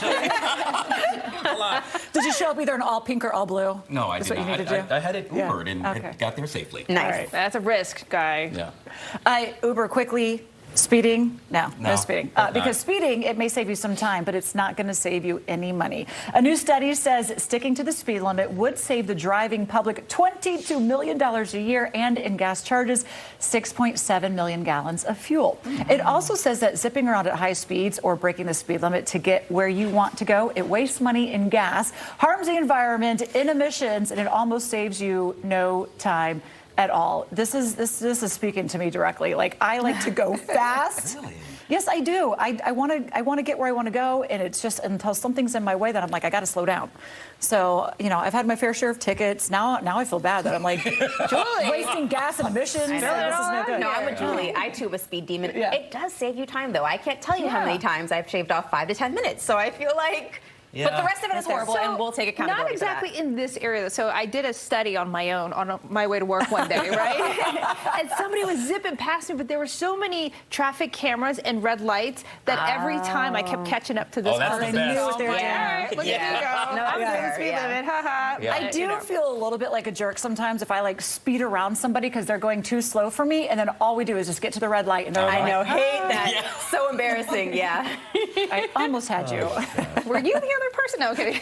Did you show up either in all pink or all blue? No, I That's did what you not. need to do? I had it Ubered and Okay. it got there safely. Nice. All right. That's a risk, guy. Yeah. Uber quickly. Speeding? No speeding. Not. Because speeding, it may save you some time, but it's not going to save you any money. A new study says sticking to the speed limit would save the driving public $22 million a year and in gas charges, 6.7 million gallons of fuel. It also says that zipping around at high speeds or breaking the speed limit to get where you want to go, it wastes money in gas, harms the environment in emissions, and it almost saves you no time at all. This is speaking to me directly. Like, I like to go fast. Really? Yes, I do. I want to get where I want to go, and it's just until something's in my way that I'm like, I got to slow down. So, I've had my fair share of tickets. Now I feel bad that I'm like wasting gas and emissions. This is no good. No, I'm with Julie. I too am a speed demon. Yeah. It does save you time, though. I can't tell you how many times I've shaved off 5 to 10 minutes. So I feel like. Yeah. But the rest of it is horrible, and we'll take accountability. Not exactly in this area. So I did a study on my own on my way to work one day, right? And somebody was zipping past me, but there were so many traffic cameras and red lights that every time I kept catching up to this that's the person. best. Knew what they were doing. All right, look at you go. No, I'm doing fair, the speed yeah. limit. Ha Yeah. I do feel a little bit like a jerk sometimes if I like speed around somebody because they're going too slow for me, and then all we do is just get to the red light and they're I like, know, hate that. So embarrassing, yeah. I almost had you. Were you the other person? No, okay.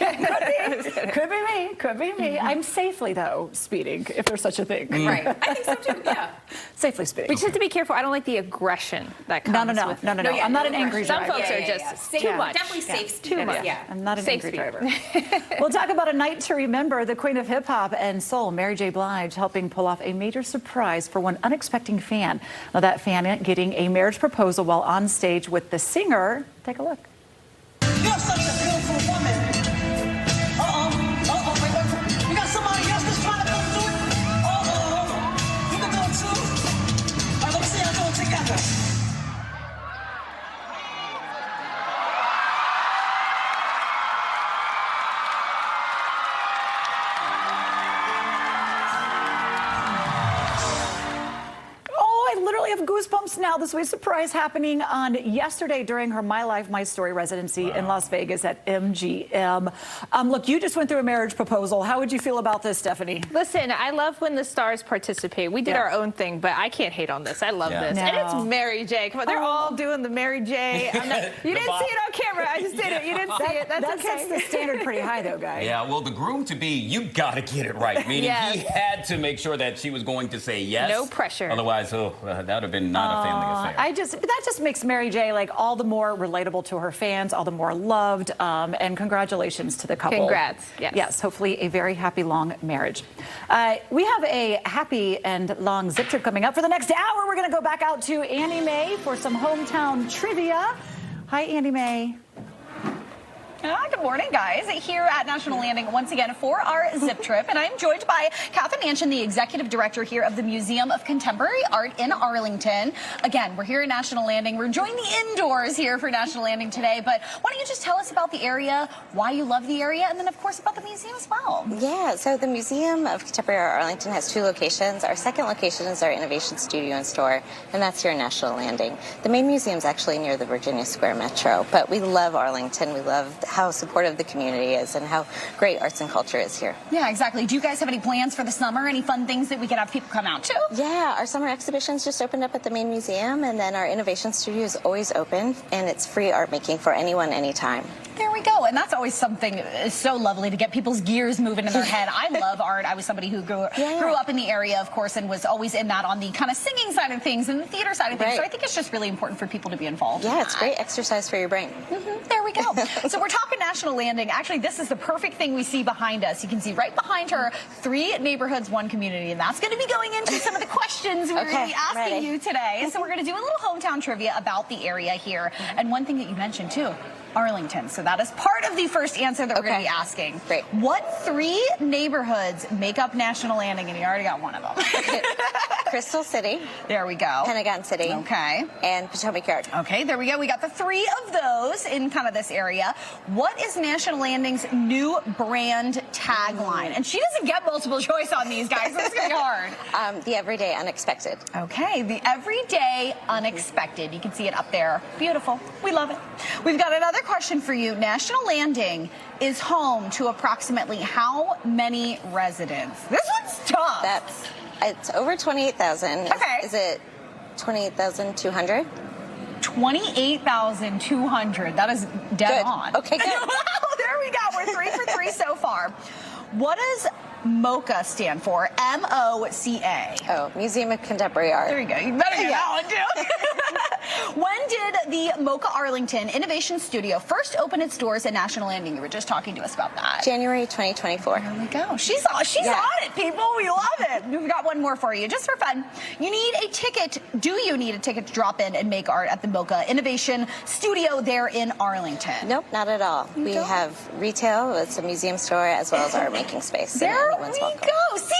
Could be me. Could be me. I'm safely, though, speeding, if there's such a thing. Right. I think so, too, yeah. Safely speeding. We just have to be careful. I don't like the aggression that comes with No. yeah, I'm not no an angry aggression. driver. Some folks are just too much. Definitely safe speed. Too much. Yeah. I'm not an Safe angry speed. driver. We'll talk about a night to remember. The queen of hip hop and soul, Mary J. Blige, helping pull off a major surprise for one unexpected fan. Now, that fan getting a marriage proposal while on stage with the singer. Take a look. You're such a beautiful woman. Wait. You got somebody else that's trying to come through? You can do it too. All right, let's see how do it together. I literally have goosebumps now. The sweet surprise happening on yesterday during her My Life, My Story residency in Las Vegas at MGM. Look, you just went through a marriage proposal. How would you feel about this, Stephanie? Listen, I love when the stars participate. We did our own thing, but I can't hate on this. I love this. No. And it's Mary J. Come on, they're all doing the Mary J. You didn't see it on camera. I just did it. You didn't see it. That's that okay. sets the standard pretty high, though, guys. Yeah, well, the groom-to-be, you got to get it right. Meaning he had to make sure that she was going to say yes. No pressure. Otherwise, that would have been not a family affair. That just makes Mary J. like all the more relatable to her fans, all the more loved. And congratulations to the couple. Congrats. Yes. Yes, hopefully a very happy long marriage. We have a happy and long zip trip coming up. For the next hour, we're going to go back out to Annie Mae for some hometown trivia. Hi, Annie Mae. Good morning, guys. Here at National Landing once again for our zip trip, and I'm joined by Catherine Anshin, the executive director here of the Museum of Contemporary Art in Arlington. Again, we're here at National Landing. We're enjoying the indoors here for National Landing today, but why don't you just tell us about the area, why you love the area, and then of course about the museum as well. Yeah, so the Museum of Contemporary Art Arlington has 2 locations. Our second location is our Innovation Studio and Store, and that's here in National Landing. The main museum is actually near the Virginia Square Metro, but we love Arlington. We love how supportive the community is and how great arts and culture is here. Yeah, exactly. Do you guys have any plans for the summer? Any fun things that we can have people come out to? Yeah, our summer exhibitions just opened up at the main museum, and then our Innovation Studio is always open, and it's free art making for anyone, anytime. There we go. And that's always something so lovely to get people's gears moving in their head. I love art. I was somebody who grew up in the area, of course, and was always in that on the kind of singing side of things and the theater side of things. Right. So I think it's just really important for people to be involved. Yeah, it's great exercise for your brain. There we go. So we're talking National Landing. Actually, this is the perfect thing we see behind us. You can see right behind her 3 neighborhoods, 1 community, and that's going to be going into some of the questions we're going to be asking you today. So we're going to do a little hometown trivia about the area here. And one thing that you mentioned too, Arlington. So that is part of the first answer that we're going to be asking. Great. What 3 neighborhoods make up National Landing? And you already got one of them. Crystal City. There we go. Pentagon City. Okay. And Potomac Yard. Okay, there we go. We got the 3 of those in kind of this area. What is National Landing's new brand tagline? And she doesn't get multiple choice on these, guys, so it's going to be hard. The Everyday Unexpected. Okay, the Everyday Unexpected. You can see it up there. Beautiful. We love it. We've got another question for you. National Landing is home to approximately how many residents? This one's tough. It's over 28,000. Okay. Is it 28,200? 28,200. That is dead on. Okay, good. There we go. We're 3 for 3 so far. What does MOCA stand for? M-O-C-A. Oh, Museum of Contemporary Art. There you go. You better get that one, too. When did the MOCA Arlington Innovation Studio first open its doors at National Landing? You were just talking to us about that. January 2024. There we go. She's on it, people. We love it. We've got one more for you, just for fun. You need a ticket. Do you need a ticket to drop in and make art at the MOCA Innovation Studio there in Arlington? Nope, not at all. We have retail. It's a museum store as well as art making space. There we go. See,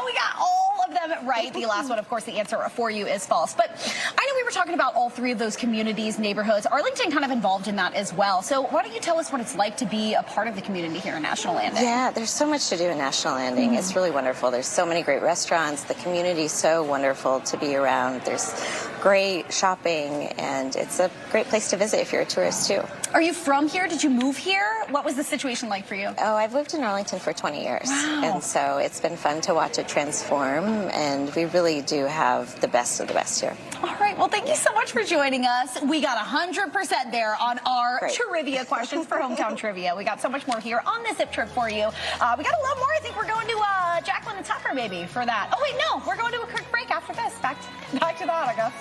we got all of them right. The last one, of course, the answer for you is false. But I know we were talking about all 3 of those communities, neighborhoods. Arlington kind of involved in that as well. So why don't you tell us what it's like to be a part of the community here in National Landing? Yeah, there's so much to do in National Landing. It's really wonderful. There's so many great restaurants. The community's so wonderful to be around. There's great shopping, and it's a great place to visit if you're a tourist, too. Are you from here? Did you move here? What was the situation like for you? Oh, I've lived in Arlington for 20 years. Wow. And so it's been fun to watch it transform, and we really do have the best of the best here. All right. Well, thank you so much for joining us. We got 100% there on our trivia questions for Hometown Trivia. We got so much more here on the Zip Trip for you. We got a lot more. I think we're going to Jacqueline and Tucker maybe for that. Oh, wait, no. We're going to a quick break after this. Back to that, I guess.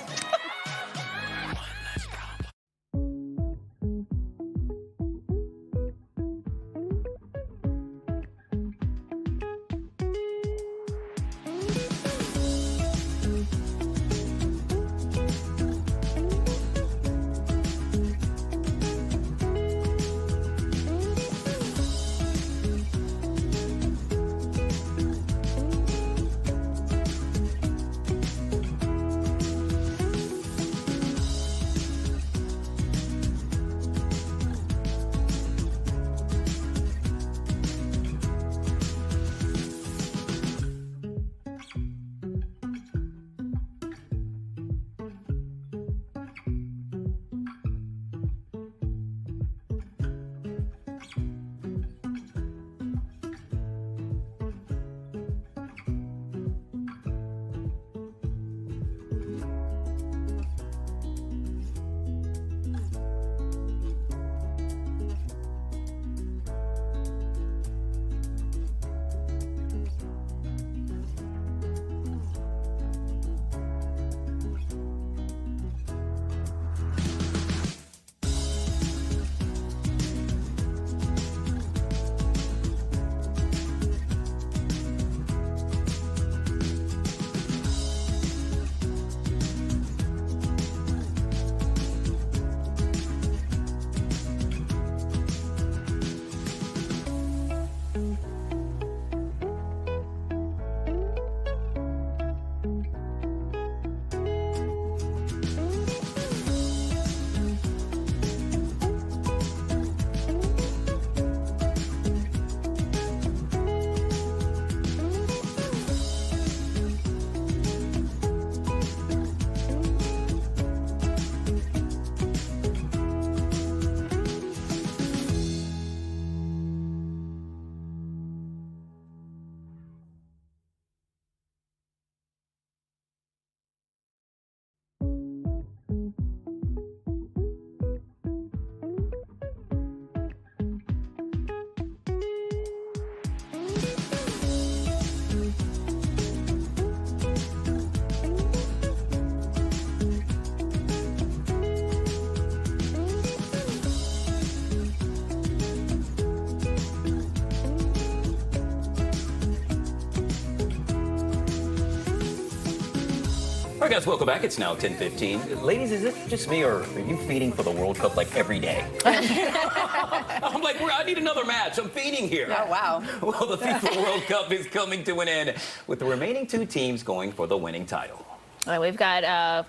All right, guys, welcome back. It's now 10:15. Ladies, is it just me, or are you feeding for the World Cup like every day? I'm like, I need another match. I'm feeding here. Oh, wow. Well, the FIFA World Cup is coming to an end with the remaining 2 teams going for the winning title. We've got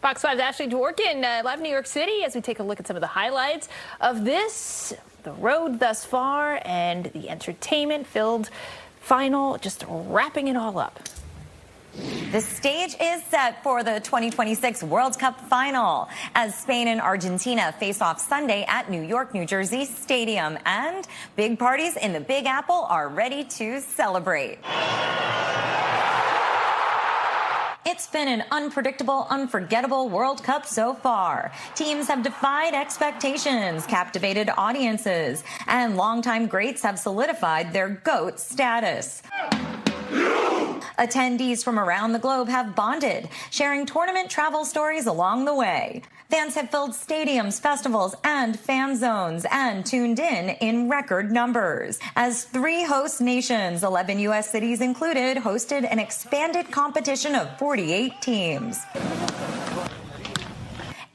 Fox 5's Ashley Dworkin live in New York City as we take a look at some of the highlights of this, the road thus far, and the entertainment-filled final, just wrapping it all up. The stage is set for the 2026 World Cup final as Spain and Argentina face off Sunday at New York, New Jersey Stadium. And big parties in the Big Apple are ready to celebrate. It's been an unpredictable, unforgettable World Cup so far. Teams have defied expectations, captivated audiences, and longtime greats have solidified their GOAT status. Attendees from around the globe have bonded, sharing tournament travel stories along the way. Fans have filled stadiums, festivals, and fan zones and tuned in record numbers. As 3 host nations, 11 U.S. cities included, hosted an expanded competition of 48 teams.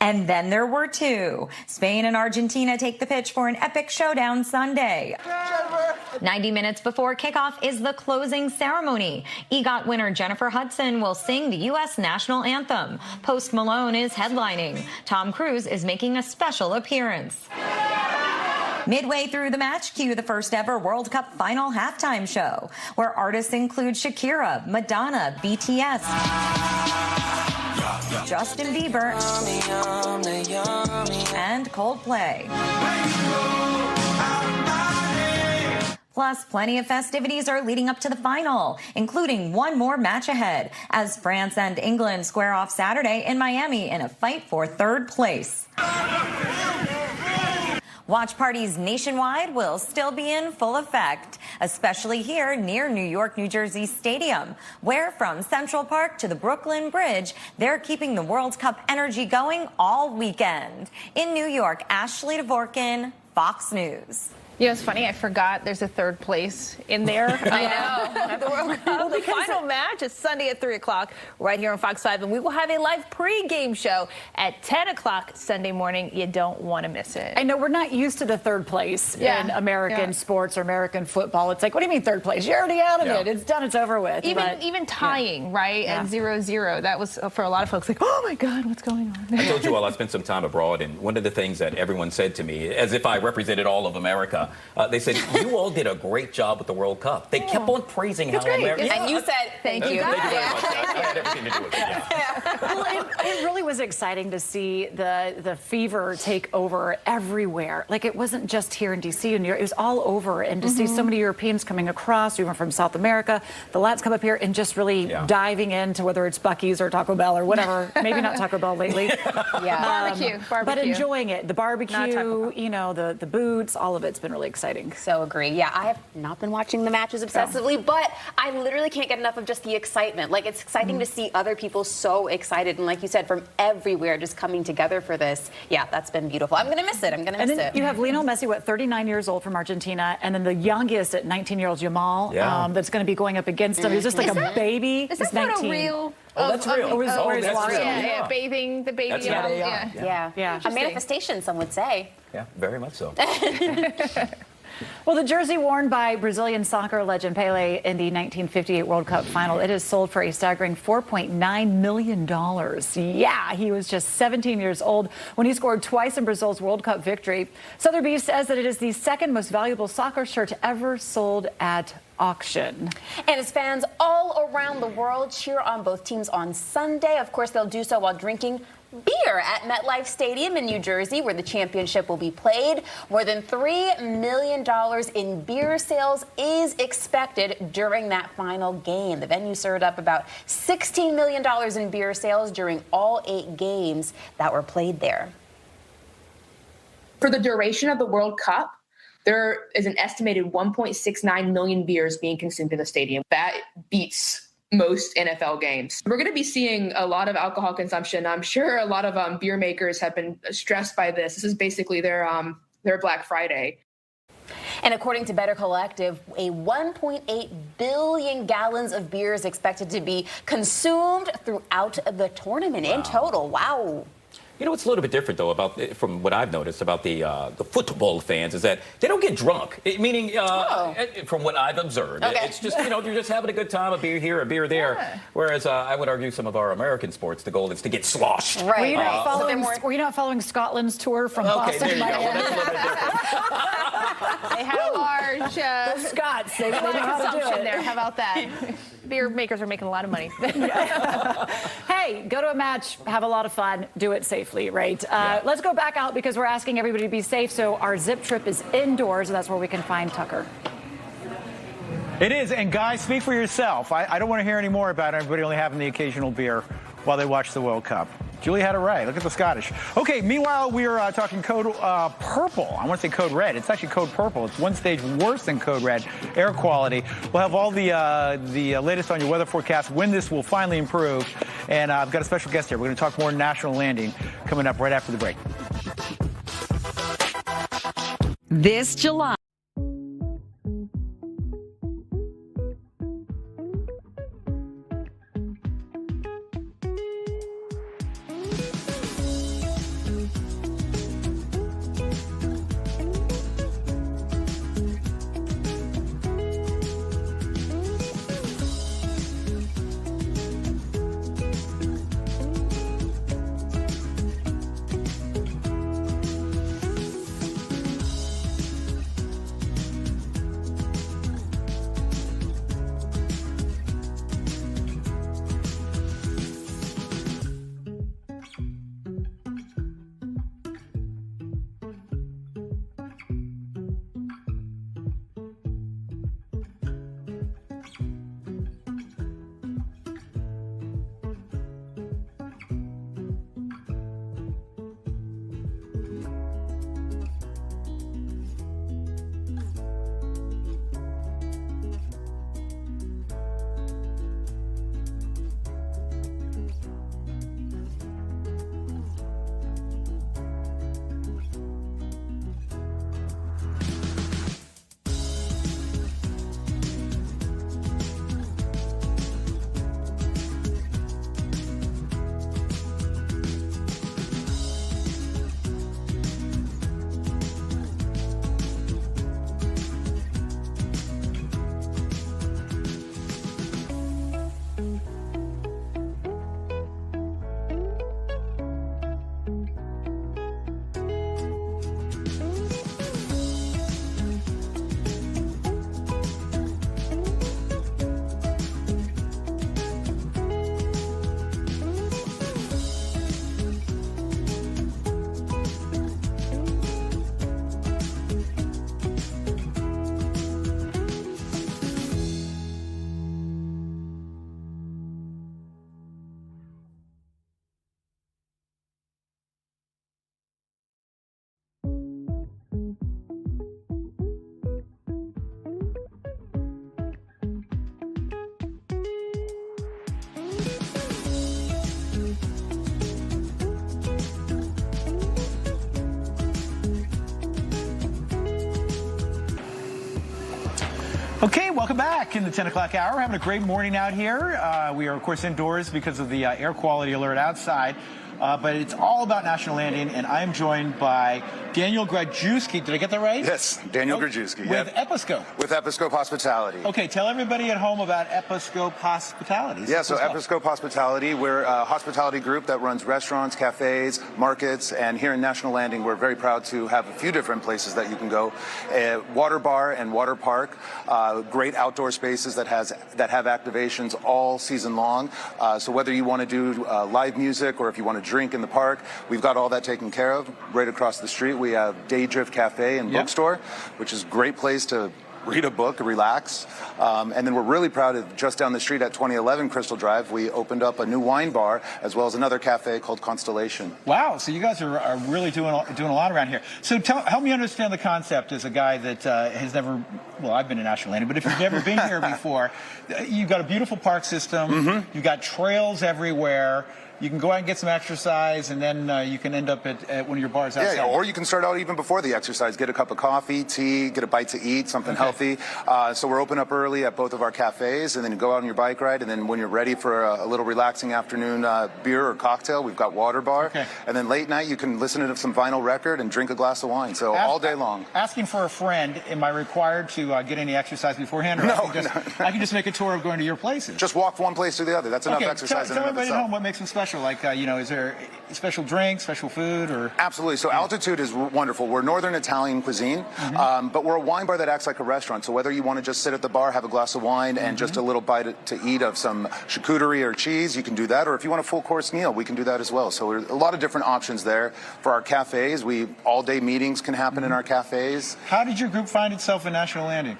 And then there were 2. Spain and Argentina take the pitch for an epic showdown Sunday. 90 minutes before kickoff is the closing ceremony. EGOT winner Jennifer Hudson will sing the U.S. national anthem. Post Malone is headlining. Tom Cruise is making a special appearance. Midway through the match, cue the first ever World Cup final halftime show, where artists include Shakira, Madonna, BTS, Justin Bieber, and Coldplay. Plus, plenty of festivities are leading up to the final, including one more match ahead, as France and England square off Saturday in Miami in a fight for 3rd place. Watch parties nationwide will still be in full effect, especially here near New York, New Jersey Stadium, where from Central Park to the Brooklyn Bridge, they're keeping the World Cup energy going all weekend. In New York, Ashley Dvorkin, Fox News. You know, it's funny, I forgot there's a 3rd place in there. I know. The World Cup. The final match is Sunday at 3 o'clock right here on Fox 5, and we will have a live pre-game show at 10 o'clock Sunday morning. You don't want to miss it. I know we're not used to the 3rd place in American sports or American football. It's like, what do you mean 3rd place? You're already out of it. It's done. It's over with. Even tying, right, at 0-0. That was, for a lot of folks, like, oh, my God, what's going on? I told you all I spent some time abroad, and one of the things that everyone said to me, as if I represented all of America, they said, you all did a great job with the World Cup. They kept on praising how America... And you said, thank you. Thank you very much. I had everything to do with it. Well, it really was exciting to see the fever take over everywhere. Like, it wasn't just here in D.C. and New York. It was all over. And to see so many Europeans coming across, even from South America, the Lats come up here and just really diving into whether it's Buc-ee's or Taco Bell or whatever. Maybe not Taco Bell lately. Barbecue. But enjoying it. The barbecue, you know, the boots, all of it's been really exciting. So agree. Yeah, I have not been watching the matches obsessively, but I literally can't get enough of just the excitement. Like, it's exciting to see other people so excited, and like you said, from everywhere just coming together for this. Yeah, that's been beautiful. I'm going to miss it. You have Lionel Messi, 39 years old from Argentina, and then the youngest at 19-year-old Jamal, that's going to be going up against him. He's just like a baby. Is that photo real? Oh, that's real. That's real. Yeah, bathing the baby. Yeah. A manifestation, some would say. Yeah, very much so. Well, the jersey worn by Brazilian soccer legend Pelé in the 1958 World Cup final, it is sold for a staggering $4.9 million. Yeah, he was just 17 years old when he scored twice in Brazil's World Cup victory. Sotheby's says that it is the 2nd most valuable soccer shirt ever sold at auction. And as fans all around the world cheer on both teams on Sunday, of course, they'll do so while drinking beer at MetLife Stadium in New Jersey, where the championship will be played. More than $3 million in beer sales is expected during that final game. The venue served up about $16 million in beer sales during all 8 games that were played there. For the duration of the World Cup, there is an estimated 1.69 million beers being consumed in the stadium. That beats most NFL games. We're going to be seeing a lot of alcohol consumption. I'm sure a lot of beer makers have been stressed by this. This is basically their Black Friday. And according to Better Collective, a 1.8 billion gallons of beer is expected to be consumed throughout the tournament in total. Wow. You know what's a little bit different, though, from what I've noticed about the football fans is that they don't get drunk. Meaning, from what I've observed, it's just, you're just having a good time, a beer here, a beer there. Yeah. Whereas I would argue some of our American sports, the goal is to get sloshed. Right. Were you not following Scotland's tour from Boston to Miami? They had a large Those Scots, they know how to do consumption it. there. How about that? Beer makers are making a lot of money. Hey, go to a match, have a lot of fun, do it safely, right? Let's go back out because we're asking everybody to be safe. So our Zip trip is indoors, and that's where we can find Tucker. It is, and guys, speak for yourself. I don't want to hear any more about everybody only having the occasional beer while they watch the World Cup. Julie had it right. Look at the Scottish. Okay, meanwhile, we are talking code purple. I want to say code red. It's actually code purple. It's one stage worse than code red. Air quality. We'll have all the latest on your weather forecast, when this will finally improve. And I've got a special guest here. We're going to talk more national landing coming up right after the break. This July. Okay, welcome back in the 10 o'clock hour. We're having a great morning out here. We are, of course, indoors because of the air quality alert outside. But it's all about national landing, and I'm joined by Daniel Grajewski. Did I get that right? Yes, Daniel Grajewski. With Episcope. With Episcope Hospitality. Okay, tell everybody at home about Episcope Hospitality. Yeah, so Episcope Hospitality, we're a hospitality group that runs restaurants, cafes, markets, and here in National Landing, we're very proud to have a few different places that you can go. Water bar and water park, great outdoor spaces that have activations all season long. So whether you want to do live music or if you want to drink in the park, we've got all that taken care of. Right across the street, we have Daydrift Cafe and Bookstore, which is a great place to read a book, relax. And then we're really proud of just down the street at 2011 Crystal Drive, we opened up a new wine bar as well as another cafe called Constellation. Wow, so you guys are really doing a lot around here. So help me understand the concept as a guy that has never, well, I've been to National Landing, but if you've never been here before, you've got a beautiful park system, you've got trails everywhere. you can go out and get some exercise, and then you can end up at one of your bars outside. Yeah, or you can start out even before the exercise. Get a cup of coffee, tea, get a bite to eat, something healthy. So we're open up early at both of our cafes, and then you go out on your bike ride, and then when you're ready for a little relaxing afternoon beer or cocktail, we've got Water Bar. Okay. And then late night, you can listen to some vinyl record and drink a glass of wine. So all day long. Asking for a friend, am I required to get any exercise beforehand? Or No, I can just make a tour of going to your places. Just walk from one place to the other. That's enough exercise in Tell and of everybody at itself. home what makes them special. Like, is there special drinks, special food, or? Absolutely. So Altitude is wonderful. We're Northern Italian cuisine, but we're a wine bar that acts like a restaurant. So whether you want to just sit at the bar, have a glass of wine, and just a little bite to eat of some charcuterie or cheese, you can do that. Or if you want a full course meal, we can do that as well. So there's a lot of different options there. For our cafes, all-day meetings can happen in our cafes. How did your group find itself in National Landing?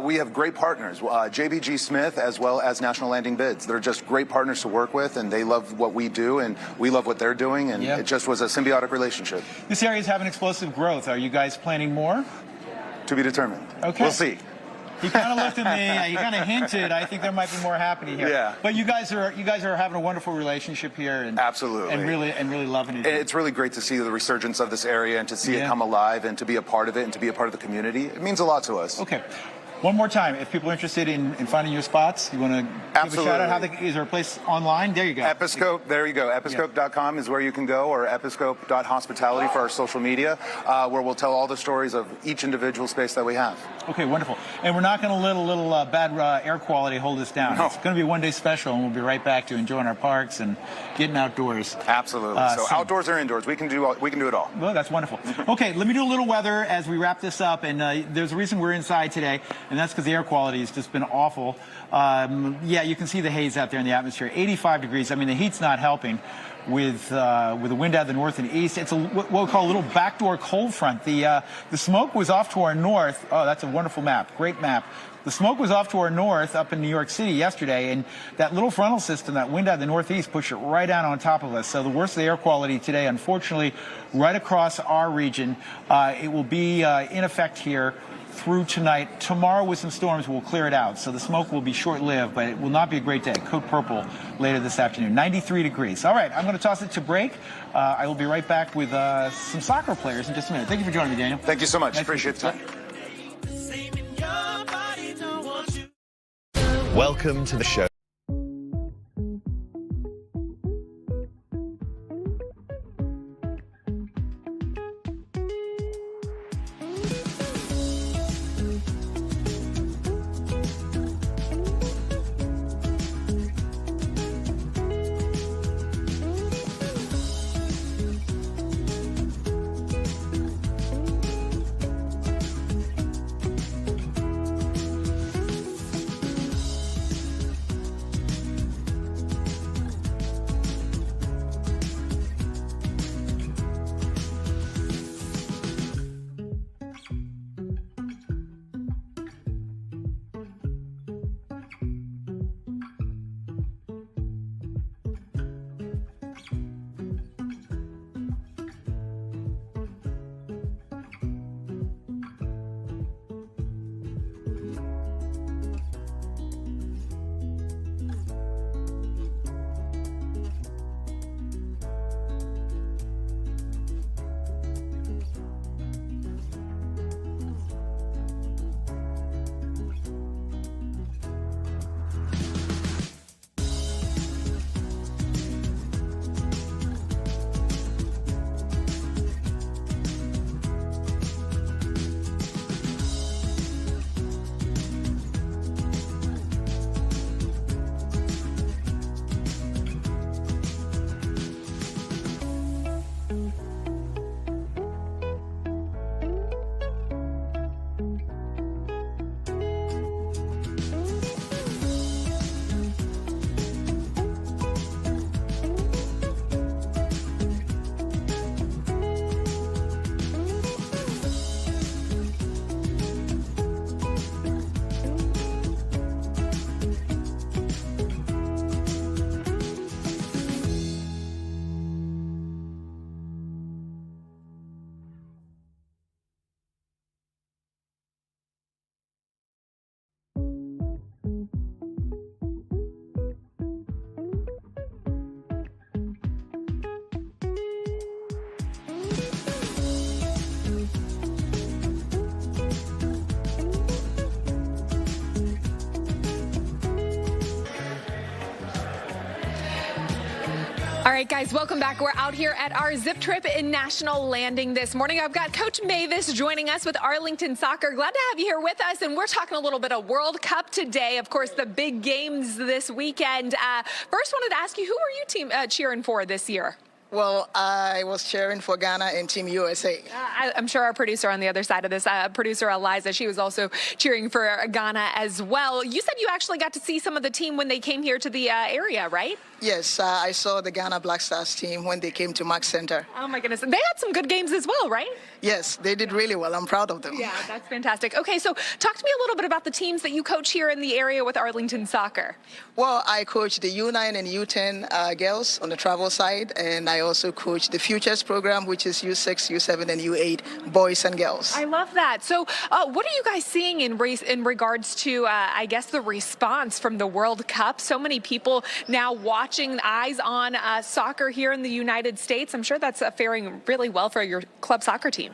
We have great partners, JBG Smith as well as National Landing Bids. They're just great partners to work with, and they love what we do, and we love what they're doing, and it just was a symbiotic relationship. This area is having explosive growth. Are you guys planning more? To be determined. Okay. We'll see. He kind of looked at me. He kind of hinted. I think there might be more happening here. Yeah. But you guys are having a wonderful relationship here, and absolutely, and really loving it. It's really great to see the resurgence of this area and to see it come alive and to be a part of it and to be a part of the community. It means a lot to us. Okay. One more time, if people are interested in finding your spots, you want to give a shout out? Is there a place online? There you go. Episcope, there you go. Episcope.com is where you can go, or episcope.hospitality for our social media, where we'll tell all the stories of each individual space that we have. Okay, wonderful. And we're not going to let a little bad air quality hold us down. No. It's going to be a one-day special, and we'll be right back to enjoying our parks and getting outdoors. Absolutely. So outdoors or indoors, we can do it all. Well, that's wonderful. Okay, let me do a little weather as we wrap this up. And there's a reason we're inside today, and that's because the air quality has just been awful. Yeah, you can see the haze out there in the atmosphere. 85 degrees. I mean, the heat's not helping. With the wind out of the north and east, it's what we'll call a little backdoor cold front. The smoke was off to our north. Oh, that's a wonderful map. Great map. The smoke was off to our north up in New York City yesterday, and that little frontal system, that wind out of the northeast, pushed it right down on top of us. So the worst of the air quality today, unfortunately, right across our region. It will be in effect here through tonight. Tomorrow with some storms, we'll clear it out. So the smoke will be short-lived, but it will not be a great day. Code purple later this afternoon. 93 degrees. All right, I'm going to toss it to break. I will be right back with some soccer players in just a minute. Thank you for joining me, Daniel. Thank you so much. Appreciate the time. Welcome to the show. right, guys, welcome back. We're out here at our Zip Trip in National Landing this morning. I've got Coach Mavis joining us with Arlington Soccer. Glad to have you here with us, and we're talking a little bit of World Cup today. Of course, the big games this weekend. First, wanted to ask you, who are you cheering for this year? Well, I was cheering for Ghana and Team USA. I'm sure our producer on the other side of this, producer Eliza, she was also cheering for Ghana as well. You said you actually got to see some of the team when they came here to the area, right? Yes, I saw the Ghana Black Stars team when they came to Max Center. Oh, my goodness. They had some good games as well, right? Yes, they did really well. I'm proud of them. Yeah, that's fantastic. Okay, so talk to me a little bit about the teams that you coach here in the area with Arlington Soccer. Well, I coach the U9 and U10 girls on the travel side, and I also coach the Futures program, which is U6, U7, and U8 boys and girls. I love that. So what are you guys seeing in regards to, I guess, the response from the World Cup? So many people now watching, eyes on soccer here in the United States. I'm sure that's faring really well for your club soccer teams.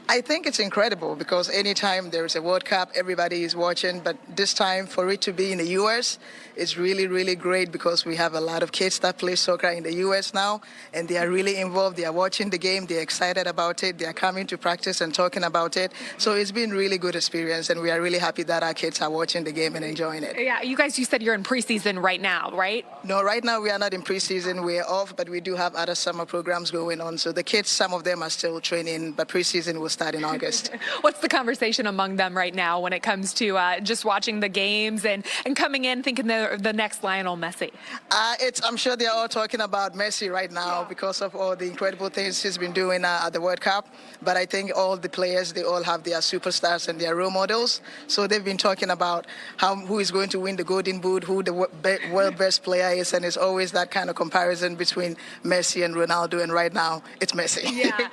I think it's incredible because anytime there's a World Cup, everybody is watching. But this time, for it to be in the U.S., it's really, really great because we have a lot of kids that play soccer in the U.S. now, and they are really involved. They are watching the game. They're excited about it. They are coming to practice and talking about it. So it's been really good experience, and we are really happy that our kids are watching the game and enjoying it. Yeah, you said you're in preseason right now, right? No, right now we are not in preseason. We're off, but we do have other summer programs going on. So the kids, some of them are still training, but preseason will start in August. What's the conversation among them right now when it comes to just watching the games and coming in thinking the next Lionel Messi? I'm sure they're all talking about Messi right now because of all the incredible things he's been doing at the World Cup. But I think all the players, they all have their superstars and their role models. So they've been talking about who is going to win the Golden Boot, who the world best player is, and it's always that kind of comparison between Messi and Ronaldo, and right now it's Messi. Yeah.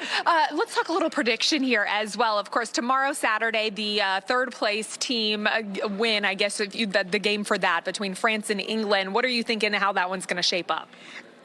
Let's talk a little prediction here as well. Of course, tomorrow, Saturday, the third place team win, I guess, the game for that between France and England. What are you thinking how that one's going to shape up?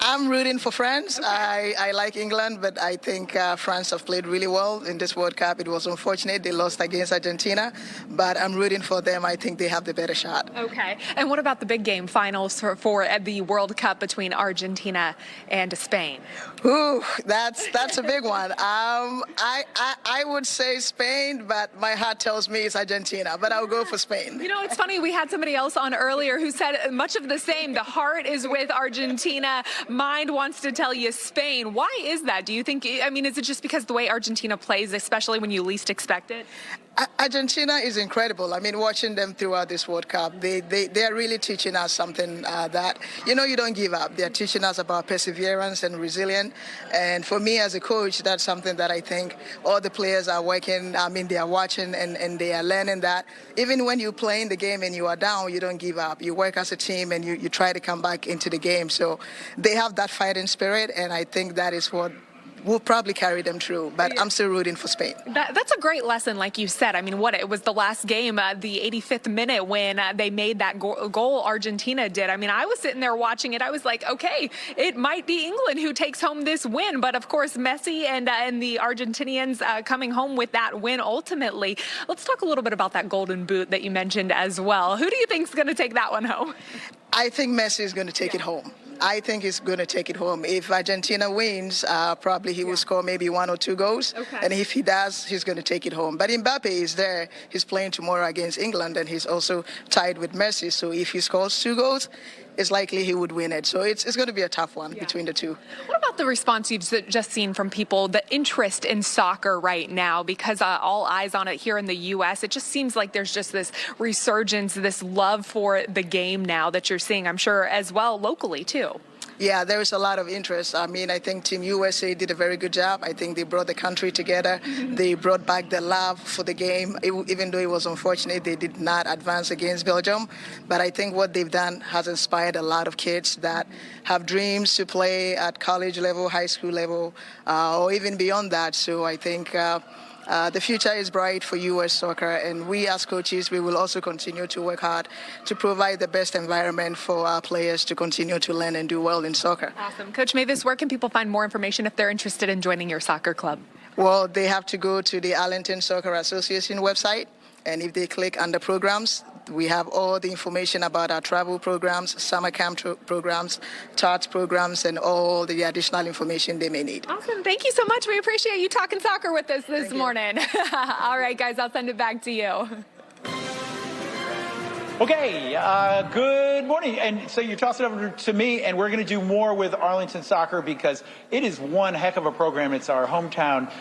I'm rooting for France. Okay. I like England, but I think France have played really well in this World Cup. It was unfortunate they lost against Argentina, but I'm rooting for them. I think they have the better shot. Okay. And what about the big game finals for the World Cup between Argentina and Spain? Ooh, that's a big one. I would say Spain, but my heart tells me it's Argentina, but I'll go for Spain. You know, it's funny. We had somebody else on earlier who said much of the same. The heart is with Argentina. Mind wants to tell you Spain. Why is that? Do you think, is it just because the way Argentina plays, especially when you least expect it? Argentina is incredible. Watching them throughout this World Cup, they are really teaching us something that, you don't give up. They're teaching us about perseverance and resilience. And for me as a coach, that's something that I think all the players are working, they are watching and they are learning that. Even when you're playing the game and you are down, you don't give up. You work as a team and you try to come back into the game. So they have that fighting spirit, and I think that is what will probably carry them through, but I'm still rooting for Spain. That's a great lesson, like you said. It was the last game, the 85th minute when they made that goal, Argentina did. I was sitting there watching it. I was like, okay, it might be England who takes home this win, but of course, Messi and the Argentinians coming home with that win ultimately. Let's talk a little bit about that Golden Boot that you mentioned as well. Who do you think is going to take that one home? I think Messi is going to take it home. I think he's going to take it home. If Argentina wins, probably he will score maybe 1 or 2 goals. Okay. And if he does, he's going to take it home. But Mbappe is there. He's playing tomorrow against England, and he's also tied with Messi. So if he scores 2 goals, it's likely he would win it. So it's going to be a tough one between the two. What about the response you've just seen from people, the interest in soccer right now? Because all eyes on it here in the U.S., it just seems like there's just this resurgence, this love for the game now that you're seeing, I'm sure, as well locally, too. Yeah, there is a lot of interest. I think Team USA did a very good job. I think they brought the country together. They brought back the love for the game, even though it was unfortunate they did not advance against Belgium. But I think what they've done has inspired a lot of kids that have dreams to play at college level, high school level, or even beyond that. So I think the future is bright for U.S. soccer, and we as coaches, we will also continue to work hard to provide the best environment for our players to continue to learn and do well in soccer. Awesome. Coach Mavis, where can people find more information if they're interested in joining your soccer club? Well, they have to go to the Arlington Soccer Association website, and if they click under programs, We have all the information about our travel programs, summer camp programs, charts programs, and all the additional information they may need. Awesome. Thank you so much. We appreciate you talking soccer with us this morning. All right, guys, I'll send it back to you. Okay, good morning. And so you toss it over to me, and we're going to do more with Arlington Soccer because it is one heck of a program. It's our hometown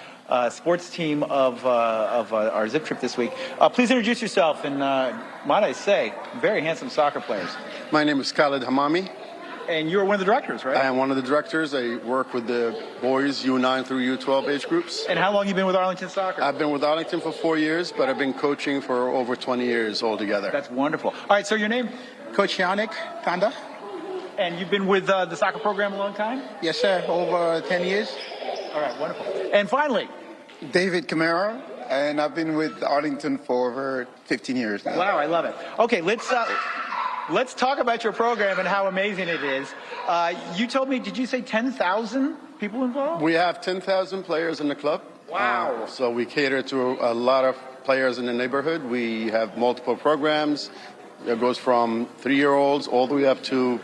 sports team of our Zip Trip this week. Please introduce yourself, and might I say, very handsome soccer players. My name is Khalid Hamami. And you're one of the directors, right? I am one of the directors. I work with the boys U9 through U12 age groups. And how long have you been with Arlington Soccer? I've been with Arlington for 4 years, but I've been coaching for over 20 years altogether. That's wonderful. All right, so your name? Coach Yannick Tanda. And you've been with the soccer program a long time? Yes, sir. Over 10 years. All right, wonderful. And finally? David Camara, and I've been with Arlington for over 15 years now. Wow, I love it. Okay, let's talk about your program and how amazing it is. You told me, did you say 10,000 people involved? We have 10,000 players in the club. Wow. So we cater to a lot of players in the neighborhood. We have multiple programs. It goes from 3-year-olds all the way up to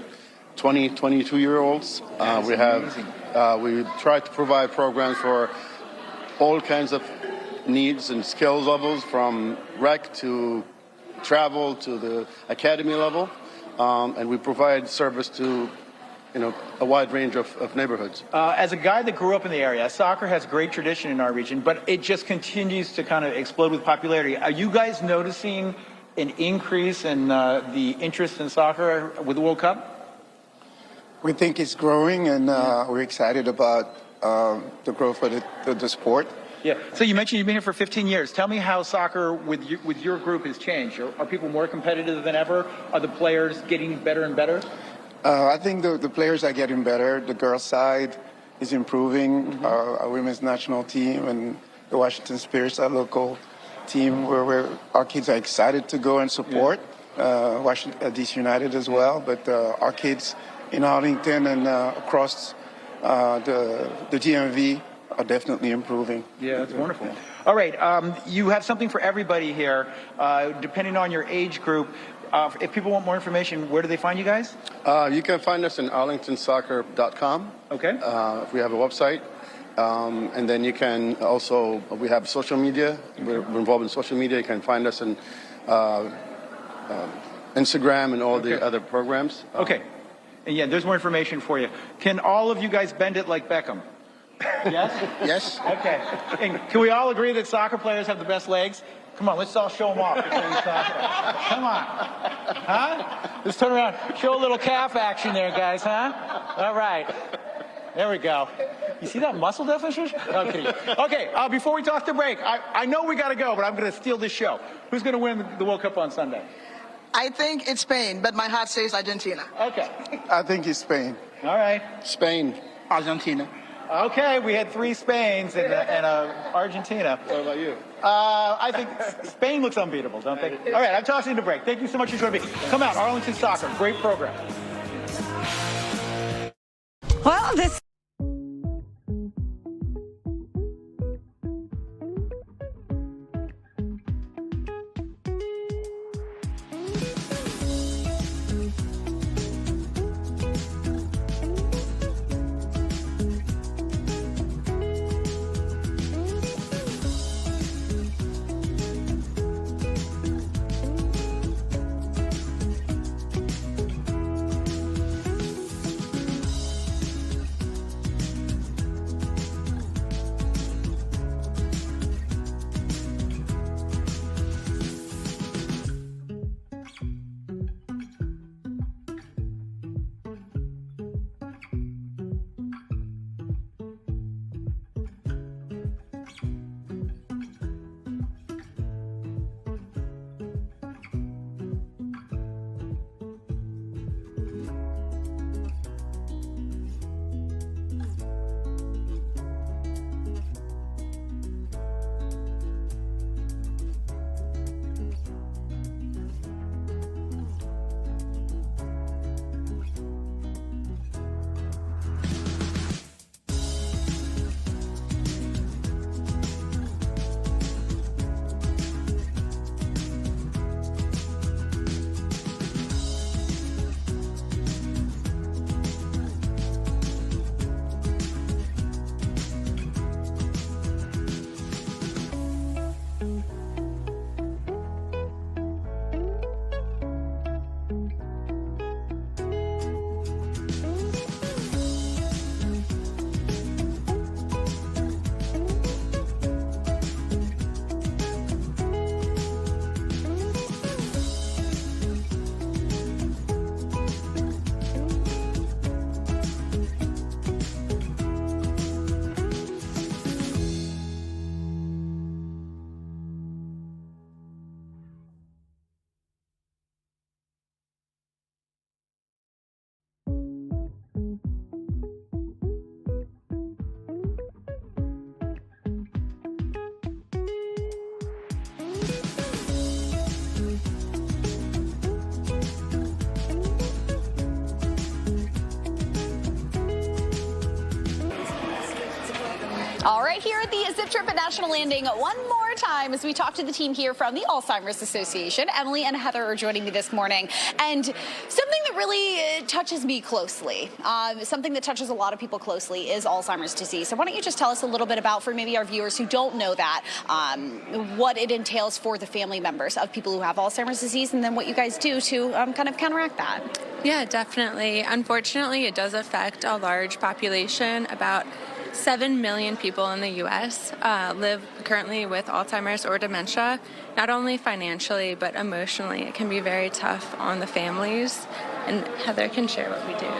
20, 22-year-olds. We try to provide programs for all kinds of needs and skills levels, from rec to travel to the academy level, and we provide service to a wide range of neighborhoods. As a guy that grew up in the area, soccer has great tradition in our region, but it just continues to kind of explode with popularity. Are you guys noticing an increase in the interest in soccer with the World Cup? We think it's growing, and we're excited about the growth of the sport. Yeah. So you mentioned you've been here for 15 years. Tell me how soccer with your group has changed. Are people more competitive than ever? Are the players getting better and better? I think the players are getting better. The girls' side is improving. Our women's national team and the Washington Spirits, our local team, where our kids are excited to go and support. Washington DC United as well. But our kids in Arlington and across the DMV are definitely improving. Yeah, that's wonderful. All right, you have something for everybody here, depending on your age group. If people want more information, where do they find you guys? You can find us in arlingtonsoccer.com. Okay. We have a website. And then you can also, we have social media. We're involved in social media. You can find us in Instagram and all the other programs. Okay. And yeah, there's more information for you. Can all of you guys bend it like Beckham? Yes? Yes. Okay. And can we all agree that soccer players have the best legs? Come on, let's all show them off. Come on. Huh? Let's turn around. Show a little calf action there, guys, huh? All right. There we go. You see that muscle definition? Okay, before we talk to break, I know we got to go, but I'm going to steal this show. Who's going to win the World Cup on Sunday? I think it's Spain, but my heart says Argentina. Okay. I think it's Spain. All right. Spain. Argentina. Okay, we had 3 Spains and Argentina. What about you? I think Spain looks unbeatable, don't they? All right, I'm tossing to break. Thank you so much for joining me. Come out, Arlington Soccer. Great program. Well, this right here at the Zip Trip at National Landing one more time as we talk to the team here from the Alzheimer's Association. Emily and Heather are joining me this morning. And something that really touches me closely, something that touches a lot of people closely, is Alzheimer's disease. So why don't you just tell us a little bit about, for maybe our viewers who don't know that, what it entails for the family members of people who have Alzheimer's disease, and then what you guys do to kind of counteract that. Yeah, definitely. Unfortunately, it does affect a large population. About 7 million people in the U.S. Live currently with Alzheimer's or dementia. Not only financially, but emotionally, it can be very tough on the families. And Heather can share what we do.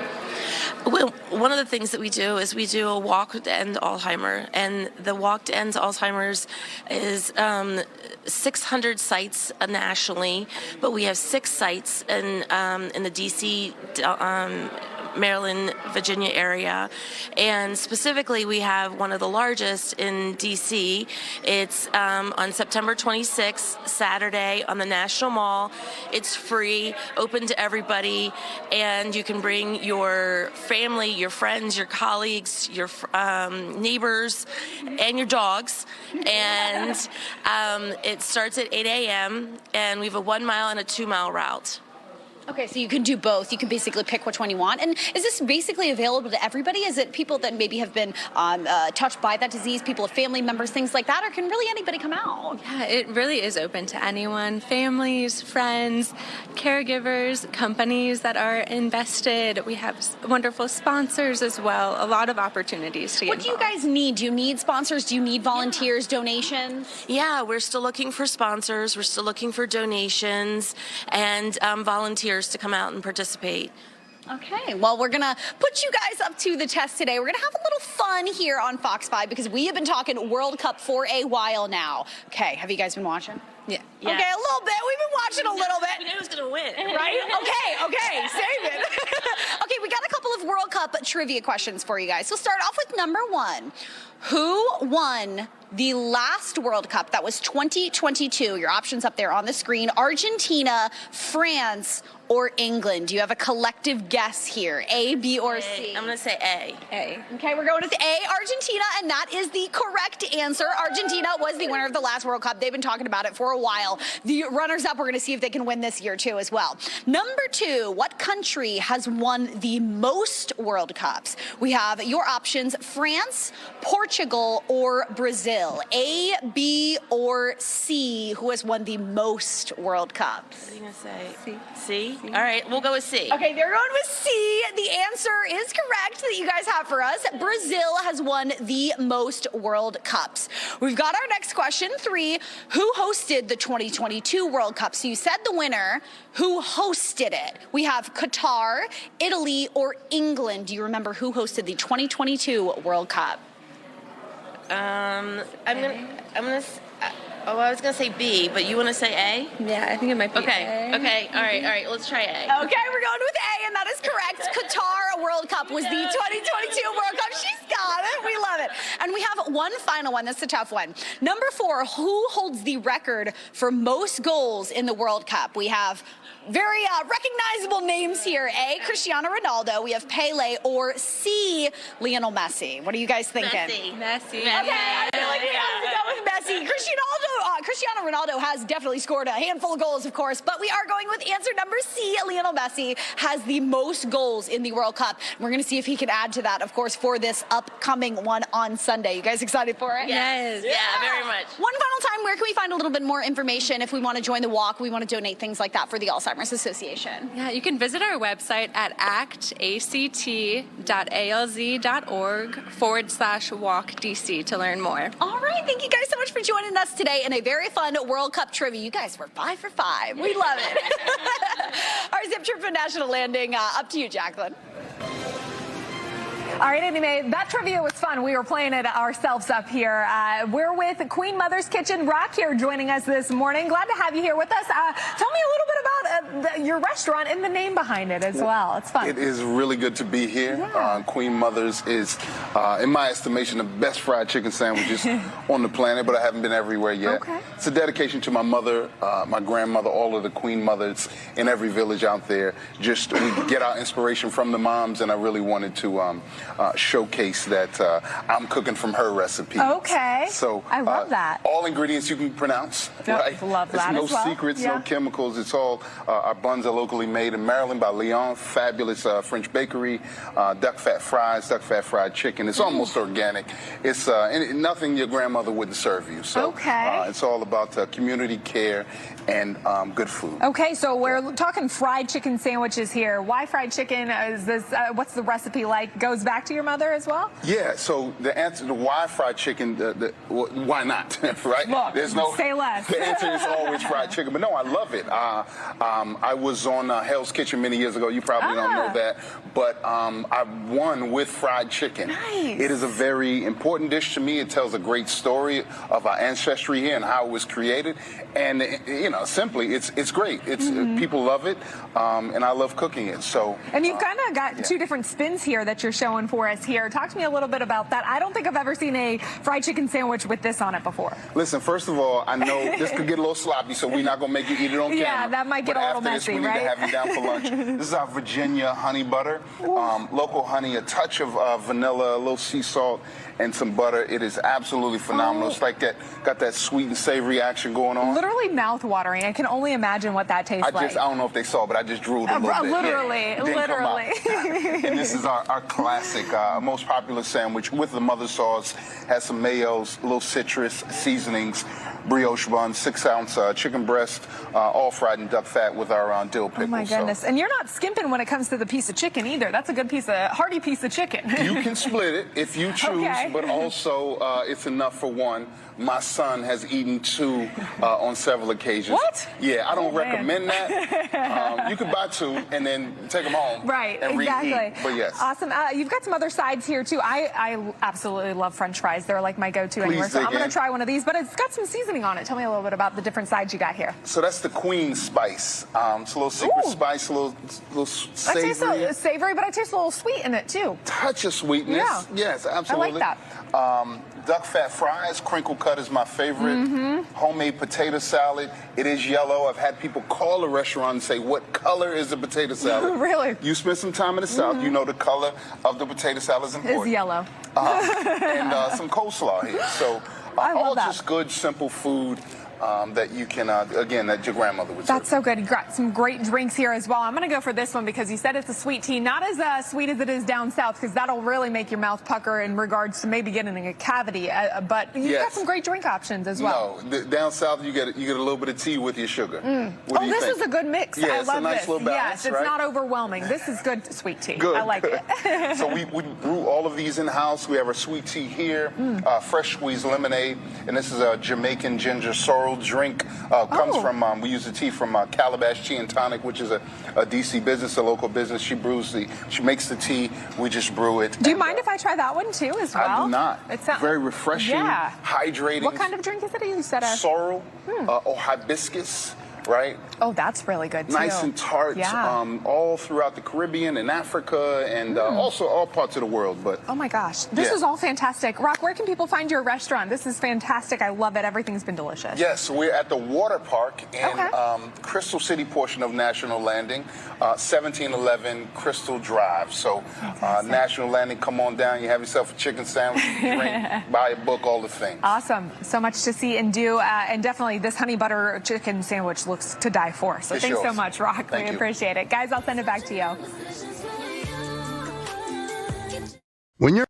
Well, one of the things that we do is we do a walk to end Alzheimer's, and the walk to end Alzheimer's is 600 sites nationally, but we have 6 sites in the D.C., Maryland, Virginia area, and specifically we have one of the largest in D.C. It's on September 26th, Saturday, on the National Mall. It's free, open to everybody, and you can bring your family, your friends, your colleagues, your neighbors, and your dogs. And it starts at 8 a.m., and we have a 1 mile and a 2 mile route. Okay, so you can do both. You can basically pick which one you want. And is this basically available to everybody? Is it people that maybe have been touched by that disease, people of family members, things like that, or can really anybody come out? Yeah, it really is open to anyone. Families, friends, caregivers, companies that are invested. We have wonderful sponsors as well. A lot of opportunities to get involved. What do you guys need? Do you need sponsors? Do you need volunteers, donations? Yeah, we're still looking for sponsors. We're still looking for donations and volunteers to come out and participate. Okay, well, we're going to put you guys up to the test today. We're going to have a little fun here on Fox 5 because we have been talking World Cup for a while now. Okay, have you guys been watching? Yeah. Okay, a little bit. We've been watching a little bit. We knew who was going to win. Right? Okay, save it. Okay, we got a couple of World Cup trivia questions for you guys. So start off with number 1. Who won the last World Cup? That was 2022. Your options up there on the screen. Argentina, France, or England? Do you have a collective guess here? A, B, or C? I'm going to say A. A. Okay, we're going with A, Argentina, and that is the correct answer. Argentina was the winner of the last World Cup. They've been talking about it for a while. The runners-up, we're going to see if they can win this year, too, as well. Number 2, what country has won the most World Cups? We have your options, France, Portugal, or Brazil. A, B, or C, who has won the most World Cups? What are you going to say? C. All right, we'll go with C. Okay, they're going with C. The answer is correct that you guys have for us. Brazil has won the most World Cups. We've got our next question, 3. Who hosted the 2022 World Cup? So you said the winner. Who hosted it? We have Qatar, Italy, or England. Do you remember who hosted the 2022 World Cup? I was gonna say B, but you want to say A? Yeah, I think it might be okay. A. Okay, all right, let's try A. Okay, we're going with A, and that is correct. Qatar World Cup was the 2022 World Cup. She's got it. We love it. And we have one final one. That's a tough one. Number 4, who holds the record for most goals in the World Cup? We have very recognizable names here. A, Cristiano Ronaldo. We have Pele, or C, Lionel Messi. What are you guys thinking? Messi. Okay, I feel like we have to go with Messi. Cristiano Ronaldo has definitely scored a handful of goals, of course, but we are going with answer number C. Lionel Messi has the most goals in the World Cup. We're going to see if he can add to that, of course, for this upcoming one on Sunday. You guys excited for it? Yes. Yeah, very much. One final time, where can we find a little bit more information if we want to join the walk, we want to donate things like that for the Alzheimer's Association? Yeah, you can visit our website at actalz.org/walkdc to learn more. All right, thank you guys so much for joining us today in a very fun World Cup trivia. You guys were 5 for 5. We love it. Our Zip Trip for National Landing, up to you, Jacqueline. All right, Andy May, that trivia was fun. We were playing it ourselves up here. We're with Queen Mother's Kitchen. Rock here joining us this morning. Glad to have you here with us. Tell me a little bit about your restaurant and the name behind it as well. It's fun. It is really good to be here. Yeah. Queen Mother's is, in my estimation, the best fried chicken sandwiches on the planet, but I haven't been everywhere yet. Okay. It's a dedication to my mother, my grandmother, all of the Queen Mothers in every village out there. Just we get our inspiration from the moms, and I really wanted to showcase that I'm cooking from her recipe. Okay. So I love that. All ingredients you can pronounce, Yep, right? love that There's no as well. secrets, Yeah. no chemicals. It's all our buns are locally made in Maryland by Leon, fabulous French bakery. Duck fat fries, duck fat fried chicken. It's almost organic. It's nothing your grandmother wouldn't serve you. So Okay. it's all about community care and good food. Okay, so we're talking fried chicken sandwiches here. Why fried chicken? Is this what's the recipe like? Goes back to your mother as well? Yeah, so the answer to why fried chicken, why not, right? Look, There's no, say less. The answer is always fried chicken, but no, I love it. I was on Hell's Kitchen many years ago. You probably don't know that, but I won with fried chicken. Nice. It is a very important dish to me. It tells a great story of our ancestry here and how it was created, and simply, it's great. It's people love it, and I love cooking it. So. And you've kind of got two different spins here that you're showing for us here. Talk to me a little bit about that. I don't think I've ever seen a fried chicken sandwich with this on it before. Listen, first of all, I know this could get a little sloppy, so we're not going to make you eat it on camera. Yeah, that might get but a little after messy, this, we right? need to have you down for lunch. This is our Virginia honey butter. Local honey, a touch of vanilla, a little sea salt, and some butter. It is absolutely phenomenal. It's like got that sweet and savory action going on. Literally mouth-watering. I can only imagine what that tastes like. I don't know if they saw, but I just drooled a little bit. Literally, Yeah, it didn't come out. And this is our classic, most popular sandwich with the mother sauce. Has some mayos, a little citrus, seasonings, brioche bun, 6-ounce chicken breast, all fried in duck fat with our dill pickles. Oh my goodness. And you're not skimping when it comes to the piece of chicken either. That's a good hearty piece of chicken. You can split it if you choose, but also it's enough for one. My son has eaten 2 on several occasions. What? Yeah, I don't recommend that. You could buy 2 and then take them home. Right, and exactly. reheat. But yes. Awesome. You've got some other sides here too. I absolutely love French fries. They're like my go-to anywhere. So I'm going to try one of these, but it's got some seasoning on it. Tell me a little bit about the different sides you got here. So that's the Queen spice. It's a little secret spice, a little savory. I taste a little savory, but I taste a little sweet in it too. Touch of sweetness. Yeah. Yes, absolutely. I like that. Duck fat fries, crinkle cut is my favorite. Homemade potato salad. It is yellow. I've had people call the restaurant and say, "What color is the potato salad?" Really? You spent some time in the South. You know the color of the potato salad is important. It's yellow. And some coleslaw here. So all that. just good, simple food. That you can, again, that your grandmother would serve. That's so good. You got some great drinks here as well. I'm going to go for this one because you said it's a sweet tea. Not as sweet as it is down south, because that'll really make your mouth pucker in regards to maybe getting a cavity. But you've got some great drink options as well. No, down south you get a little bit of tea with your sugar. What do you this think? is a good mix. Yeah, I it's love a nice this. little balance, yes, it's right? not overwhelming. This is good sweet tea. Good. I like it. So we brew all of these in-house. We have our sweet tea here, fresh squeezed lemonade, and this is a Jamaican ginger sorrel drink. Comes from, we use the tea from Calabash Tea and Tonic, which is a DC business, a local business. She makes the tea, we just brew it. Do you mind if I try that one too as well? I do not. It's very refreshing, hydrating. What kind of drink is it? You said sorrel or hibiscus. Right? Oh, that's really good too. Nice and tart, all throughout the Caribbean and Africa, and also all parts of the world. But oh my gosh, this is all fantastic. Rock, where can people find your restaurant? This is fantastic. I love it. Everything's been delicious. Yes, we're at the water park in Crystal City portion of National Landing, 1711 Crystal Drive. So National Landing, come on down. You have yourself a chicken sandwich, drink, buy a book, all the things. Awesome. So much to see and do, and definitely this honey butter chicken sandwich looks to die for. So thanks so much, Rock. We appreciate it. Guys, I'll send it back to you. When you're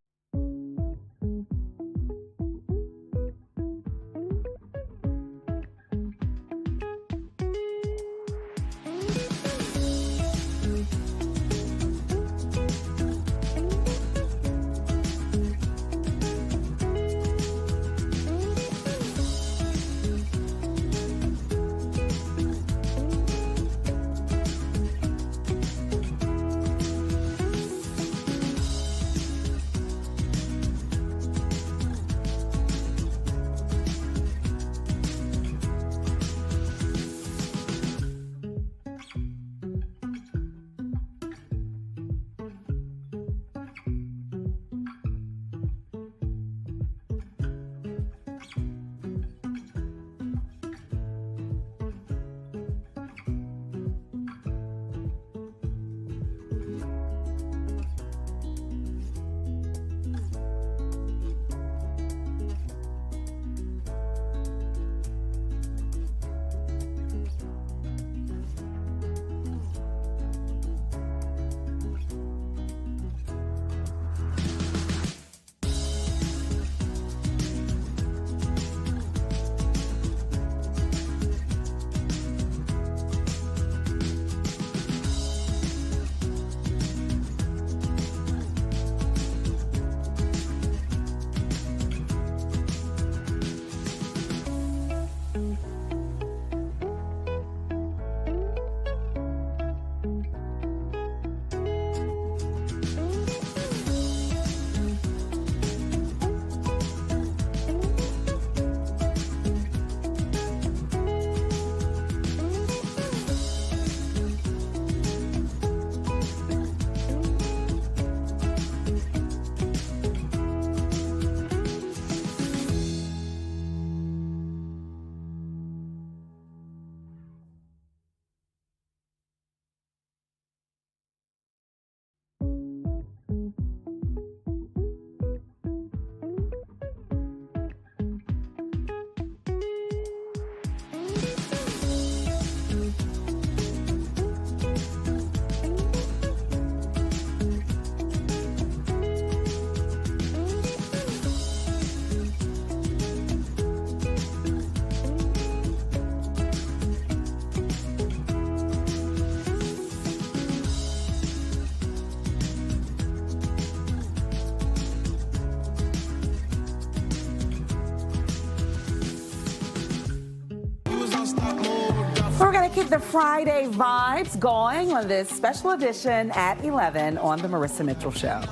keep the Friday vibes going on this special edition at 11 on The Marissa Mitchell Show.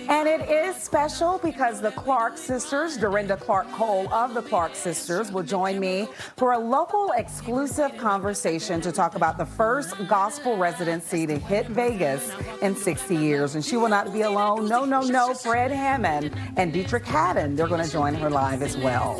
And it is special because the Clark sisters, Dorinda Clark Cole of the Clark sisters, will join me for a local exclusive conversation to talk about the first gospel residency to hit Vegas in 60 years. And she will not be alone. No. Fred Hammond and Dietrich Haddon, they're going to join her live as well.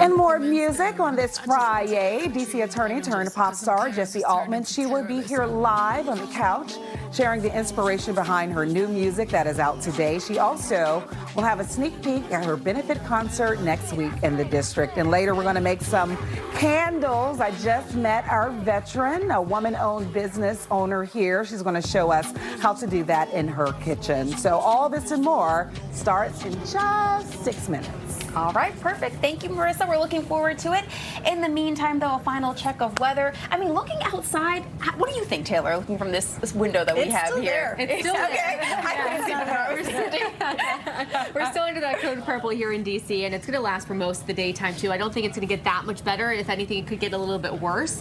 And more music on this Friday. DC attorney turned pop star Jesse Altman. She will be here live on the couch, sharing the inspiration behind her new music that is out today. She also will have a sneak peek at her benefit concert next week in the district. And later, we're going to make some candles. I just met our veteran, a woman-owned business owner here. She's going to show us how to do that in her kitchen. So all this and more starts in just 6 minutes. All right, perfect. Thank you, Marissa. We're looking forward to it. In the meantime, though, a final check of weather. I mean, looking outside, what do you think, Taylor, looking from this window that we have here? It's still okay. We're still under that code purple here in D.C., and it's going to last for most of the daytime, too. I don't think it's going to get that much better. If anything, it could get a little bit worse.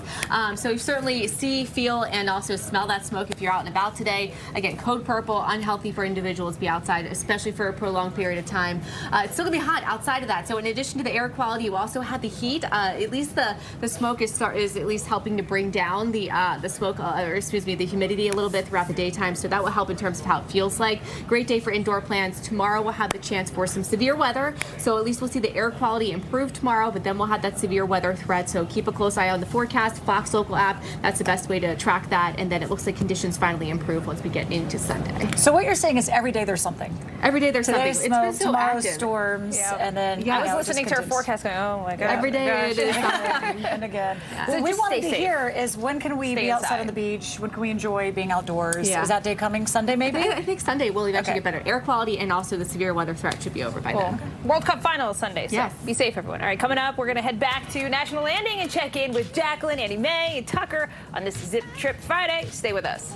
So you certainly see, feel, and also smell that smoke if you're out and about today. Again, code purple, unhealthy for individuals to be outside, especially for a prolonged period of time. It's still going to be hot outside of that. So in addition to the air quality, you also have the heat. At least the smoke is at least helping to bring down the smoke, the humidity a little bit throughout the daytime. So that will help in terms of how it feels like. Great day for indoor plants. Tomorrow we'll have the chance for some severe weather. So at least we'll see the air quality improve tomorrow, but then we'll have that severe weather threat. So keep a close eye on the forecast. Fox Local app, that's the best way to track that. And then it looks like conditions finally improve once we get into Sunday. So what you're saying is every day there's something. Every day there's Today something. smoke, It's been so tomorrow active. storms, and then I was listening to her forecast going, oh my God. Every day it is something. And again. So What we just wanted stay to safe. hear is when can we Stay be outside inside. on the beach? When can we enjoy being outdoors? Yeah. Is that day coming? Sunday maybe? I think Sunday will eventually get better. Air quality and also the severe weather threat should be over by then. World Cup final Sunday, so Yes. be safe, everyone. All right, coming up, we're going to head back to National Landing and check in with Jacqueline, Annie Mae, and Tucker on this Zip Trip Friday. Stay with us.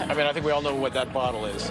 I mean, I think we all know what that bottle is.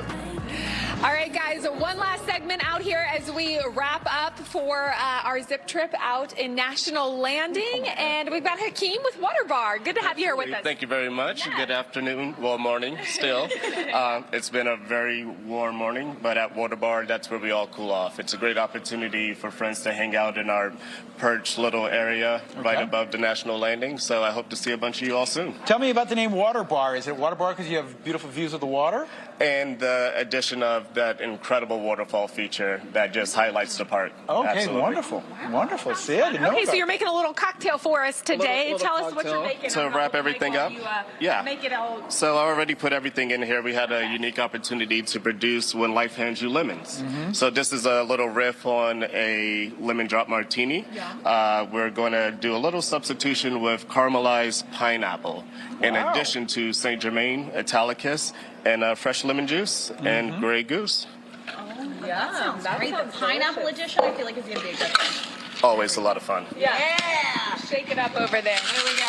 All right, guys. guys, one last segment out here as we wrap up for our zip trip out in National Landing. And we've got Hakeem with Water Bar. Good to have you here with us. Thank you very much. Good afternoon. Well, morning still. It's been a very warm morning, but at Water Bar, that's where we all cool off. It's a great opportunity for friends to hang out in our perched little area right above the National Landing. So I hope to see a bunch of you all soon. Tell me about the name Water Bar. Is it Water Bar because you have beautiful views of the water? And the addition of that incredible waterfall feature that just highlights the park. Okay, Absolutely. wonderful. Wonderful. See, I didn't know Okay, so about you're making a little cocktail for us today. Little Tell us what you're making. to wrap everything up. Yeah. Make it all. So I already put everything in here. We had a unique opportunity to produce When Life Hands You Lemons. So this is a little riff on a lemon drop martini. We're going to do a little substitution with caramelized pineapple in addition to Saint Germain Italicus and fresh lemon juice and Grey Goose. Yeah, sounds great. The pineapple edition, I feel like is going to be a good one. Always a lot of fun. Yeah. Shake it up over there. Here we go.